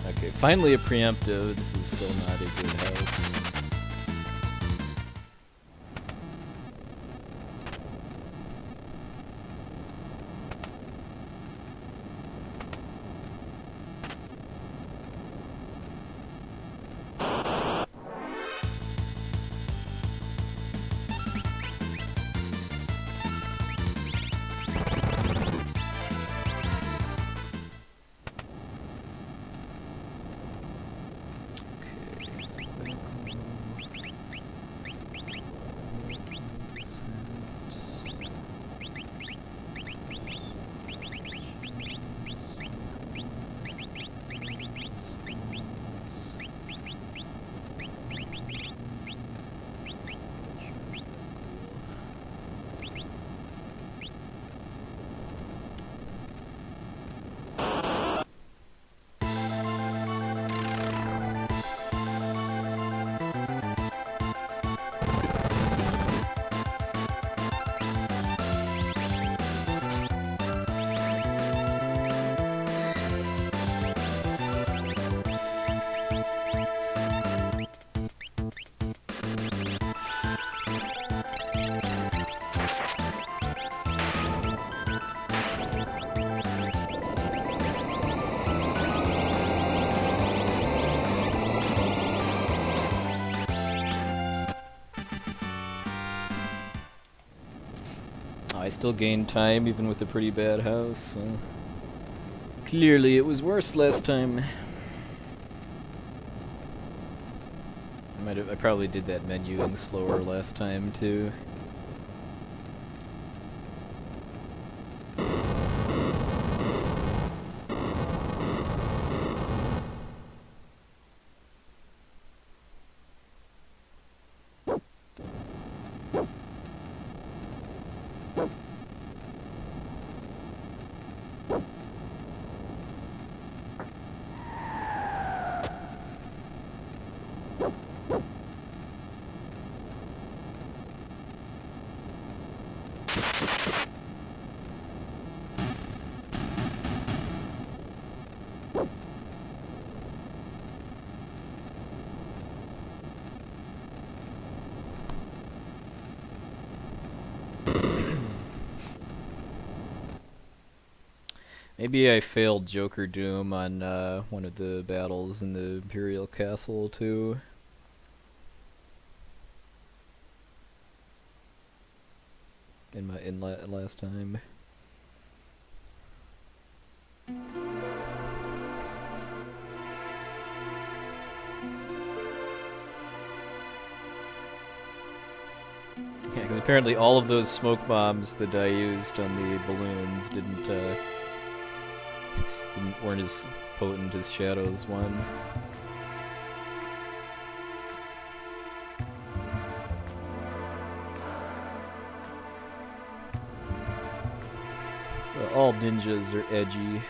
Okay, finally a preemptive. This is still not a good house. I still gained time even with a pretty bad house. Well, clearly it was worse last time. I probably did that menuing slower last time too. Maybe I failed Joker Doom on one of the battles in the Imperial Castle too. Last time. Yeah, because apparently all of those smoke bombs that I used on the balloons weren't as potent as Shadow's one. Well, all ninjas are edgy.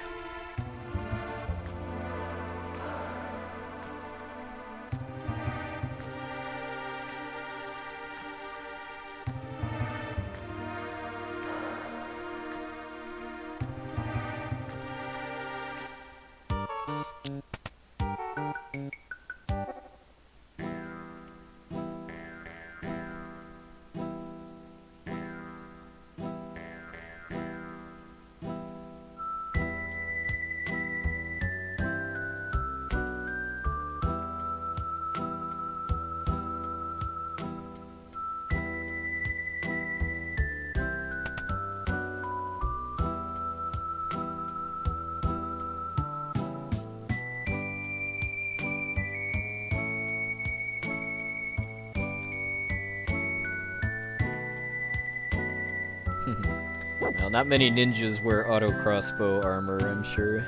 Well, not many ninjas wear auto crossbow armor, I'm sure.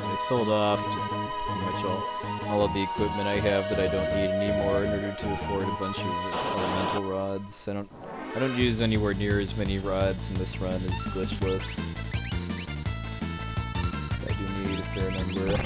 I sold off just pretty much all of the equipment I have that I don't need anymore in order to afford a bunch of elemental rods. I don't use anywhere near as many rods in this run as glitchless. I do need a fair number.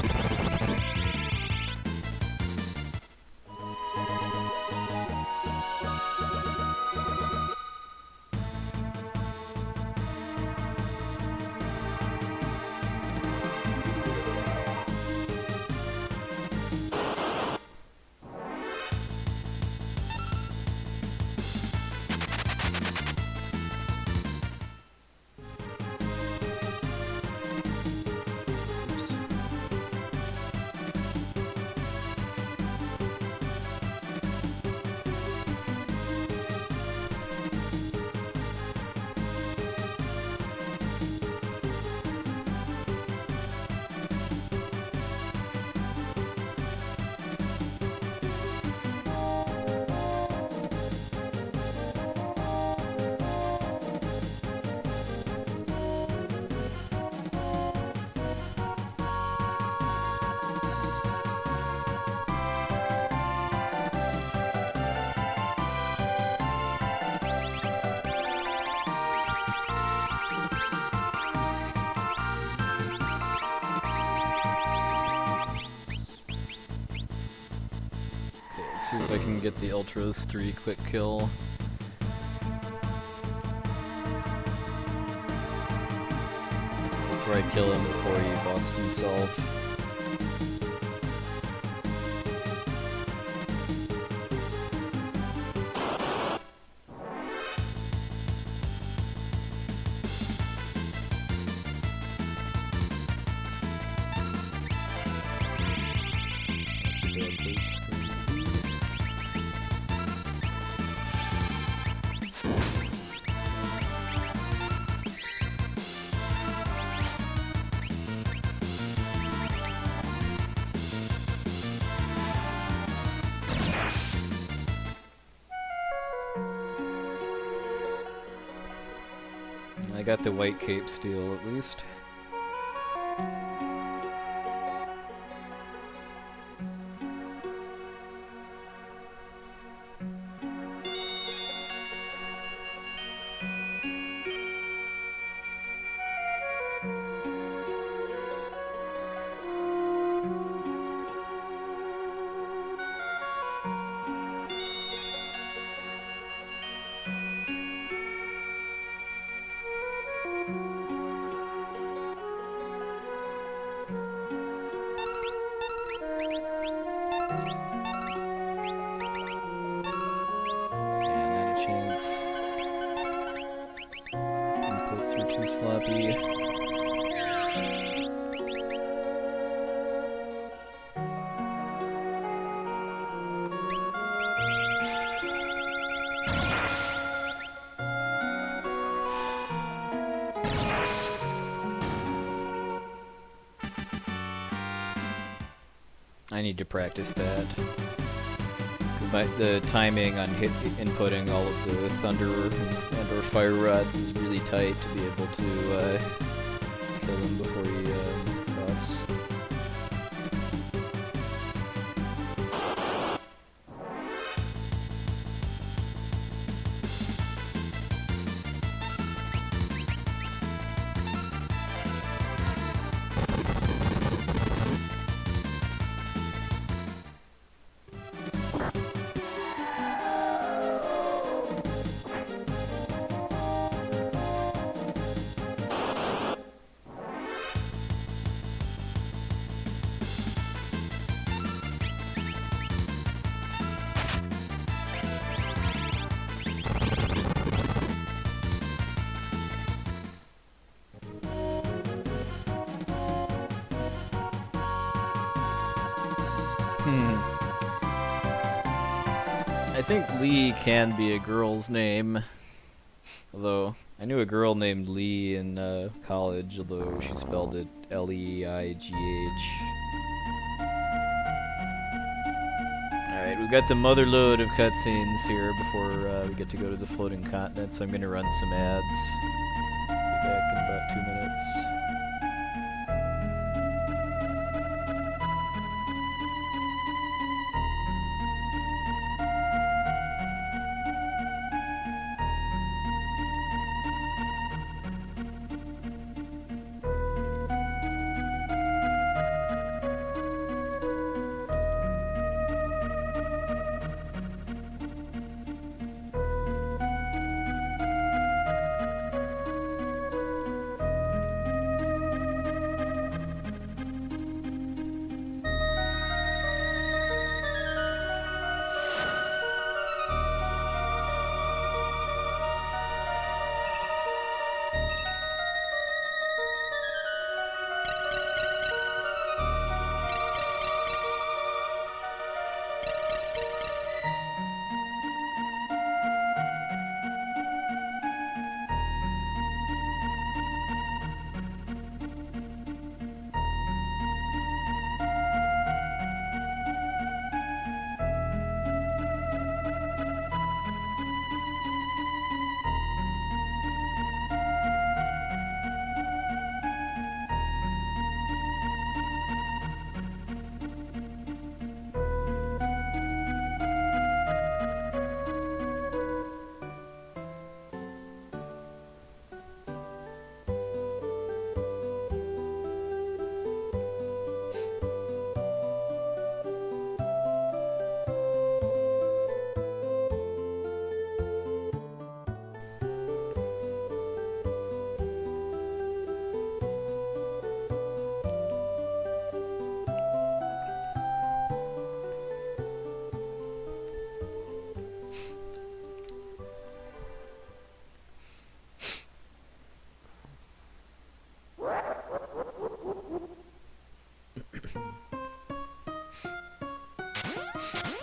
See if I can get the Ultras 3 quick kill. That's where I kill him before he buffs himself. I got the white cape steel at least. I need to practice that. The timing on inputting all of the thunder and or fire rods is really tight to be able to kill him before he buffs. I think Lee can be a girl's name, although I knew a girl named Lee in college, although she spelled it Leigh. Alright, we've got the mother load of cutscenes here before we get to go to the floating continent, so I'm going to run some ads. Be back in about 2 minutes.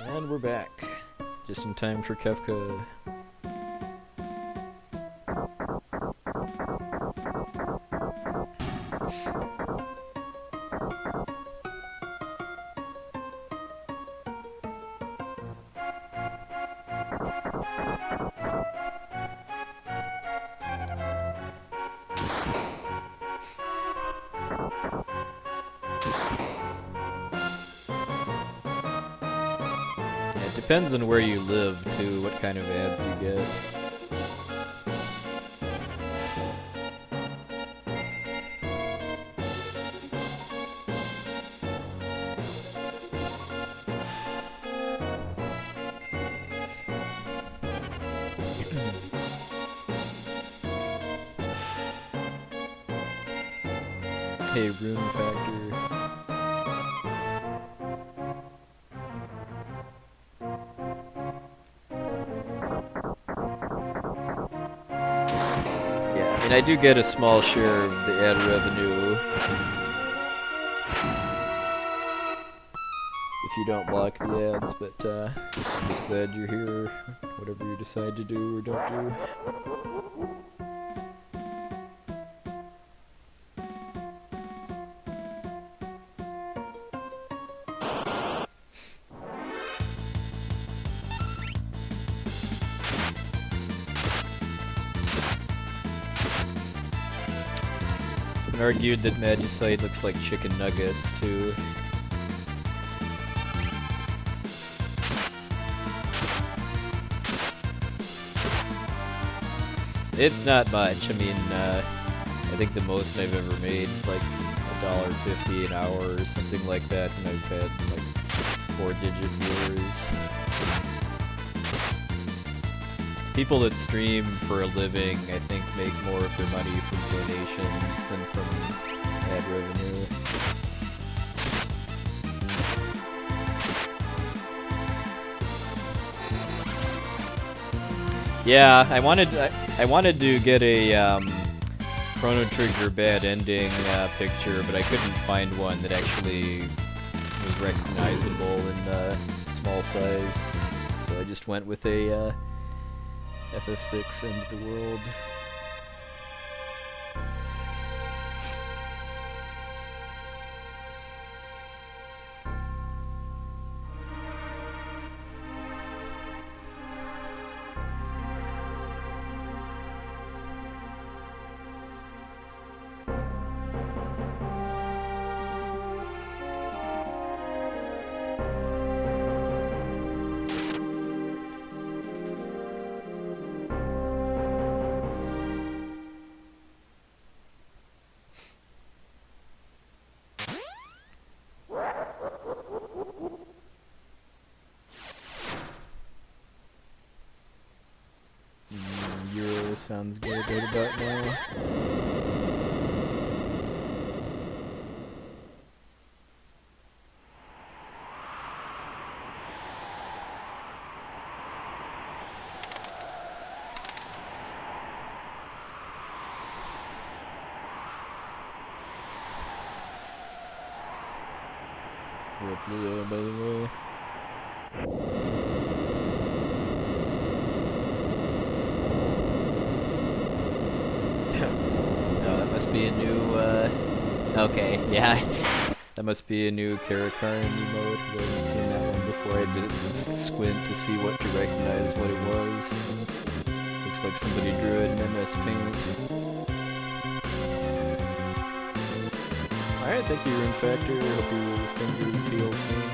And we're back, just in time for Kefka. depends on where you live, too, what kind of ads you get. Hey, Rune Factor. Yeah, and I do get a small share of the ad revenue if you don't block the ads, but I'm just glad you're here, whatever you decide to do or don't do. Argued that Magicite looks like chicken nuggets too. It's not much. I mean, I think the most I've ever made is like $1.50 an hour or something like that, and I've had like 4-digit viewers. People that stream for a living, I think, make more of their money from donations than from ad revenue. Yeah, I wanted to get a Chrono Trigger bad ending picture, but I couldn't find one that actually was recognizable in small size, so I just went with a FF6 End of the World. Sounds good right about now. Reuploaded, by the way. Must be a new, okay, yeah. That must be a new Karakaran emote. I haven't seen that one before. I did squint to see what to recognize what it was. Looks like somebody drew it in MS Paint. Alright, thank you, Rune Factor. I hope your fingers heal soon.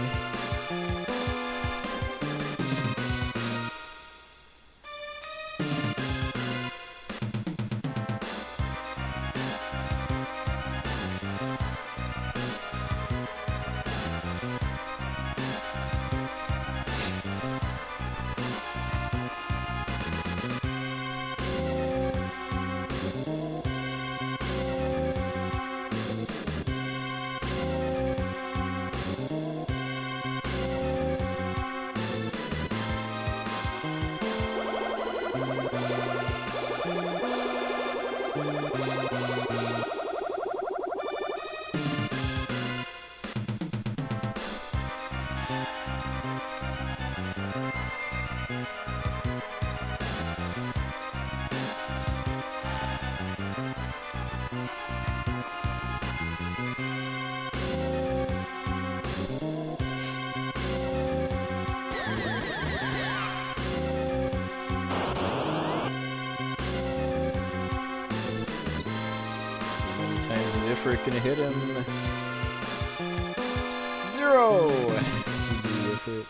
Gonna hit him. 0! GG effort.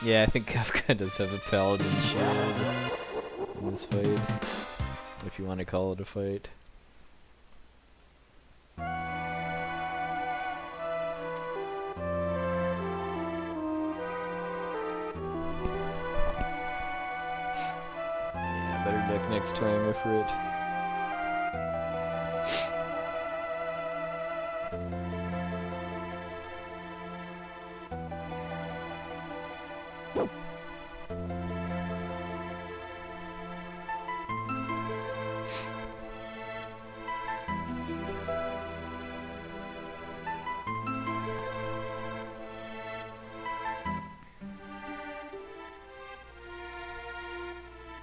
Yeah, I think Kefka does have a paladin shield in this fight, if you want to call it a fight. Yeah, better luck next time, Ifrit.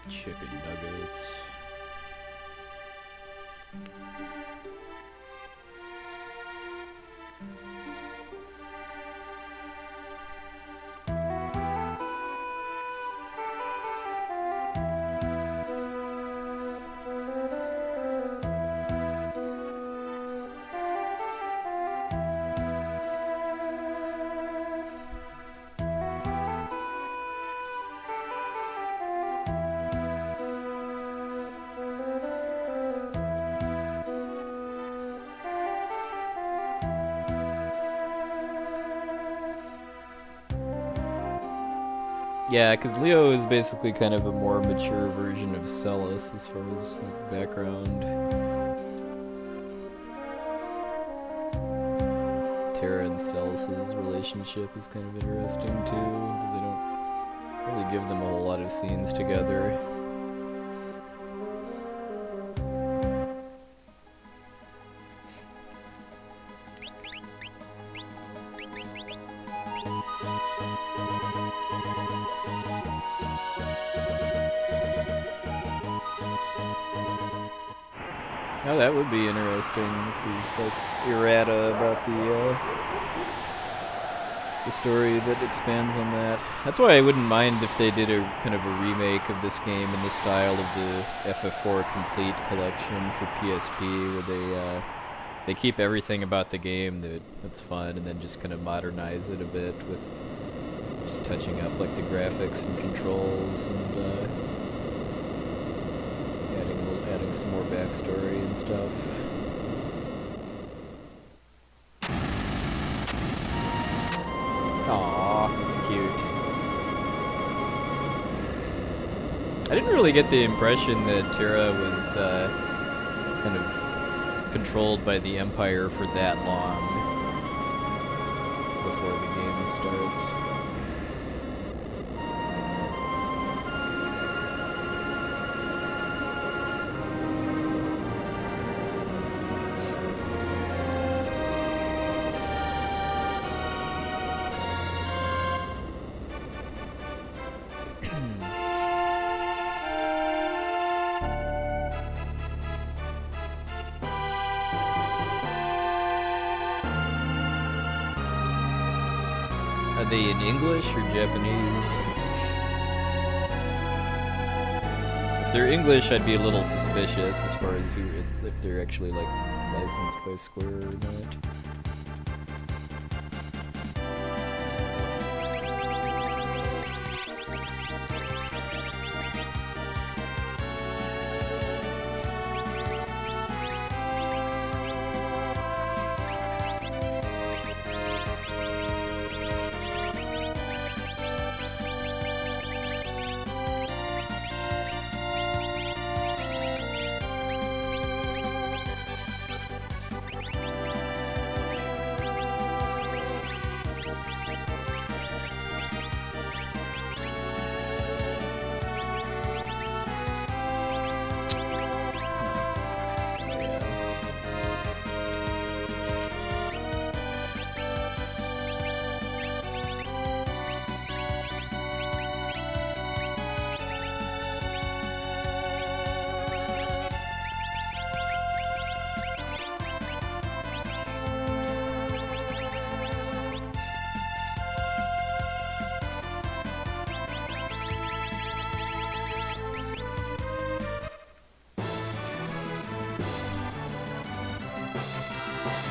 Chicken nuggets. Yeah, because Leo is basically kind of a more mature version of Celis as far as like, background. Terra and Celis' relationship is kind of interesting too, because they don't really give them a whole lot of scenes together. Oh, that would be interesting if there's like errata about the story that expands on that. That's why I wouldn't mind if they did a kind of a remake of this game in the style of the FF4 Complete collection for PSP, where they keep everything about the game that's fun, and then just kind of modernize it a bit with just touching up like the graphics and controls and adding some more backstory and stuff. Aww, that's cute. I didn't really get the impression that Terra was kind of controlled by the Empire for that long before the game starts. Are they in English or Japanese? If they're English, I'd be a little suspicious as far as if they're actually like licensed by Square or not.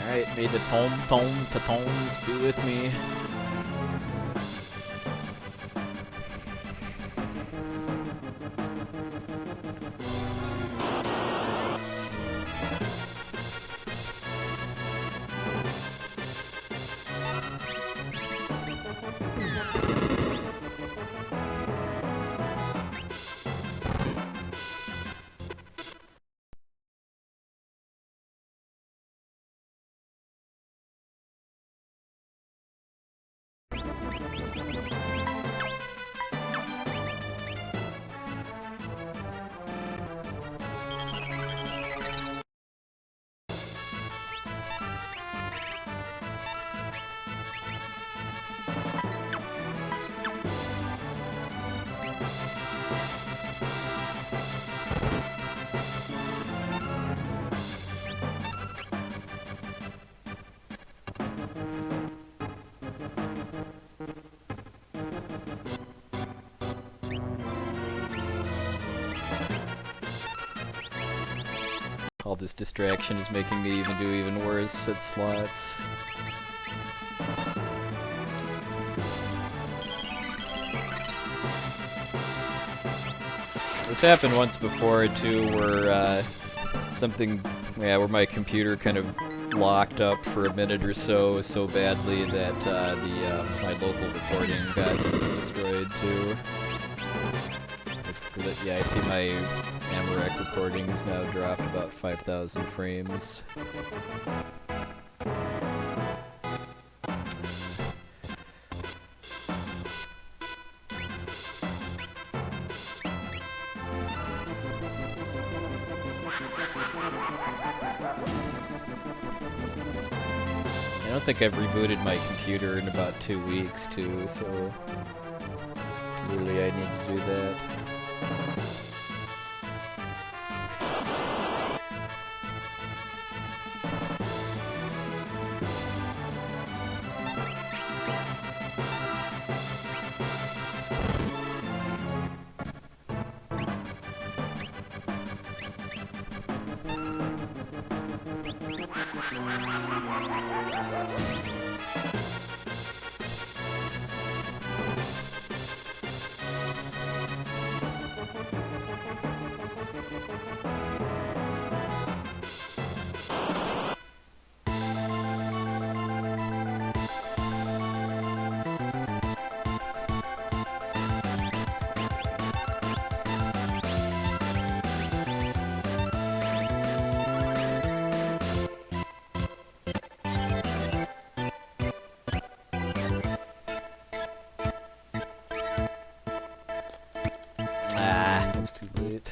Alright, may the tones be with me. All this distraction is making me do even worse at slots. This happened once before too, where where my computer kind of locked up for a minute or so badly that my local recording got destroyed too. Yeah, I see my Amarek recordings now dropped about 5,000 frames. I don't think I've rebooted my computer in about 2 weeks too, so really I need to do that. It's too late.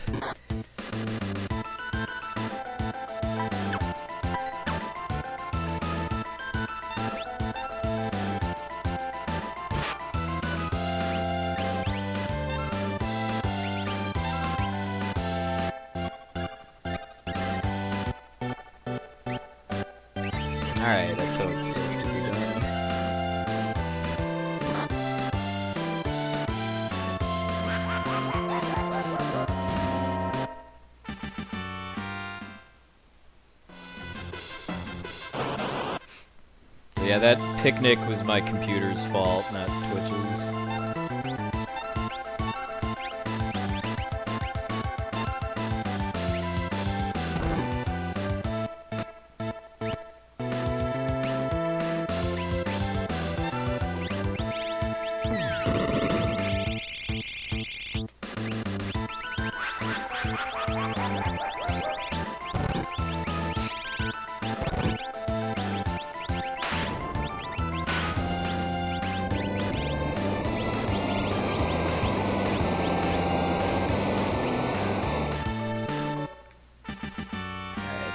Alright, that's how it's supposed to be done. So yeah, that picnic was my computer's fault, not Twitch's.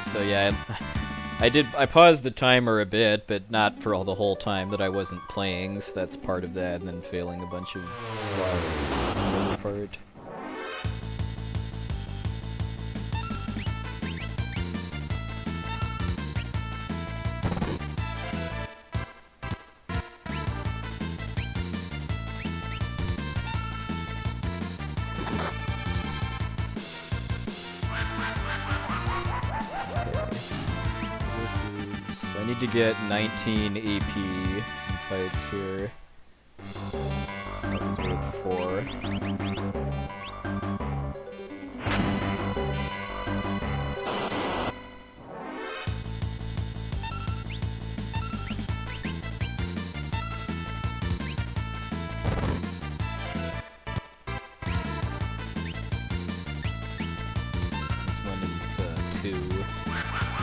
So yeah, I paused the timer a bit, but not for the whole time that I wasn't playing, so that's part of that, and then failing a bunch of slots part. I need to get 19 AP in fights here. That was worth 4. This one is 2. So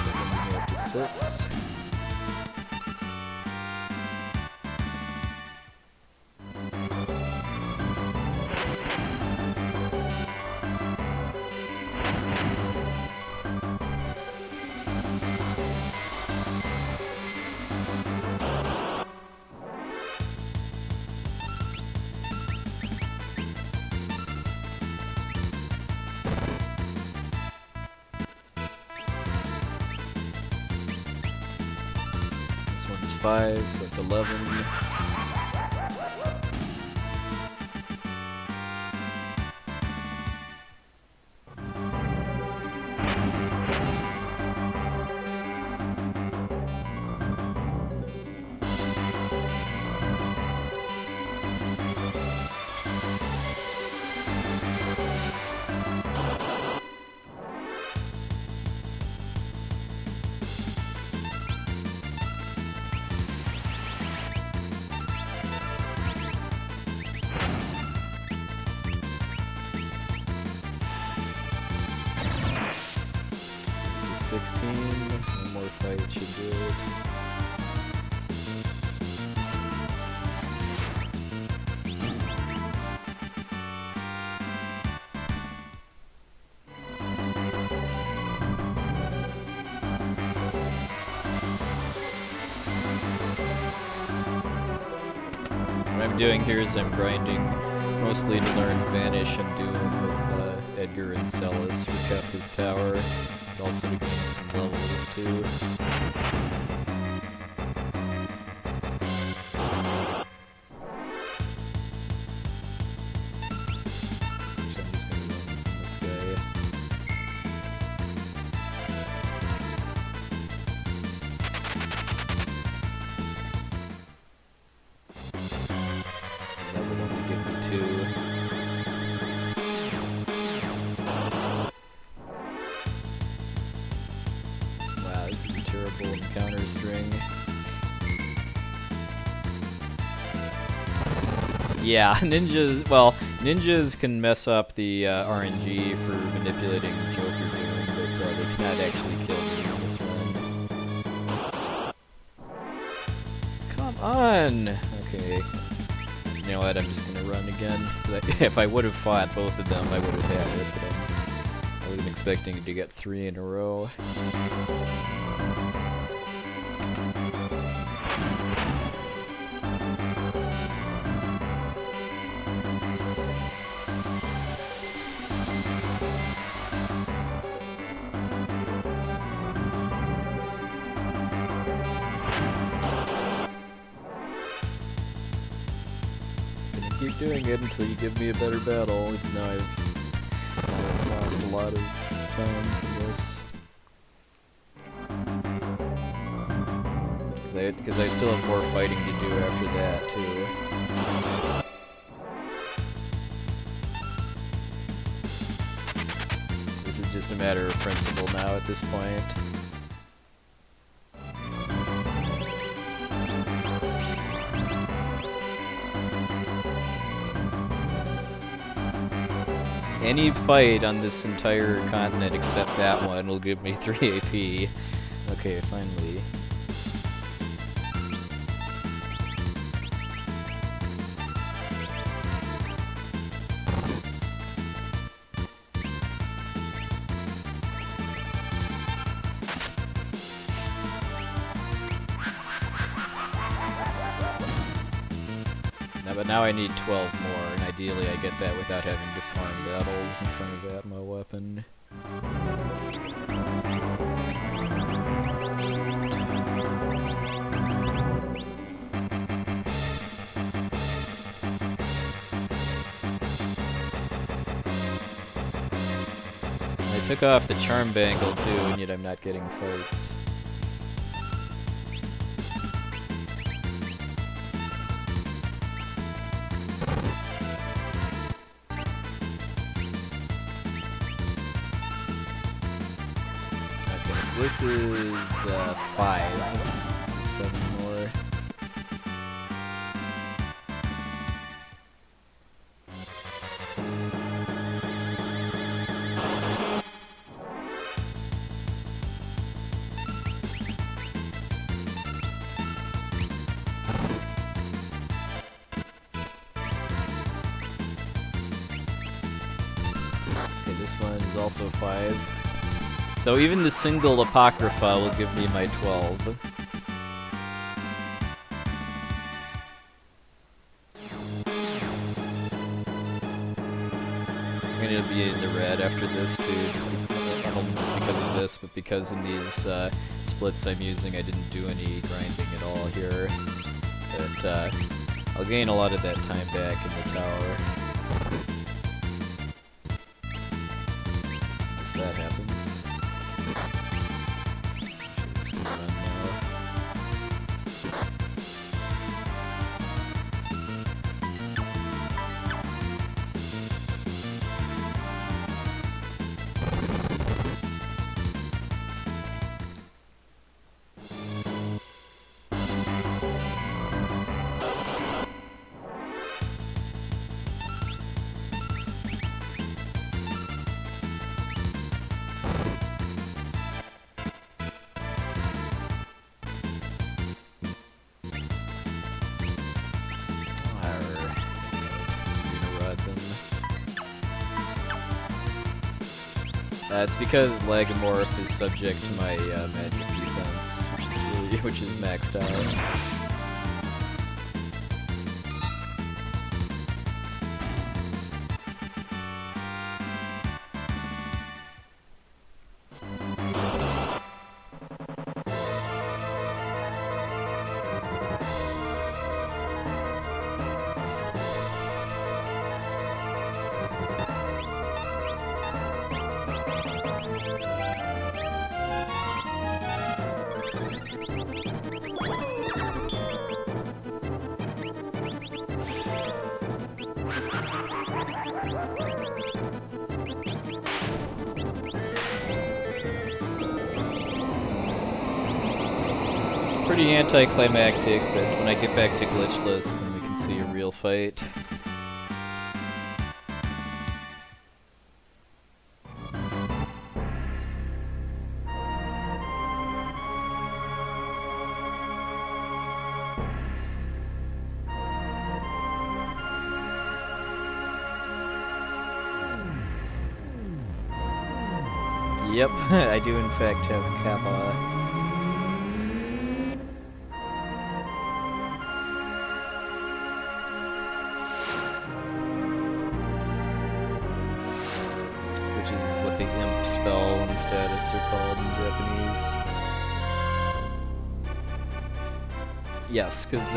that brings me up to 6. This one's 5, so that's 11. 16. One more fight should do it. What I'm doing here is I'm grinding mostly to learn Vanish and Doom with Edgar and Celis for Kefka's Tower, and also to gain some levels too. So I'm just gonna run from this guy. That would only give me 2. Wow, this is a terrible encounter string. Yeah, ninjas can mess up the RNG for manipulating Joker Doom, but they cannot actually kill me on this one. Come on! Okay. You know what, I'm just gonna run again. If I would have fought both of them, I would have had it, but I wasn't expecting to get 3 in a row. Keep doing it until you give me a better battle, even though I've lost a lot of time from this. Because I still have more fighting to do after that, too. This is just a matter of principle now at this point. Any fight on this entire continent except that one will give me 3 AP. Okay, finally. But now I need 12 more, and ideally I get that without having to farm battles in front of Atma weapon. I took off the charm bangle too, and yet I'm not getting fights. This is 5, so 7 more. Okay, this one is also 5. So even the single Apocrypha will give me my 12. I'm gonna be in the red after this too, not only just because of this, but because in these splits I'm using I didn't do any grinding at all here. But I'll gain a lot of that time back in the tower. As that happens. It's because Lagomorph is subject to my magic defense, which is maxed out. Pretty anticlimactic, but when I get back to glitchless, then we can see a real fight. Yep, I do in fact have Kappa. Spell and status are called in Japanese. Yes, because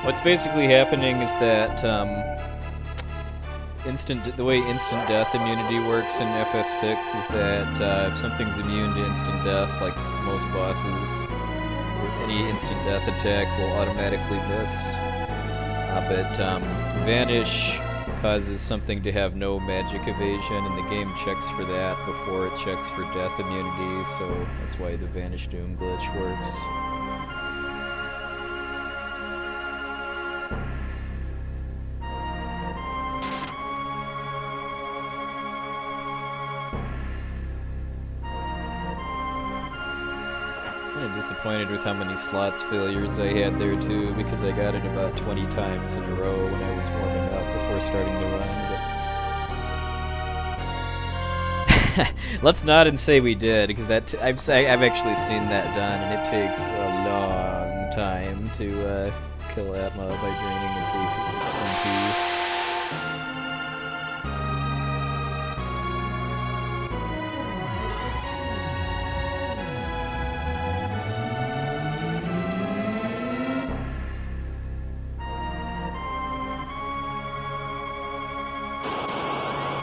what's basically happening is that the way instant death immunity works in FF6 is that if something's immune to instant death, like most bosses, any instant death attack will automatically miss. But Vanish causes something to have no magic evasion, and the game checks for that before it checks for death immunity, so that's why the Vanish Doom glitch works. Kind of disappointed with how many slots failures I had there too, because I got it about 20 times in a row when I was warming up before starting the run. But let's nod and say we did, because I've actually seen that done, and it takes a long time to kill Atma by draining its MP.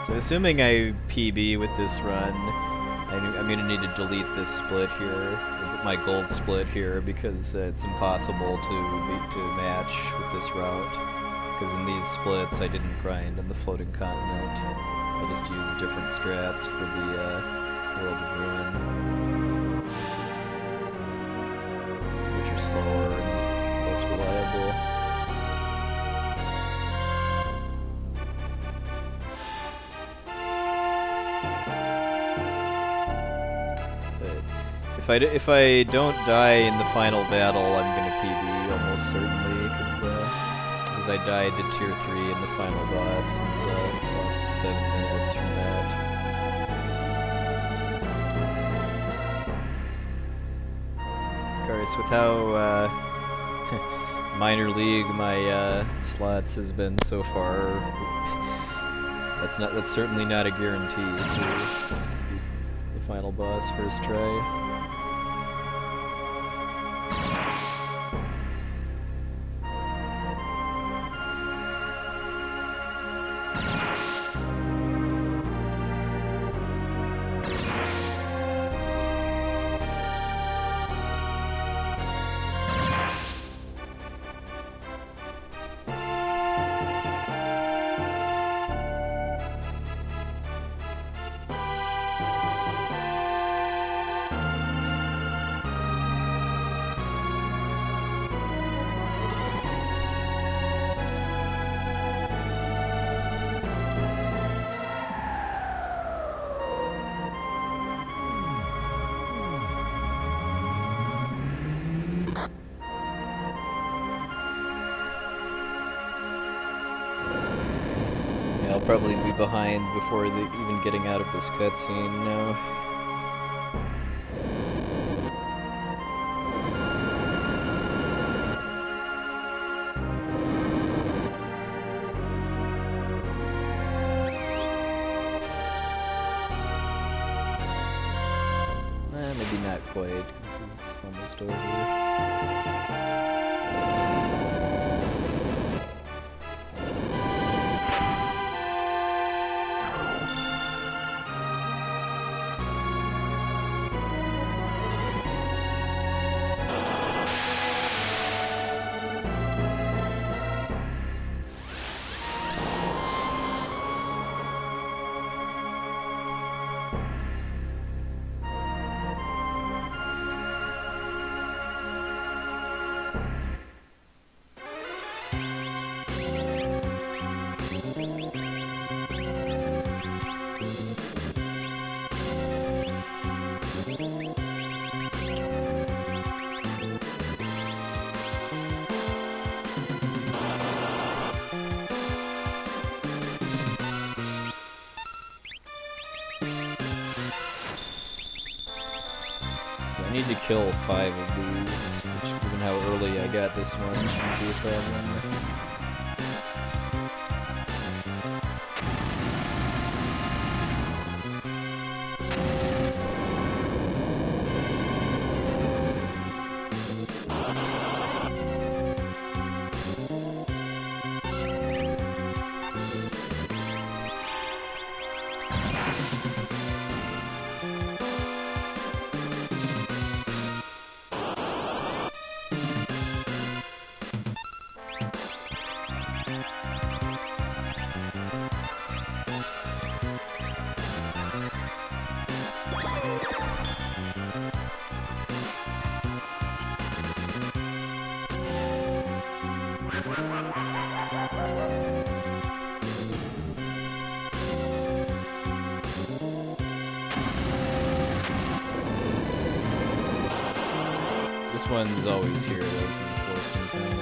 So assuming I PB with this run, I'm going to need to delete this split here, my gold split here, because it's impossible to match with this route. Because in these splits I didn't grind on the floating continent. I just used different strats for the World of Ruin, which are slower and less reliable. If I don't die in the final battle, I'm gonna PB almost certainly, because I died to tier 3 in the final boss and lost 7 minutes from that. Of course, with how minor league my slots has been so far, that's certainly not a guarantee to beat the final boss first try. I'll probably be behind before even getting out of this cutscene now. Maybe not quite, 'cause this is almost over. I need to kill 5 of these, which, given how early I got this one, shouldn't be a problem. This one's always here, though. This is a forced encounter.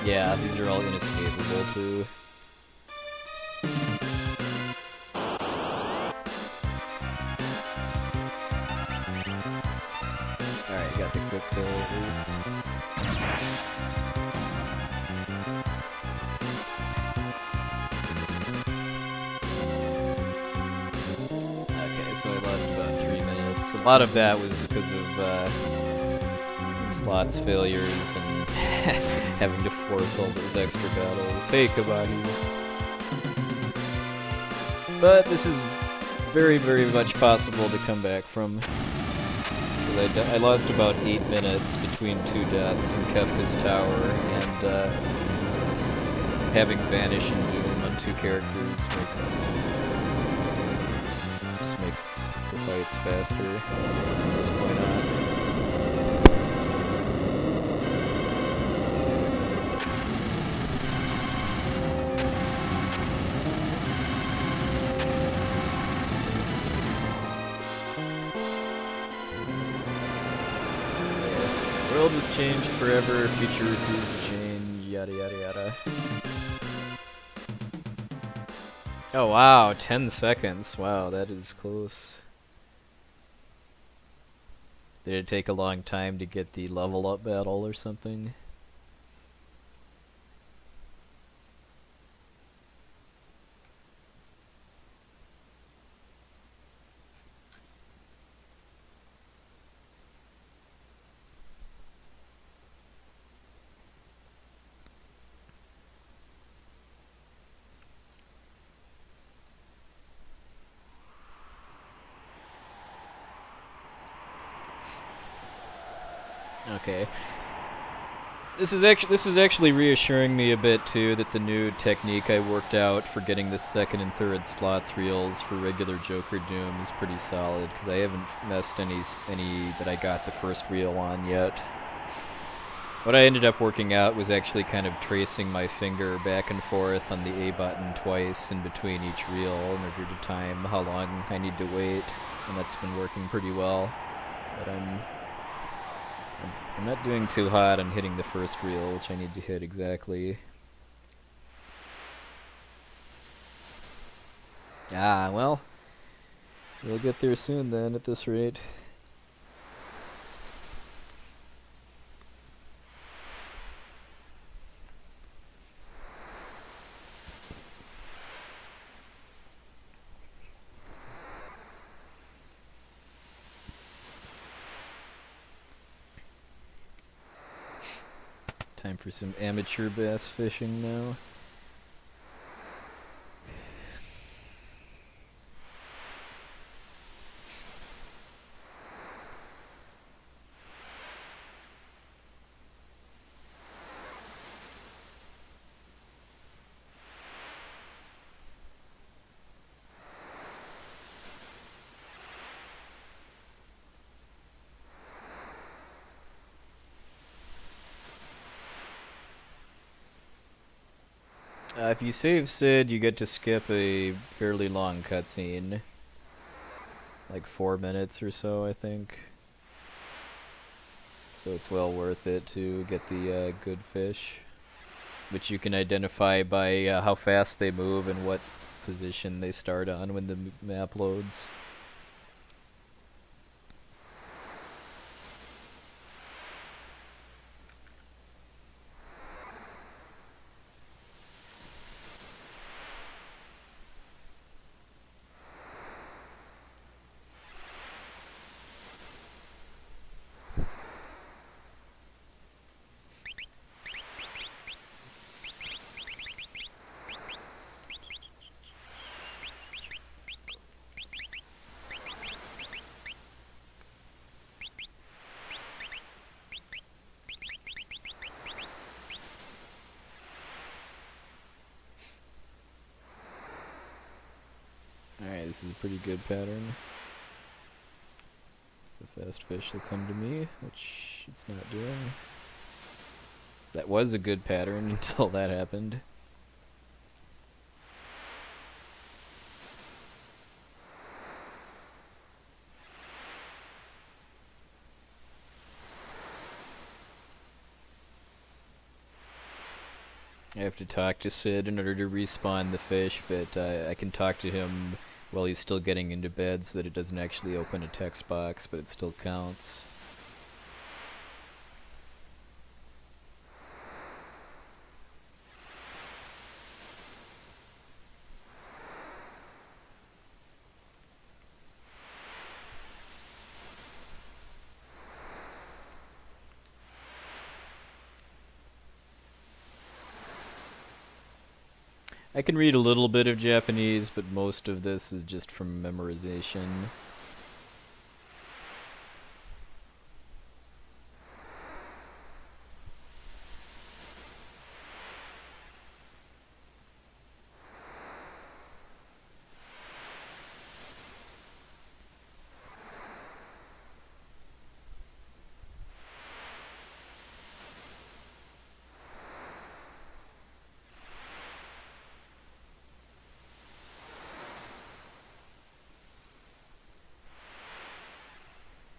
Yeah, these are all inescapable, too. Alright, got the quick kill at least. Okay, so I lost about 3 minutes. A lot of that was because of, slots failures and having to force all those extra battles. Hey, Kabadi. But this is very, very much possible to come back from. I lost about 8 minutes between 2 deaths in Kefka's tower, and having Vanish and Doom on 2 characters just makes the fights faster from this point on. World was changed forever, future refused to change, yada yada yada. Oh wow, 10 seconds. Wow, that is close. Did it take a long time to get the level up battle or something? Okay. This is actually reassuring me a bit too that the new technique I worked out for getting the second and third slots reels for regular Joker Doom is pretty solid, because I haven't messed any that I got the first reel on yet. What I ended up working out was actually kind of tracing my finger back and forth on the A button twice in between each reel in order to time how long I need to wait, and that's been working pretty well. But I'm not doing too hot on hitting the first reel, which I need to hit exactly. Ah, well, we'll get there soon then at this rate. Time for some amateur bass fishing now. If you save Sid, you get to skip a fairly long cutscene. Like 4 minutes or so, I think. So it's well worth it to get the good fish, which you can identify by how fast they move and what position they start on when the map loads. Alright, this is a pretty good pattern. The fast fish will come to me, which it's not doing. That was a good pattern until that happened. I have to talk to Sid in order to respawn the fish, but I can talk to him while he's still getting into bed so that it doesn't actually open a text box, but it still counts. I can read a little bit of Japanese, but most of this is just from memorization.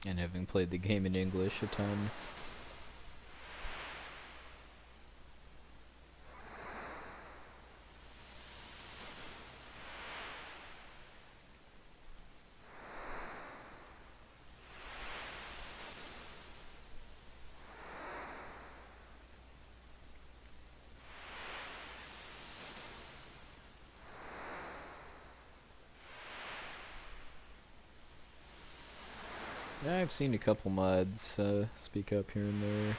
And having played the game in English a ton. I've seen a couple mods speak up here and there.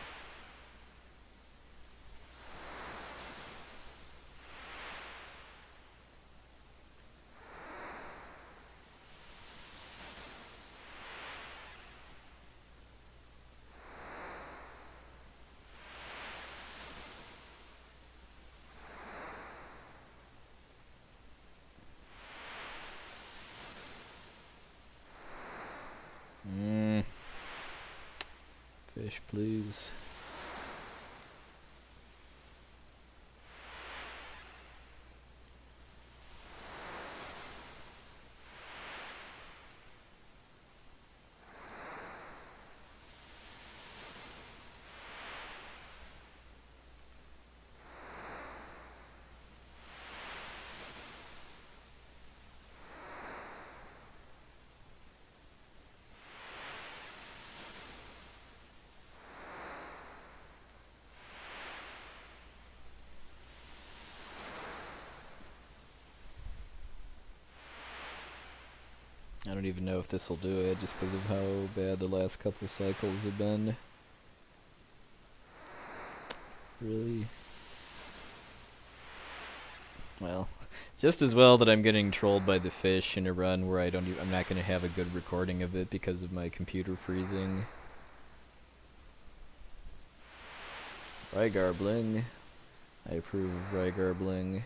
Fish, please. I don't even know if this will do it, just because of how bad the last couple cycles have been. Really? Well, just as well that I'm getting trolled by the fish in a run where I'm not going to have a good recording of it because of my computer freezing. Rygarbling. I approve of Rygarbling.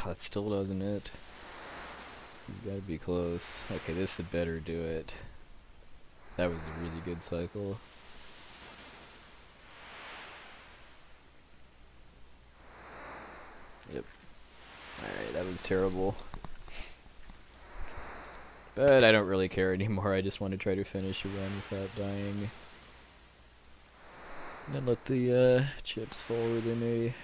That still doesn't it. He's got to be close. Okay, this had better do it. That was a really good cycle. Yep. Alright, that was terrible. But I don't really care anymore. I just want to try to finish a run without dying. And then let the chips fall where they may.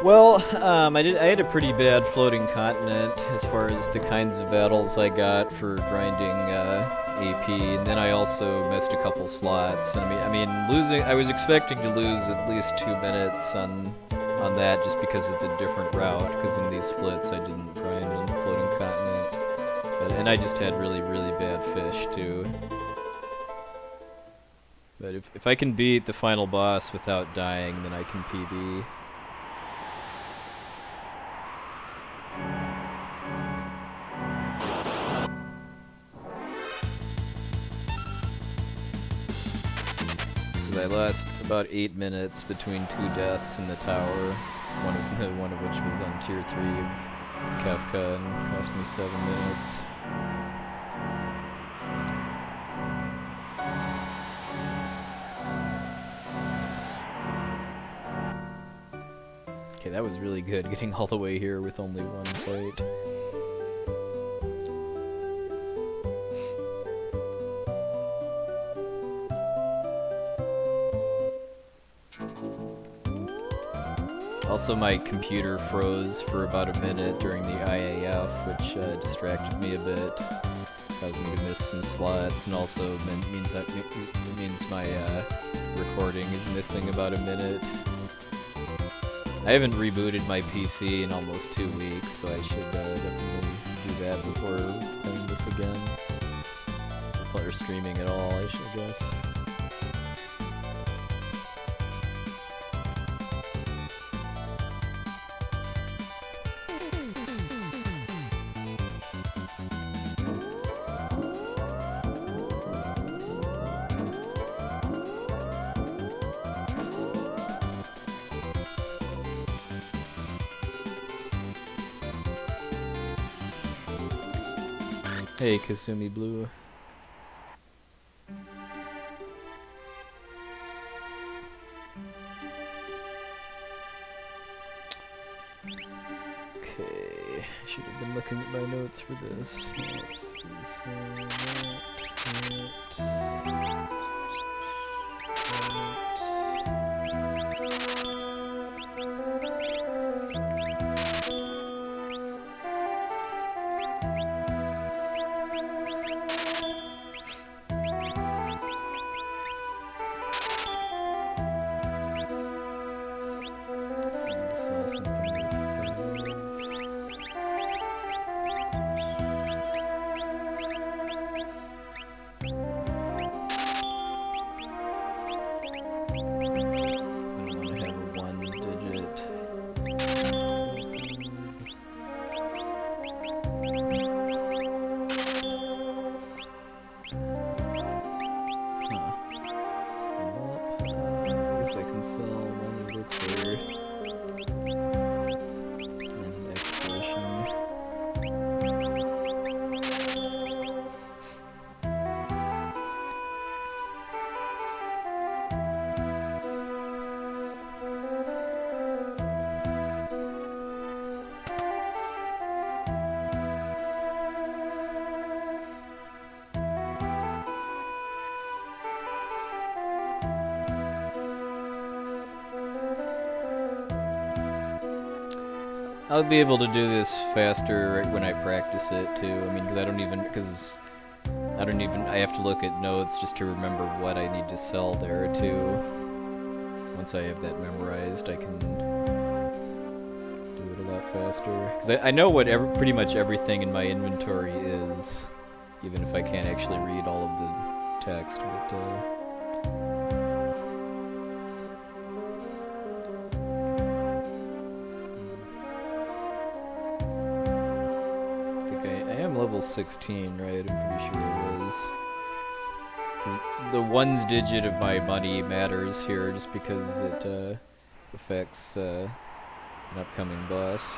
Well, I had a pretty bad floating continent as far as the kinds of battles I got for grinding AP, and then I also missed a couple slots. And I mean, losing. I was expecting to lose at least 2 minutes on that just because of the different route. Because in these splits, I didn't grind on the floating continent, and I just had really bad fish too. But if I can beat the final boss without dying, then I can PB. I lost about 8 minutes between 2 deaths in the tower, one of which was on tier 3 of Kefka and cost me 7 minutes. Okay, that was really good, getting all the way here with only 1 fight. Also, my computer froze for about a minute during the IAF, which distracted me a bit, caused me to miss some slots, and also means my recording is missing about a minute. I haven't rebooted my PC in almost 2 weeks, so I should definitely do that before playing this again. Or streaming at all, I guess. Hey, Kasumi Blue. Okay, should have been looking at my notes for this. Let's see, I can sell one elixir and exploration. I'll be able to do this faster when I practice it too. I mean, because I have to look at notes just to remember what I need to sell there too. Once I have that memorized, I can do it a lot faster. Because I know what pretty much everything in my inventory is, even if I can't actually read all of the text. But level 16, right? I'm pretty sure it was. 'Cause the ones digit of my money matters here just because it affects an upcoming boss.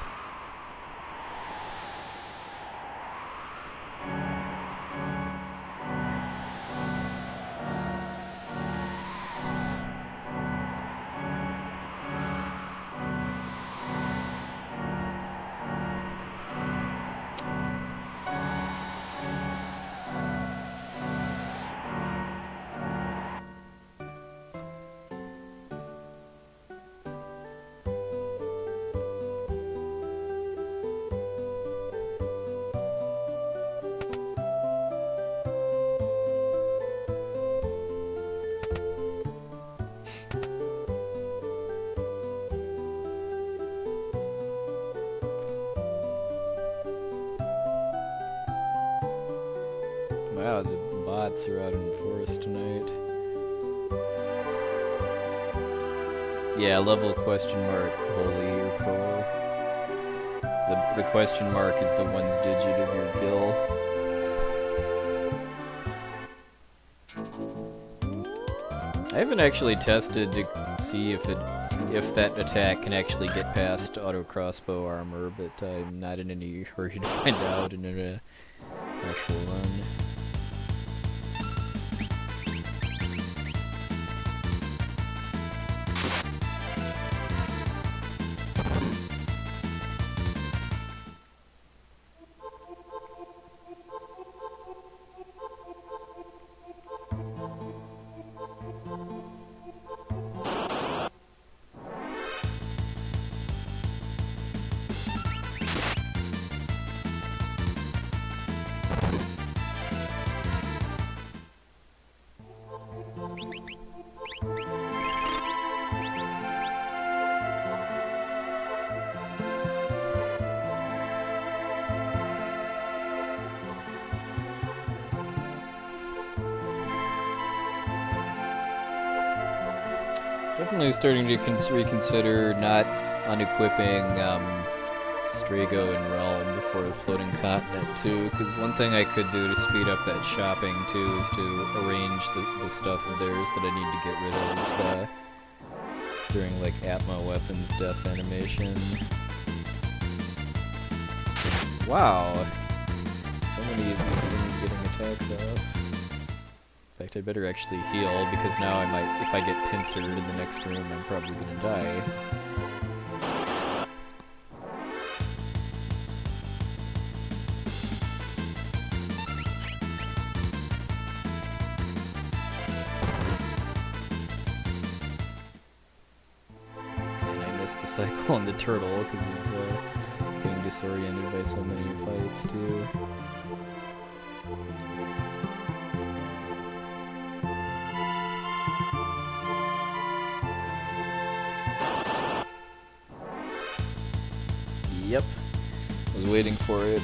Wow, the bots are out in the forest tonight. Yeah, level question mark, holy or pearl. The question mark is the ones digit of your gill. I haven't actually tested to see if that attack can actually get past auto crossbow armor, but I'm not in any hurry to find out in an actual run. Definitely starting to reconsider not unequipping Strago and Realm before the Floating Continent too, because one thing I could do to speed up that shopping too is to arrange the stuff of theirs that I need to get rid of during like Atma weapons death animation. Wow, so many of these things getting attacks off. In fact, I better actually heal, because now I might, if I get pincered in the next room, I'm probably gonna die. And I missed the cycle on the turtle, because of getting disoriented by so many fights, too. Yep, was waiting for it.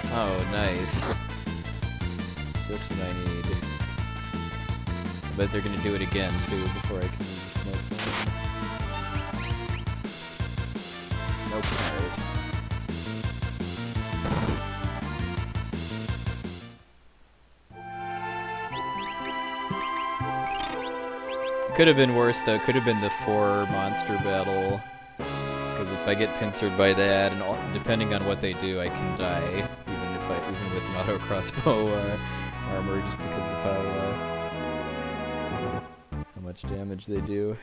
Oh, nice. Just what I need. I bet they're gonna do it again, too, before I can use the smoke bomb. Nope, alright. Could have been worse though. Could have been the 4 monster battle. Because if I get pincered by that, and depending on what they do, I can die, even with an auto crossbow armor, just because of how much damage they do.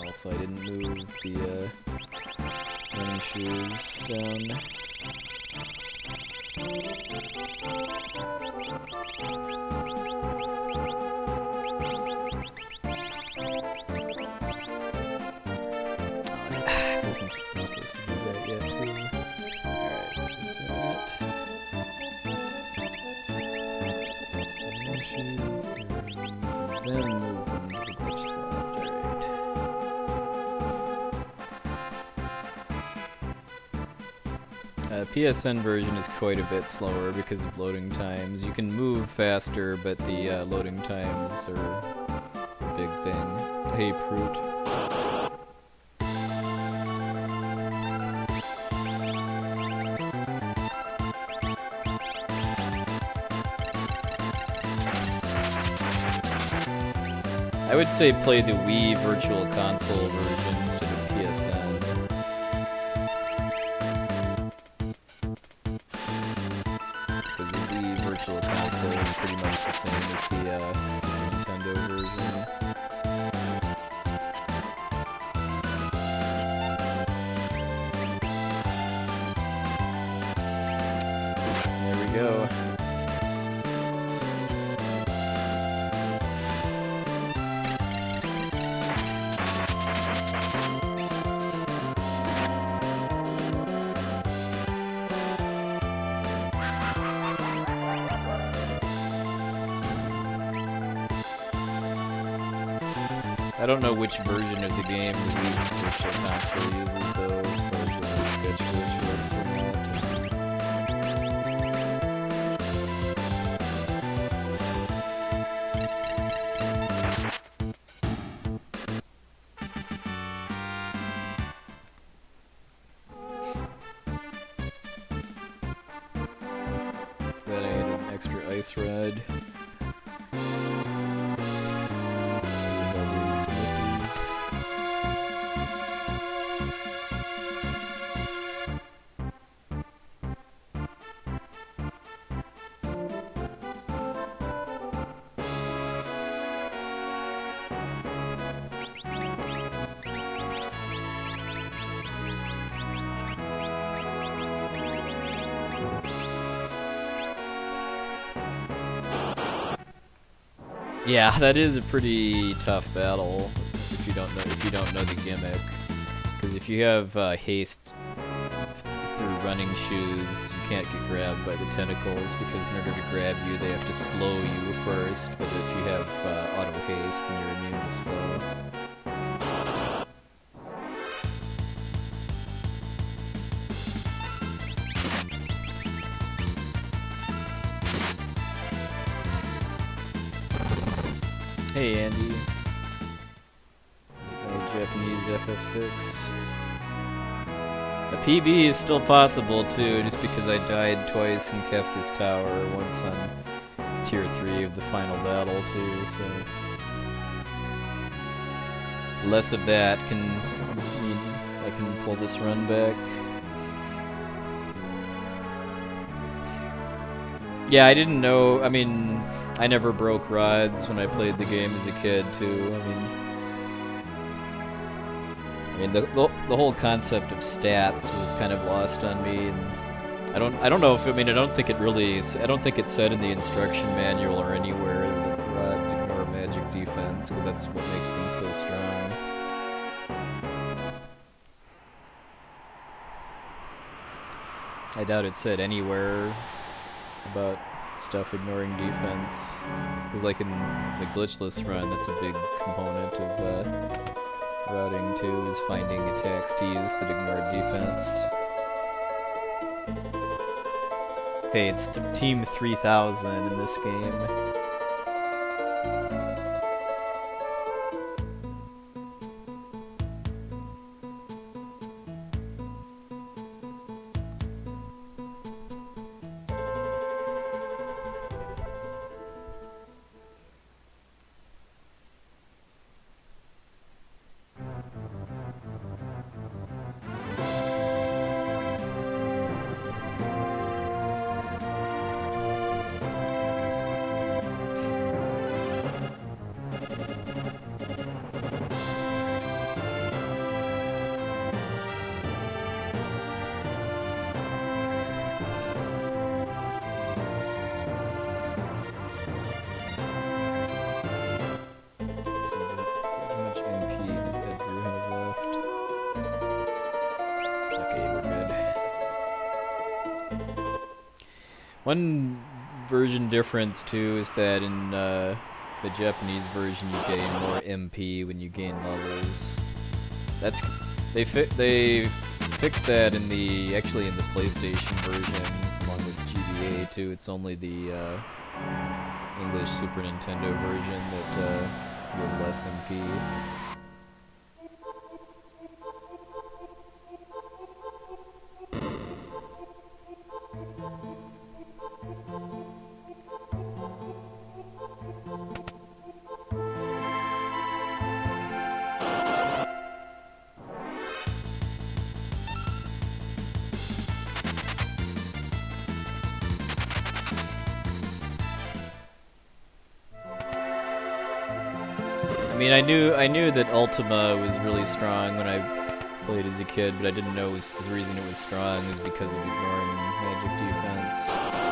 Also, I didn't move the running shoes down. Wasn't supposed to do that yet, too. Alright, so do that. Shoes, earrings, and then move them to the glitch slot. Alright. PSN version is quite a bit slower because of loading times. You can move faster, but the loading times are a big thing. Hey, Proot. I would say play the Wii Virtual Console version instead of PSN. Because the Wii Virtual Console is pretty much the same as the Super Nintendo version. There we go. I don't know which version of the game the Wii Virtual Console uses though, as far as whether sketch glitch works or not. Then I had an extra ice ride. Yeah, that is a pretty tough battle if you don't know the gimmick. Because if you have haste through running shoes, you can't get grabbed by the tentacles because in order to grab you, they have to slow you first. But if you have auto haste, then you're immune to slow. Hey Andy, my Japanese FF6. A PB is still possible too, just because I died twice in Kefka's Tower, once on Tier 3 of the final battle too, so... Less of that I can pull this run back. Yeah, I didn't know, I mean... I never broke rods when I played the game as a kid, too. I mean, the whole concept of stats was kind of lost on me. And I don't know if I don't think it said in the instruction manual or anywhere that rods ignore magic defense, because that's what makes them so strong. I doubt it said anywhere about stuff ignoring defense, because like in the glitchless run, that's a big component of routing too, is finding attacks to use that ignore defense. Hey, it's Team 3000 in this game. One version difference too is that in the Japanese version you gain more MP when you gain levels. That's they fixed that in the PlayStation version along with GBA too. It's only the English Super Nintendo version that with less MP. I mean, I knew that Ultima was really strong when I played as a kid, but I didn't know the reason it was strong was because of ignoring magic defense.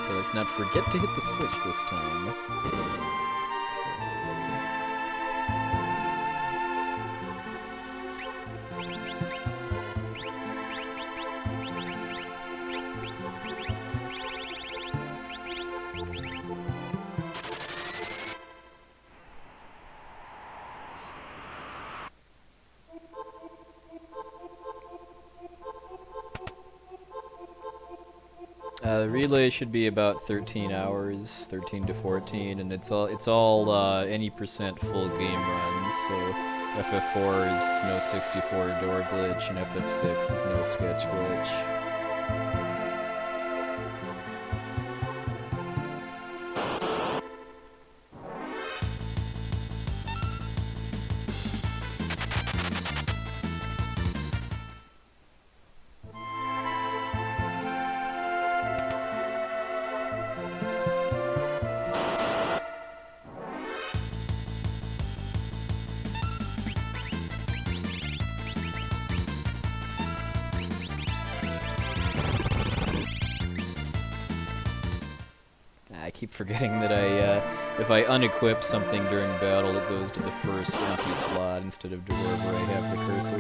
Let's not forget to hit the switch this time. The relay should be about 13 hours, 13 to 14, and it's all any percent full game runs. So FF4 is no 64 door glitch, and FF6 is no sketch glitch. I keep forgetting that if I unequip something during battle, it goes to the first empty slot instead of to wherever I have the cursor.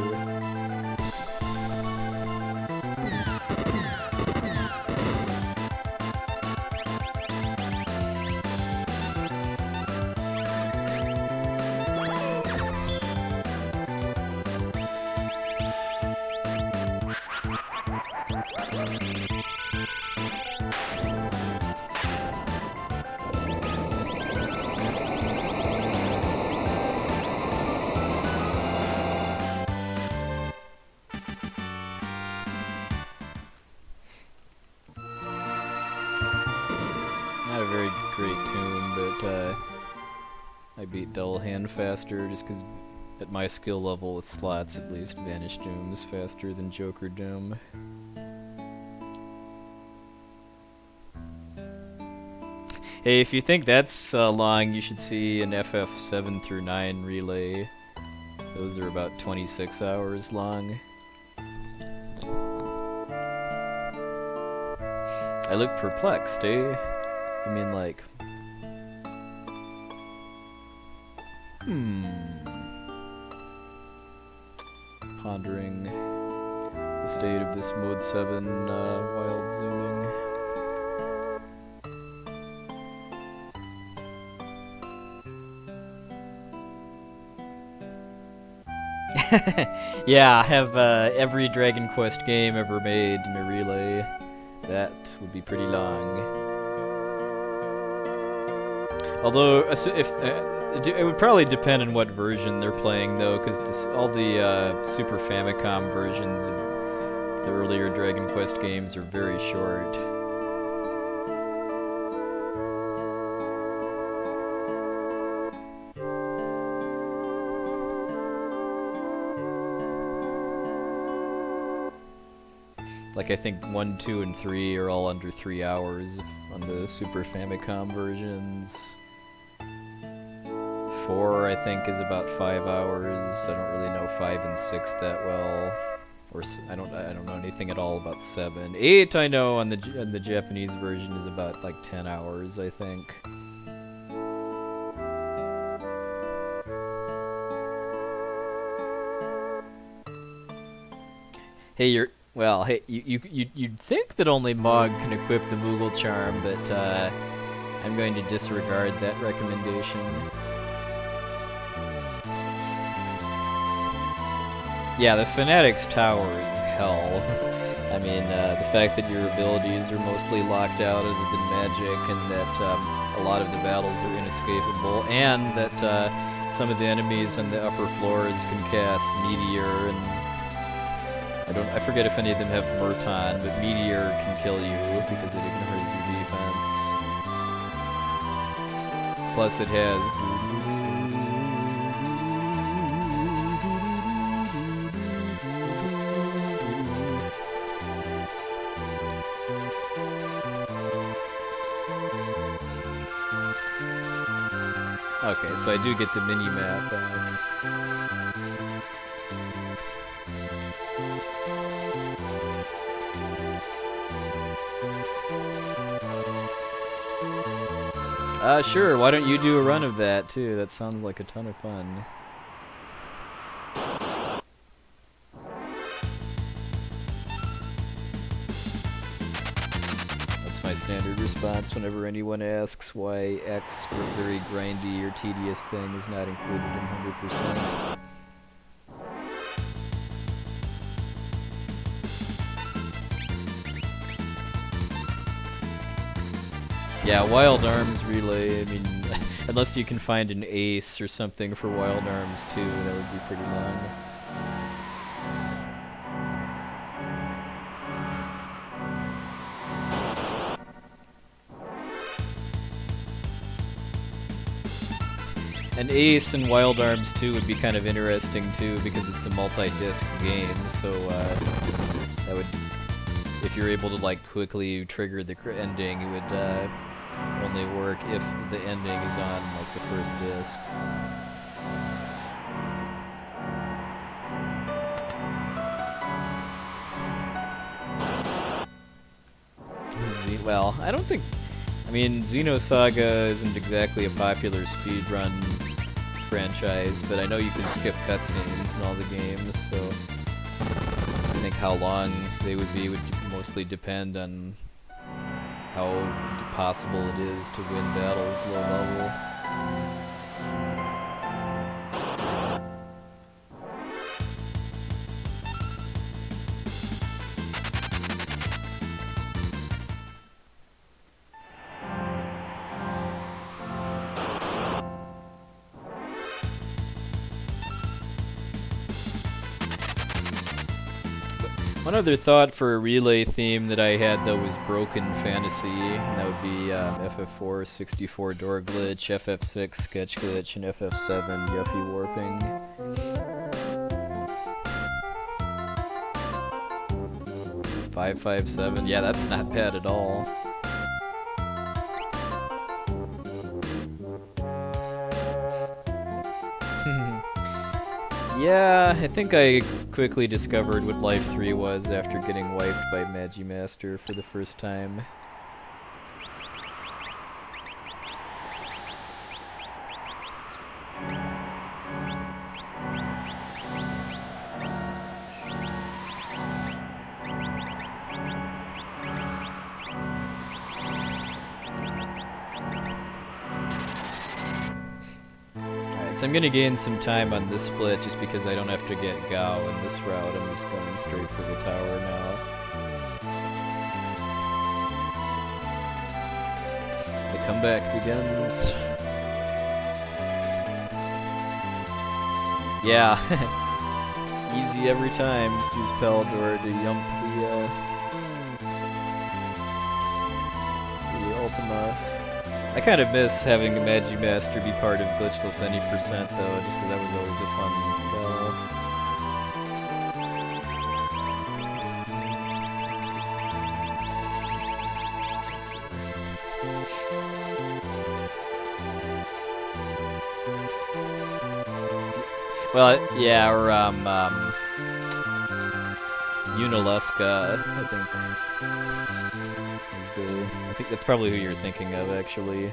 Not a very great tune, but I beat Dull Hand faster just because at my skill level with slots at least Vanish Doom is faster than Joker Doom. Hey, if you think that's long, you should see an FF7 through 9 relay. Those are about 26 hours long. I look perplexed, eh? I mean, like... Pondering the state of this Mode 7 wild zooming. Yeah, have every Dragon Quest game ever made in a relay. That would be pretty long. Although, if it would probably depend on what version they're playing, though, because all the Super Famicom versions of the earlier Dragon Quest games are very short. Like, I think 1, 2, and 3 are all under 3 hours on the Super Famicom versions. 4, I think, is about 5 hours. I don't really know 5 and 6 that well. Or I don't know anything at all about 7. 8, I know on the Japanese version is about like 10 hours, I think. Hey, hey, you'd think that only Mog can equip the Moogle Charm, but I'm going to disregard that recommendation. Yeah, the Fanatic's Tower is hell. I mean, the fact that your abilities are mostly locked out other than magic, and that a lot of the battles are inescapable, and that some of the enemies on the upper floors can cast Meteor, and I forget if any of them have Murton, but Meteor can kill you because it ignores your defense. Plus it has... Okay, so I do get the mini-map back. Sure, why don't you do a run of that, too? That sounds like a ton of fun. That's my standard response whenever anyone asks why X, or very grindy or tedious thing, is not included in 100%. Yeah, Wild Arms Relay, I mean, unless you can find an ace or something for Wild Arms 2, that would be pretty long. An ace in Wild Arms 2 would be kind of interesting too, because it's a multi-disc game, so that would, if you're able to like quickly trigger the ending, it would only work if the ending is on like the first disc. Well, I don't think... I mean, Xenosaga isn't exactly a popular speedrun franchise, but I know you can skip cutscenes in all the games, so I think how long they would be would mostly depend on how possible it is to win battles low level. One other thought for a relay theme that I had, though, was Broken Fantasy, and that would be FF4 64 Door Glitch, FF6 Sketch Glitch, and FF7 Yuffie Warping. .557, yeah, that's not bad at all. Yeah, I think I quickly discovered what Life 3 was after getting wiped by Magimaster for the first time. So I'm gonna gain some time on this split just because I don't have to get Gao in this route. I'm just going straight for the tower now. The comeback begins. Yeah. Easy every time. Just use Palador to yump the Ultima. I kind of miss having a Magimaster be part of Glitchless Any Percent, though, just because that was always a fun battle. Well, yeah, or Unileska, I think that's probably who you're thinking of, actually.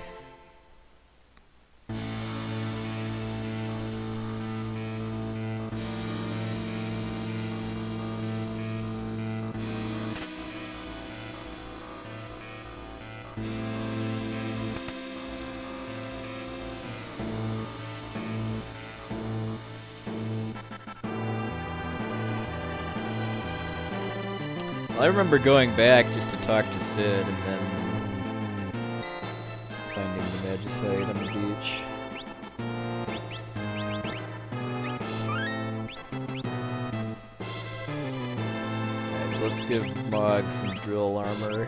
I remember going back just to talk to Sid and then finding the Magicite on the beach. Alright, so let's give Mog some drill armor.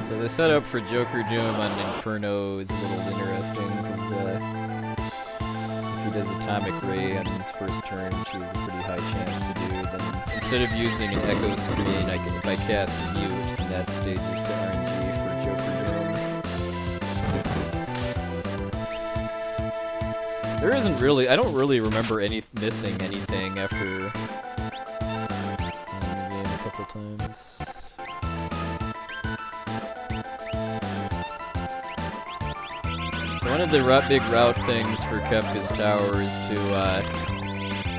So the setup for Joker Doom on Inferno is a little interesting because he does Atomic Ray on his first turn, which he has a pretty high chance to do, then instead of using an echo screen, if I cast Mute, then that stages the RNG for Joker Doom. There isn't really, I don't really remember missing anything after playing the game a couple times. One of the big route things for Kefka's Tower is to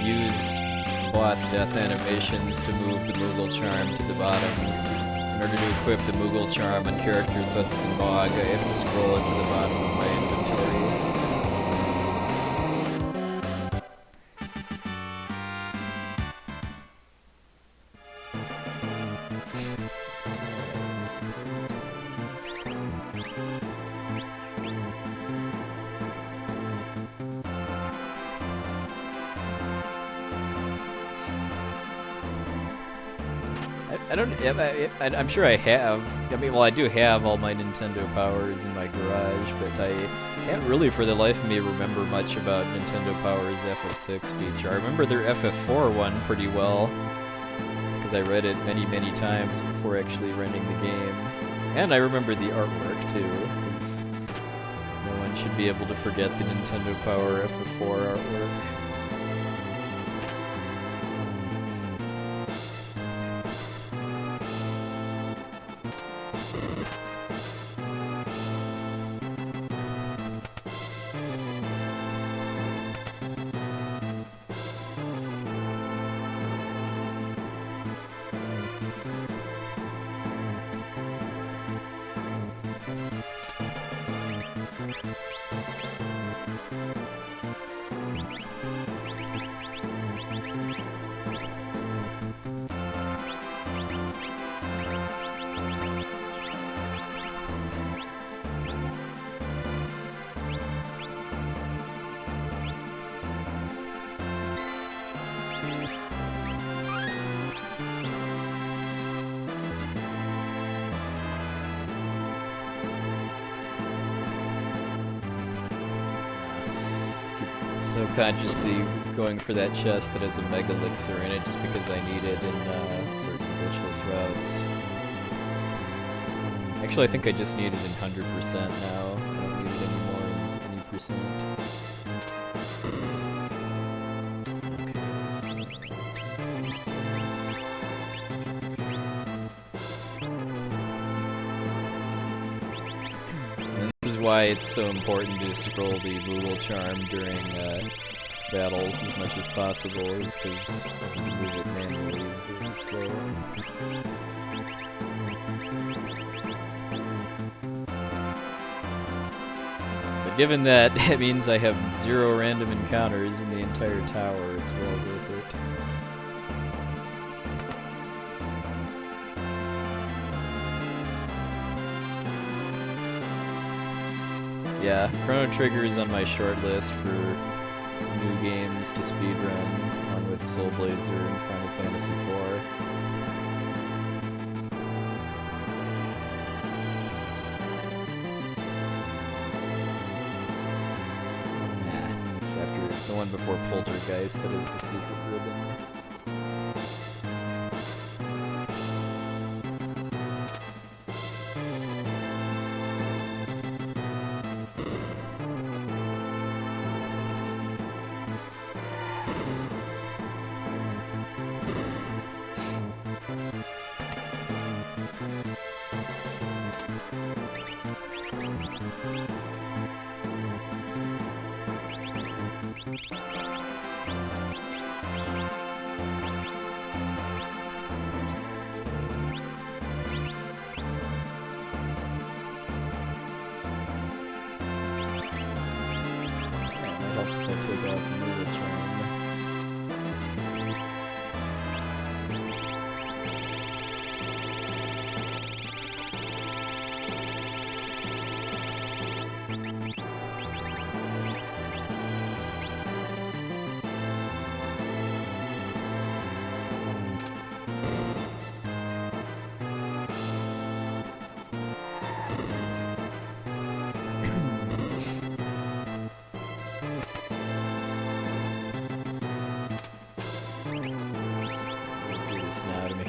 use boss death animations to move the Moogle Charm to the bottom. In order to equip the Moogle Charm on characters other than Mog, I have to scroll it to the bottom of my inventory. I'm sure I have. I mean, well, I do have all my Nintendo Powers in my garage, but I can't really for the life of me remember much about Nintendo Powers FF6 feature. I remember their FF4 one pretty well, because I read it many, many times before actually renting the game. And I remember the artwork, too, because no one should be able to forget the Nintendo Power FF4 artwork. So consciously going for that chest that has a Mega Elixir in it just because I need it in certain glitchless routes. Actually, I think I just need it in 100% now. I don't need it anymore in any percent. Why it's so important to scroll the Moogle Charm during battles as much as possible is because if you move it manually is very slow. But given that it means I have 0 random encounters in the entire tower, it's well worth it. Yeah, Chrono Trigger is on my short list for new games to speedrun, along with Soul Blazer and Final Fantasy IV. Nah, it's the one before Poltergeist that is the secret ribbon.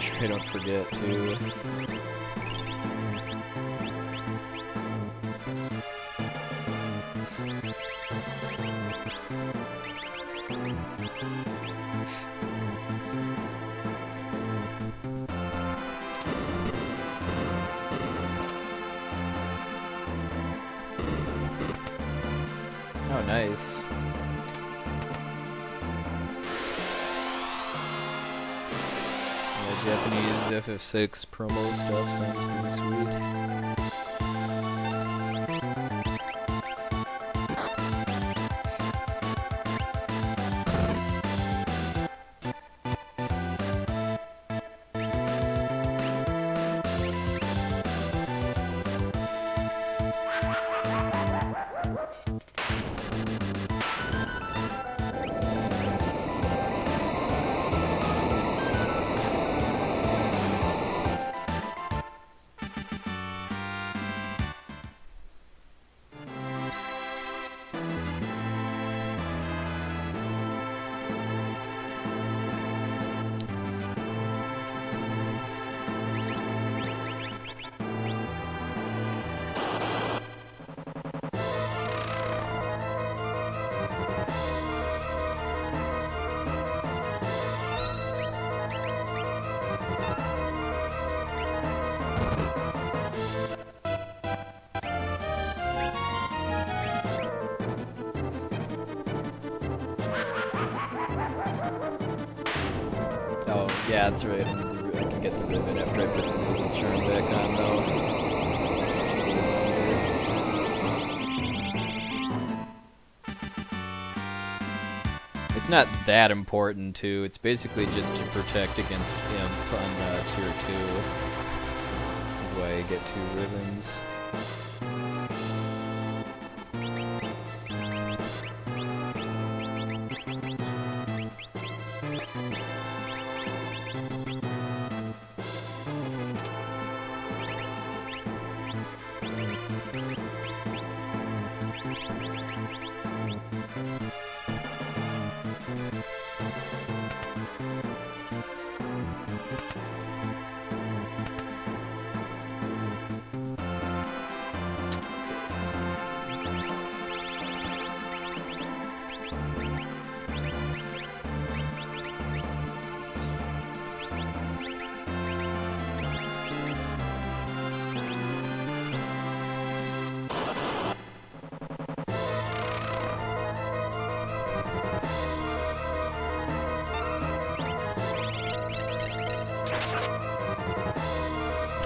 sure I don't forget to. Oh, nice. Japanese FF6 promo stuff sounds pretty sweet. Yeah, that's right. I can get the ribbon after I put the little charm back on, though. Just for the it's not that important, too. It's basically just to protect against imp on tier 2. That's why I get 2 ribbons.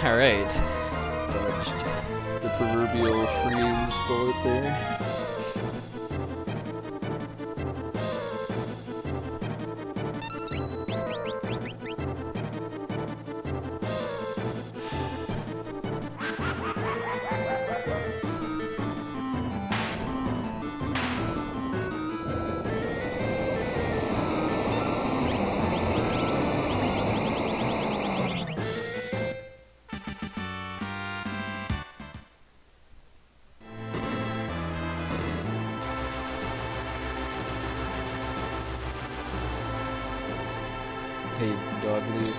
Alright. Dodged the proverbial freeze bullet there. Hey, Dogleaf.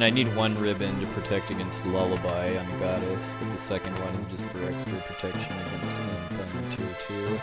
I need one ribbon to protect against Lullaby on Goddess, but the second one is just for extra protection against Imp on tier 2.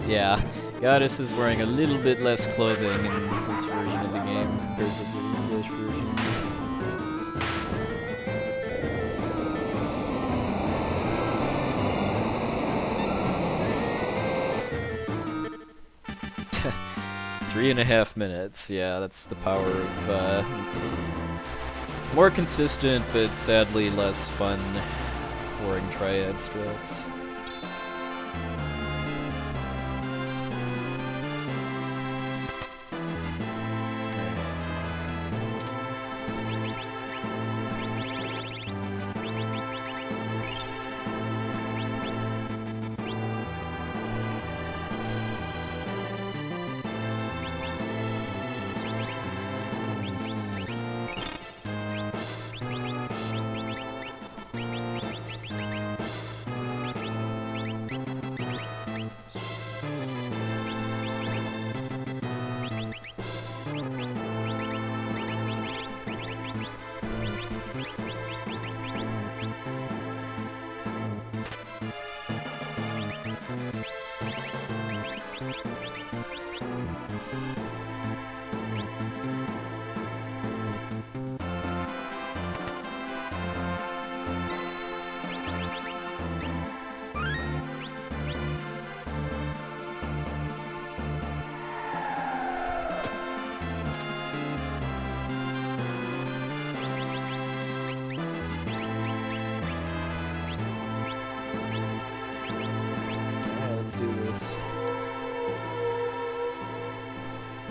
Yeah, Goddess is wearing a little bit less clothing in this version of the game compared to the English version. 3.5 minutes. Yeah, that's the power of more consistent, but sadly less fun, boring triad strats.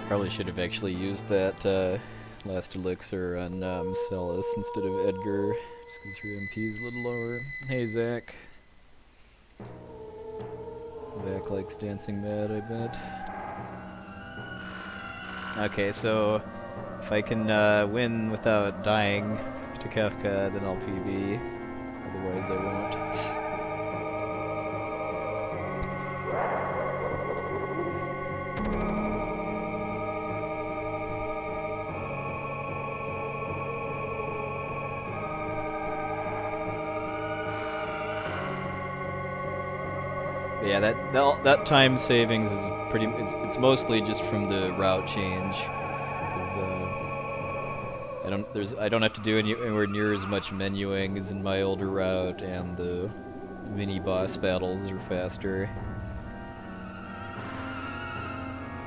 Probably should have actually used that last elixir on Celis instead of Edgar, just because her MP's a little lower. Hey, Zach. Zach likes Dancing Mad, I bet. Okay, so if I can win without dying to Kefka, then I'll PB. Otherwise, I won't. Yeah, that time savings is pretty. It's mostly just from the route change, because I don't have to do anywhere near as much menuing as in my older route, and the mini boss battles are faster.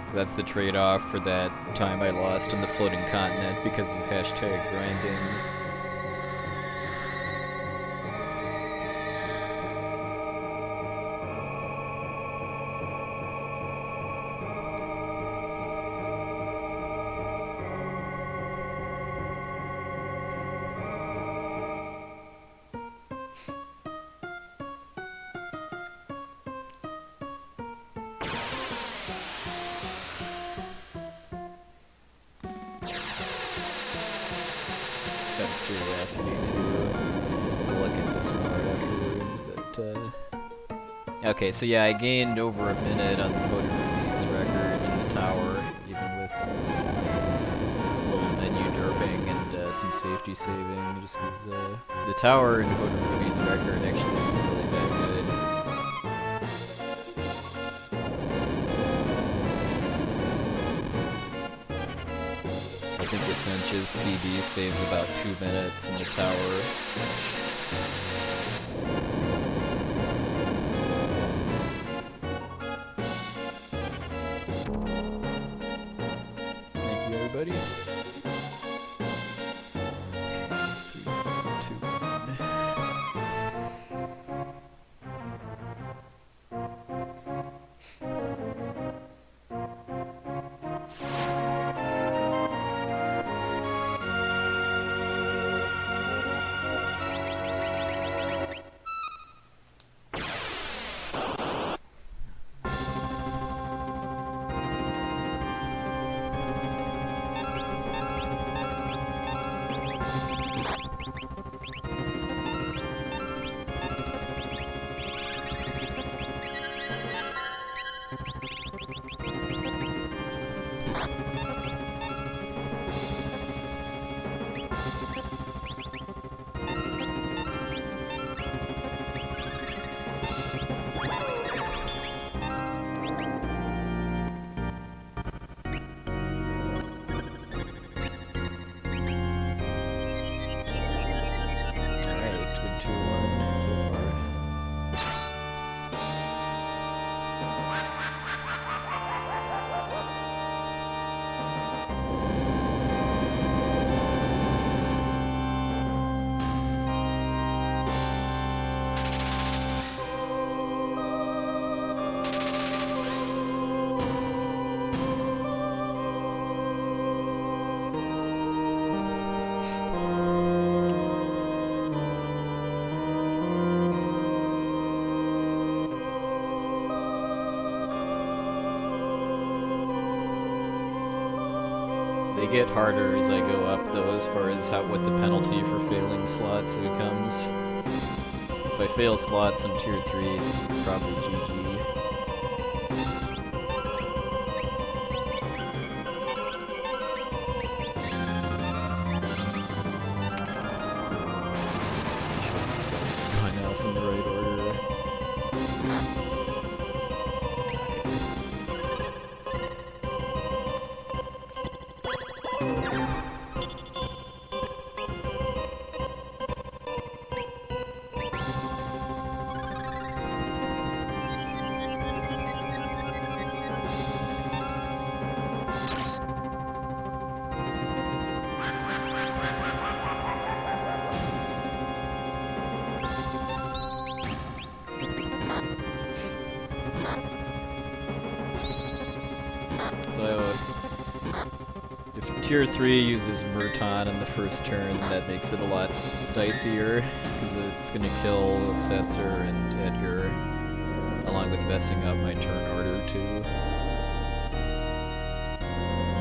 So that's the trade-off for that time I lost in the floating continent because of #grinding. Okay, so yeah, I gained over a minute on the VODs record in the tower, even with this little menu derping and some safety saving, just because the tower in VODs record actually isn't really that good. I think Ascension's PB saves about 2 minutes in the tower. Buddy. 3, 4, 2, 1. They get harder as I go up, though, as far as what the penalty for failing slots becomes. If I fail slots in Tier 3, it's probably GG. Going off in the right order. So, if Tier 3 uses Murton in the first turn, that makes it a lot dicier, because it's going to kill Setzer and Edgar, along with messing up my turn order too.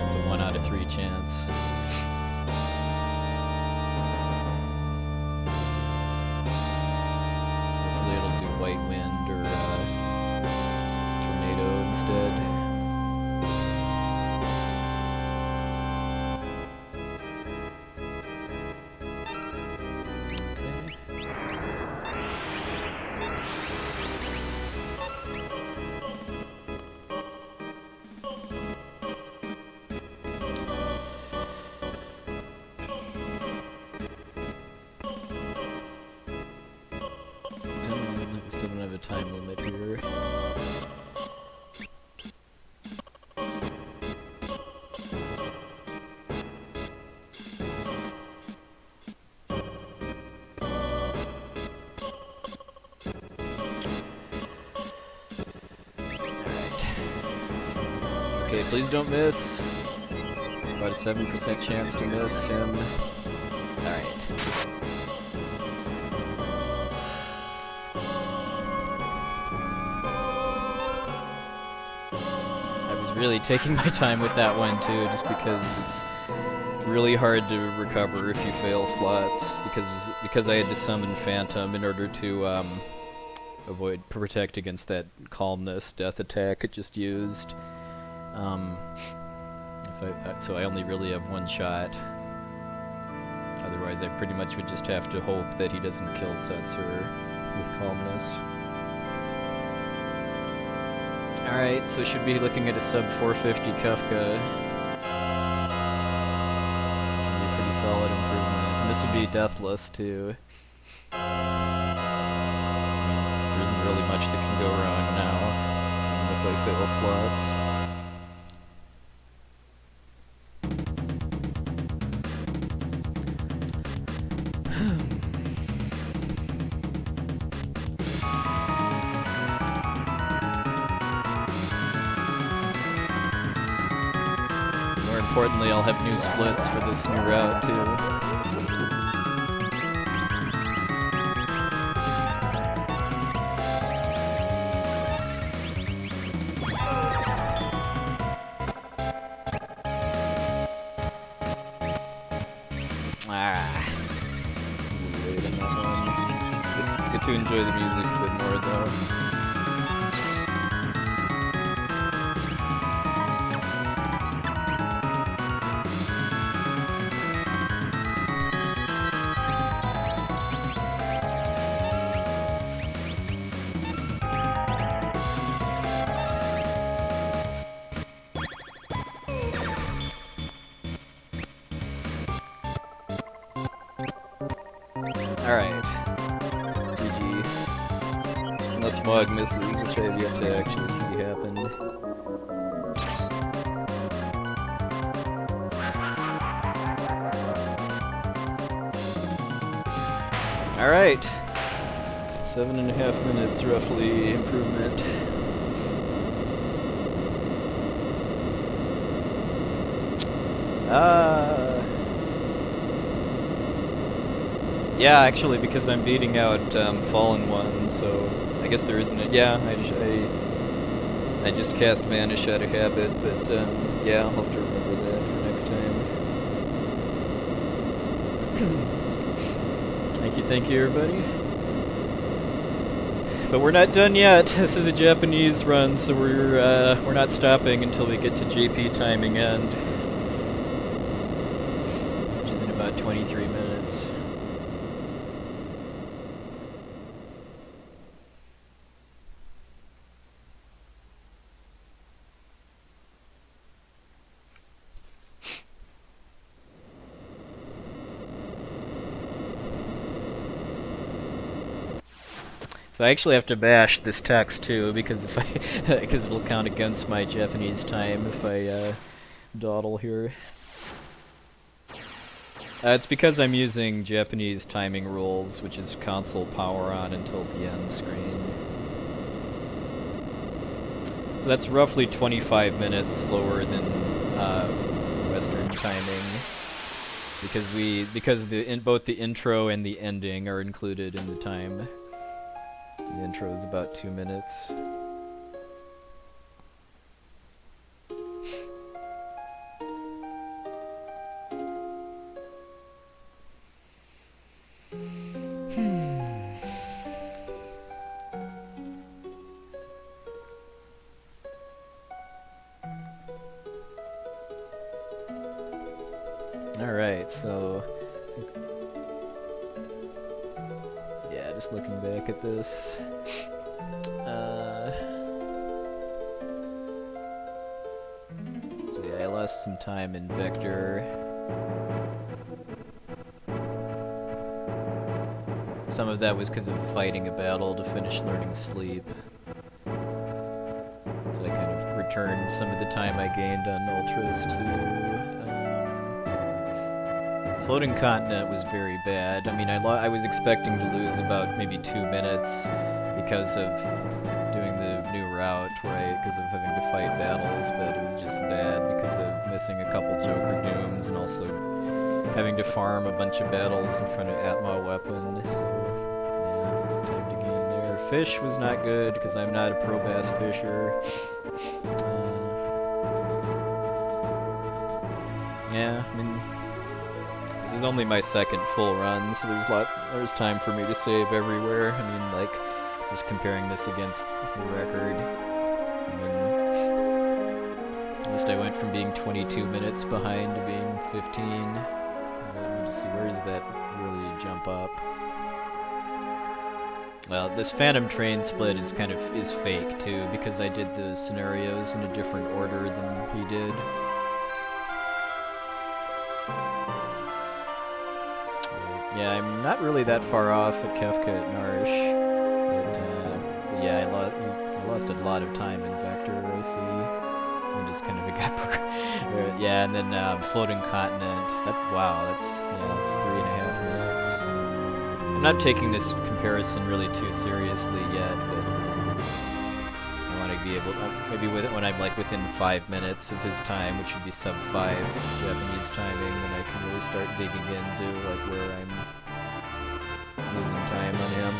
It's a 1 out of 3 chance. Hopefully it'll do White Wind or Tornado instead. Still don't have a time limit here. Alright. Okay, please don't miss. It's about a 7% chance to miss him. Alright. Really taking my time with that one too, just because it's really hard to recover if you fail slots, because I had to summon Phantom in order to protect against that Calmness death attack it just used. So I only really have one shot. Otherwise I pretty much would just have to hope that he doesn't kill Setzer with Calmness. Alright, so should be looking at a sub 450 Kefka. Should be a pretty solid improvement. And this would be deathless too. There isn't really much that can go wrong now if I fail slots. Importantly, I'll have new splits for this new route too. A little late on that one. Get to enjoy the music a bit more though. Alright. GG. Unless Mog misses, which I have yet to actually see happen. Alright. 7.5 minutes roughly improvement. Yeah, actually, because I'm beating out Fallen One, so I guess there isn't it. Yeah, I just cast Vanish out of habit, but yeah, I'll have to remember that for next time. Thank you, everybody. But we're not done yet. This is a Japanese run, so we're not stopping until we get to JP timing end, which is in about 23 minutes. So I actually have to bash this text too, because if because it'll count against my Japanese time if I dawdle here. It's because I'm using Japanese timing rules, which is console power on until the end screen. So that's roughly 25 minutes slower than Western timing, because both the intro and the ending are included in the time. The intro is about 2 minutes. Alright, so yeah, just looking back at this. So yeah, I lost some time in Vector. Some of that was because of fighting a battle to finish learning Sleep. So I kind of returned some of the time I gained on Ultras to... Floating Continent was very bad. I mean, I was expecting to lose about maybe 2 minutes because of doing the new route, right? Because of having to fight battles, but it was just bad because of missing a couple Joker Dooms and also having to farm a bunch of battles in front of Atma Weapon. So, yeah, time to gain there. Fish was not good because I'm not a pro bass fisher. Yeah, I mean, this is only my second full run, so there's time for me to save everywhere. I mean, like, just comparing this against the record. I mean, at least I went from being 22 minutes behind to being 15. Let me just see, where does that really jump up? Well, this Phantom Train split is is fake too, because I did the scenarios in a different order than he did. Yeah, I'm not really that far off at Kefka at Narsh. But, yeah, I lost a lot of time in Vector, I see. I just kind of got... yeah, and then Floating Continent. That's 3.5 minutes. I'm not taking this comparison really too seriously yet, but I want to be able to... maybe when I'm like within 5 minutes of his time, which would be sub 5 Japanese timing, then I can really start digging into like where I'm losing time on him.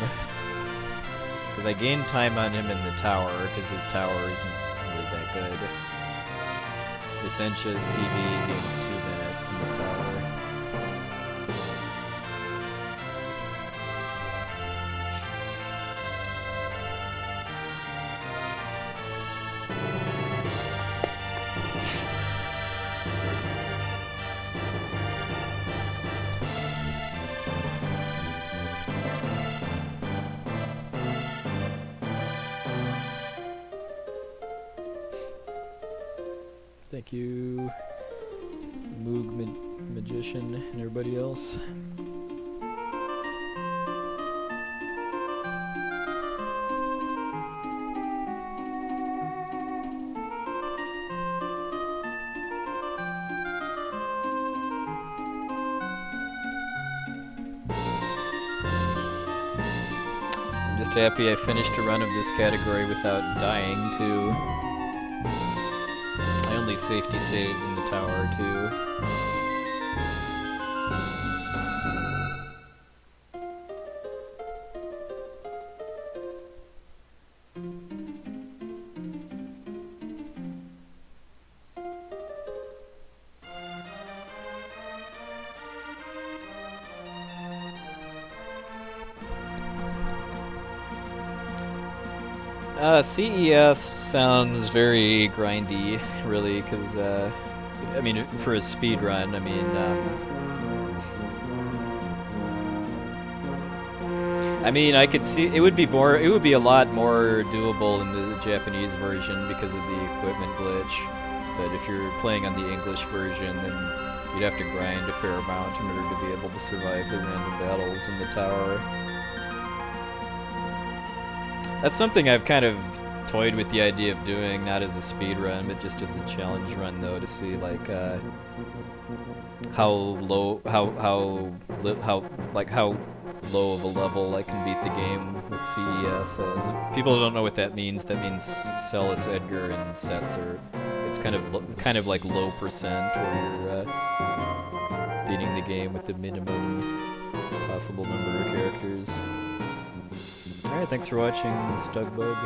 Because I gained time on him in the tower, because his tower isn't really that good. Essentia's PB gains 2 minutes in the tower. Thank you, Moog Magician, and everybody else. I'm just happy I finished a run of this category without dying, too. I only safety saved in the tower, too. CES sounds very grindy, really, because, I mean, for a speed run, I mean, I could see it would be a lot more doable in the Japanese version because of the equipment glitch. But if you're playing on the English version, then you'd have to grind a fair amount in order to be able to survive the random battles in the tower. That's something I've kind of toyed with the idea of doing, not as a speed run, but just as a challenge run, though, to see like how low of a level I can beat the game with CES. As people don't know what that means. That means Celis, Edgar, and Setzer. It's kind of like low percent, where you're beating the game with the minimum possible number of characters. Alright, thanks for watching, Stugbug.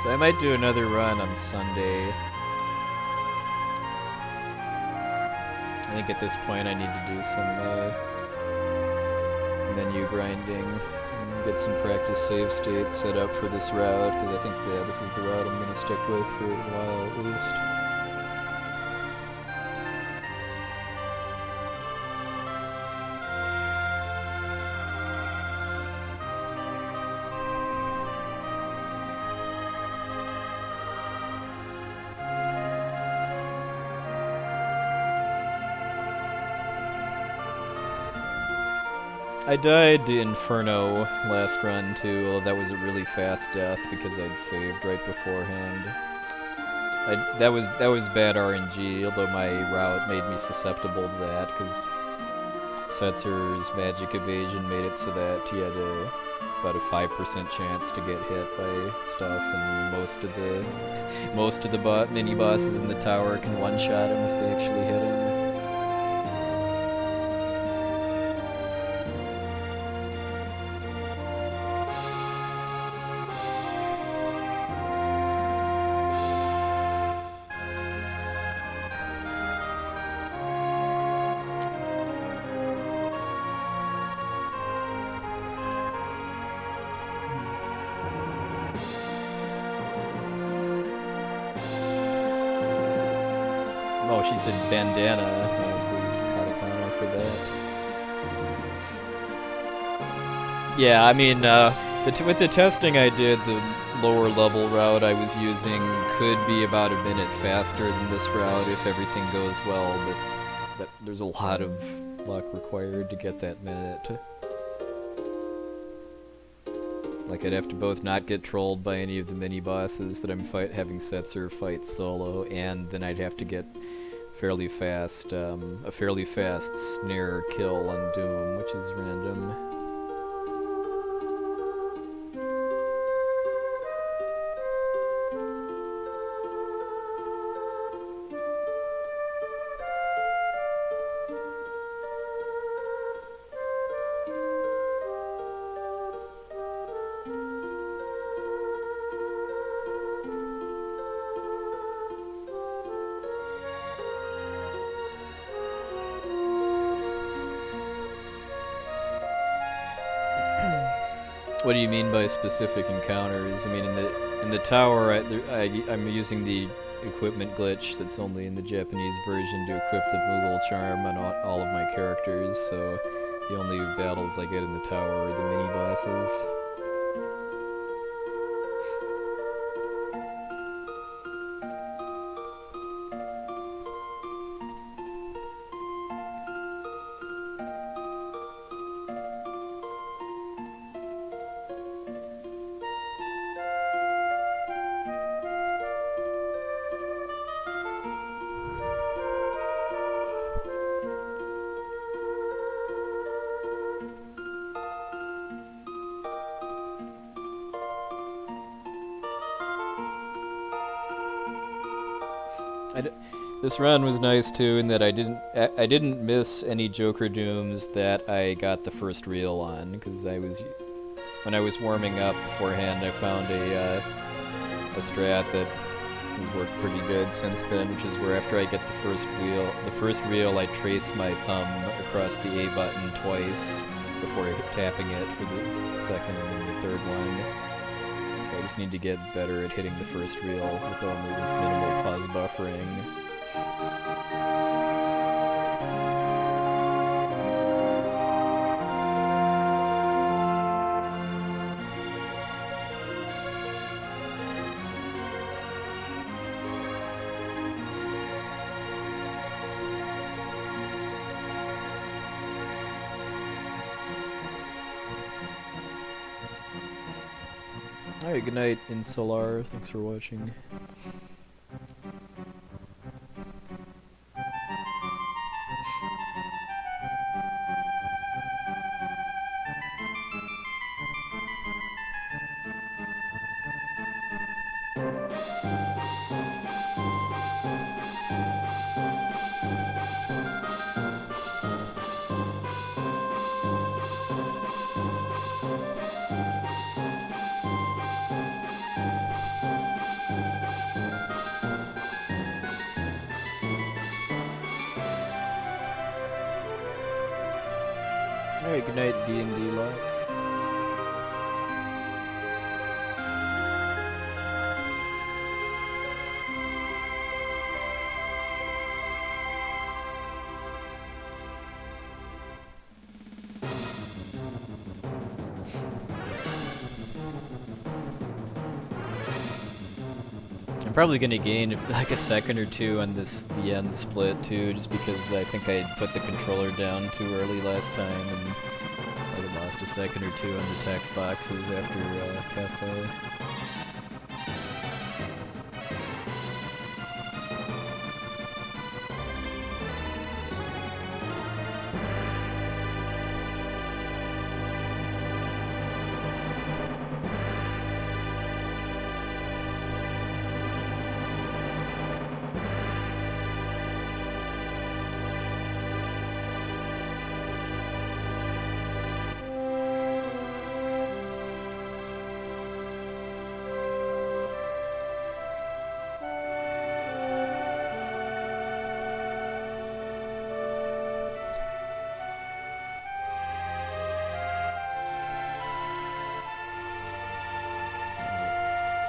So I might do another run on Sunday. I think at this point I need to do some menu grinding and get some practice save states set up for this route, because I think this is the route I'm going to stick with for a while at least. I died to Inferno last run too, although that was a really fast death because I'd saved right beforehand. That was bad RNG, although my route made me susceptible to that because Setzer's magic evasion made it so that he had about a 5% chance to get hit by stuff, and most of the mini bosses in the tower can one-shot him if they actually hit him. Oh, she said bandana. I was katakana for that. Yeah, I mean, with the testing I did, the lower level route I was using could be about a minute faster than this route if everything goes well, but there's a lot of luck required to get that minute. Like, I'd have to both not get trolled by any of the mini-bosses that I'm having Setzer fight solo, and then I'd have to get a fairly fast snare kill on Doom, which is random. What do you mean by specific encounters? I mean, in the tower, I'm using the equipment glitch that's only in the Japanese version to equip the Moogle charm on all of my characters, so the only battles I get in the tower are the mini-bosses. This run was nice too in that I didn't miss any Joker Dooms that I got the first reel on, because when I was warming up beforehand, I found a strat that has worked pretty good since then, which is where after I get the first reel, I trace my thumb across the A button twice before tapping it for the second and then the third one. So I just need to get better at hitting the first reel with only minimal pause buffering. Alright, good night, Insular. Thanks for watching. Alright, good night, D&D Locke. I'm probably gonna gain like a second or two on the end split too, just because I think I put the controller down too early last time and I lost a second or two on the text boxes after Kefka.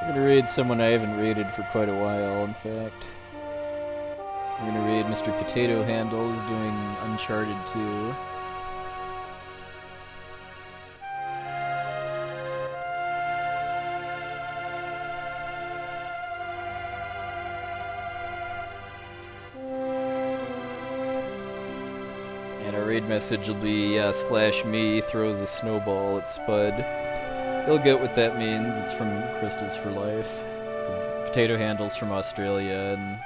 I'm gonna raid someone I haven't raided for quite a while, in fact. I'm gonna raid Mr. Potato Handle, who's doing Uncharted 2. And our raid message will be /me throws a snowball at Spud. He'll get what that means. It's from Crystals for Life. Potato Handle's from Australia, and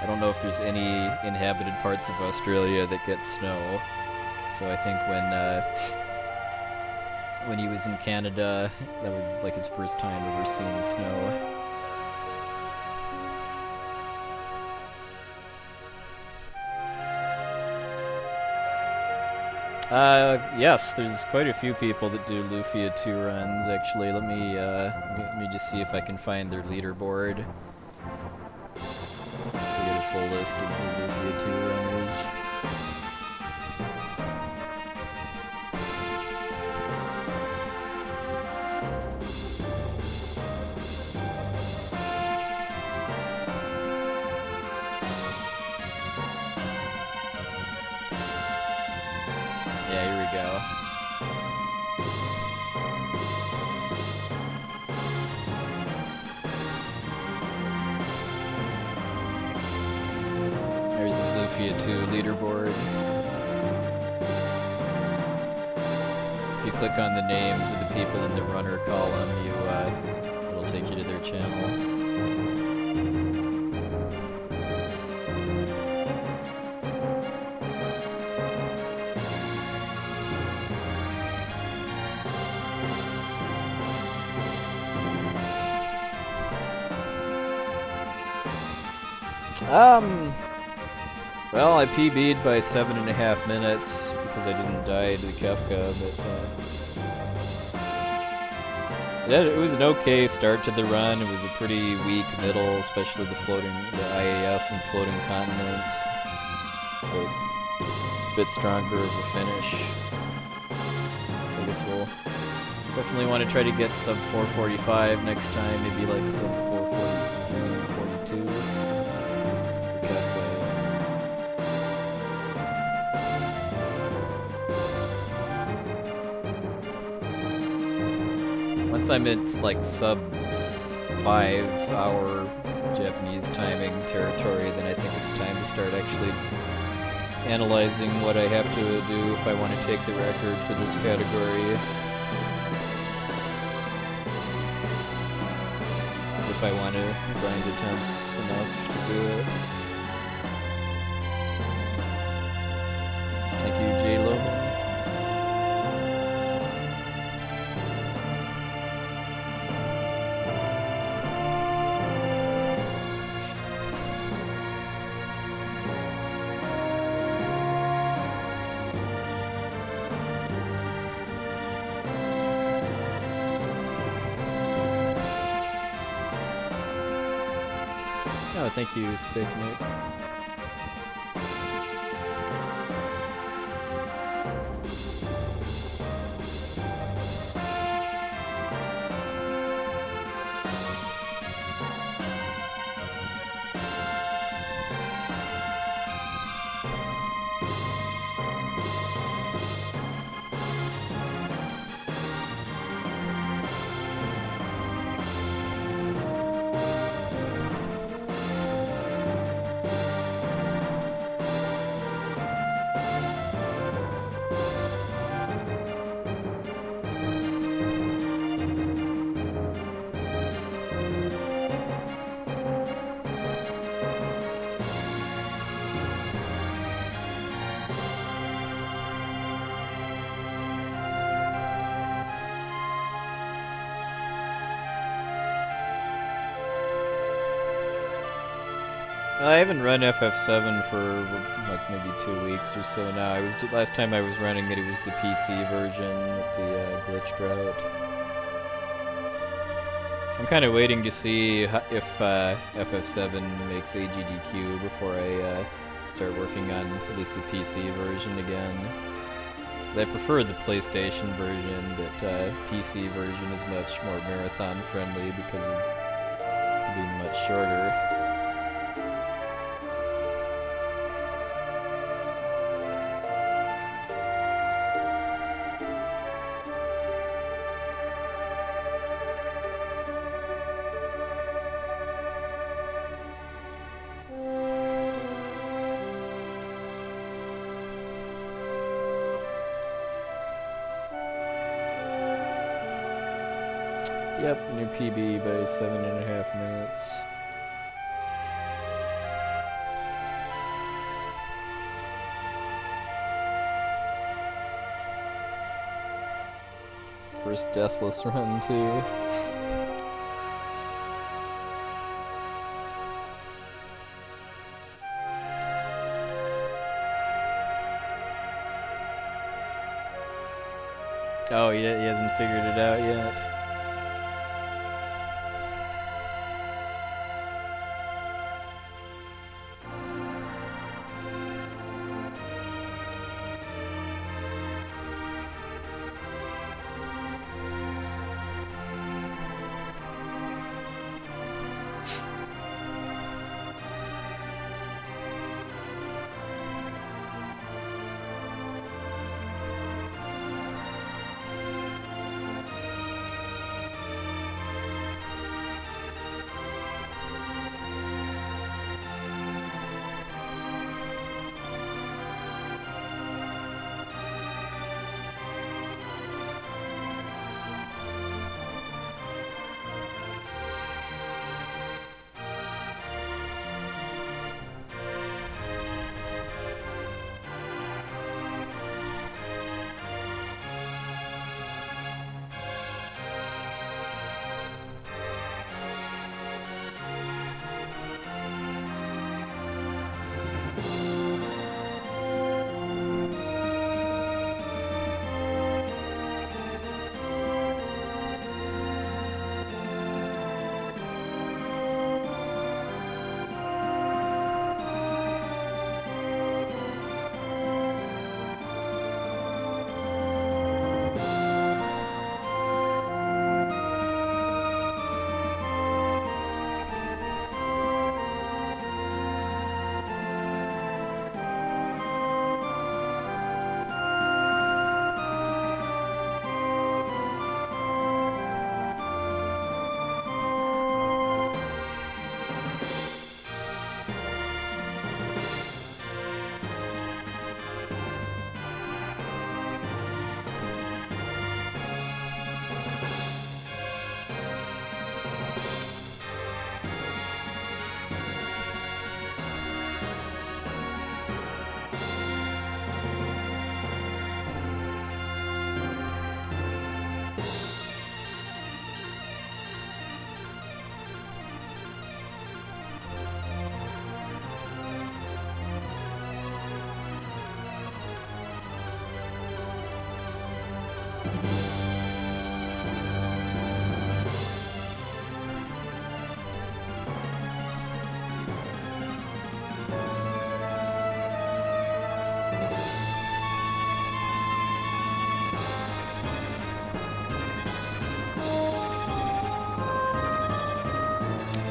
I don't know if there's any inhabited parts of Australia that get snow. So I think when he was in Canada, that was like his first time ever seeing snow. Yes, there's quite a few people that do Lufia 2 runs, actually. Let me just see if I can find their leaderboard to get a full list of the Lufia 2 runners. Leaderboard. If you click on the names of the people in the runner column, it'll take you to their channel. Well, I PB'd by 7.5 minutes because I didn't die to the Kefka, but yeah, it was an okay start to the run. It was a pretty weak middle, especially the IAF and floating continent, but a bit stronger of a finish. So I guess we'll definitely want to try to get sub 445 next time, maybe like sub 443, 42 for Kefka. Once I'm in like sub 5-hour Japanese timing territory, then I think it's time to start actually analyzing what I have to do if I want to take the record for this category. If I want to grind attempts enough to do it. Thank you, J-Lo. Oh, thank you, Sick Nick. I haven't run FF7 for like maybe 2 weeks or so now. Last time I was running it, it was the PC version with the glitch drought. I'm kind of waiting to see if FF7 makes AGDQ before I start working on at least the PC version again. I prefer the PlayStation version, but PC version is much more marathon friendly because of being much shorter. Yep, new PB by 7.5 minutes. First deathless run, too. Oh, he hasn't figured it out yet.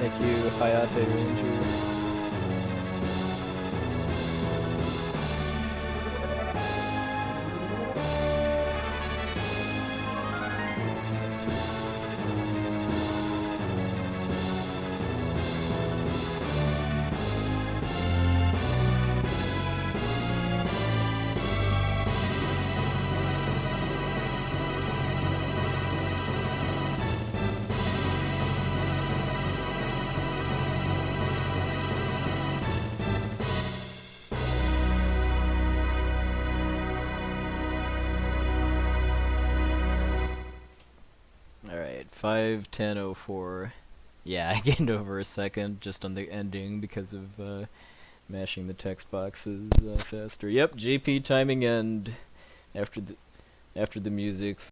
Thank you, Hayate Ranger. Alright, 5:10:04. Yeah, I gained over a second just on the ending because of mashing the text boxes faster. Yep, JP timing end after the music.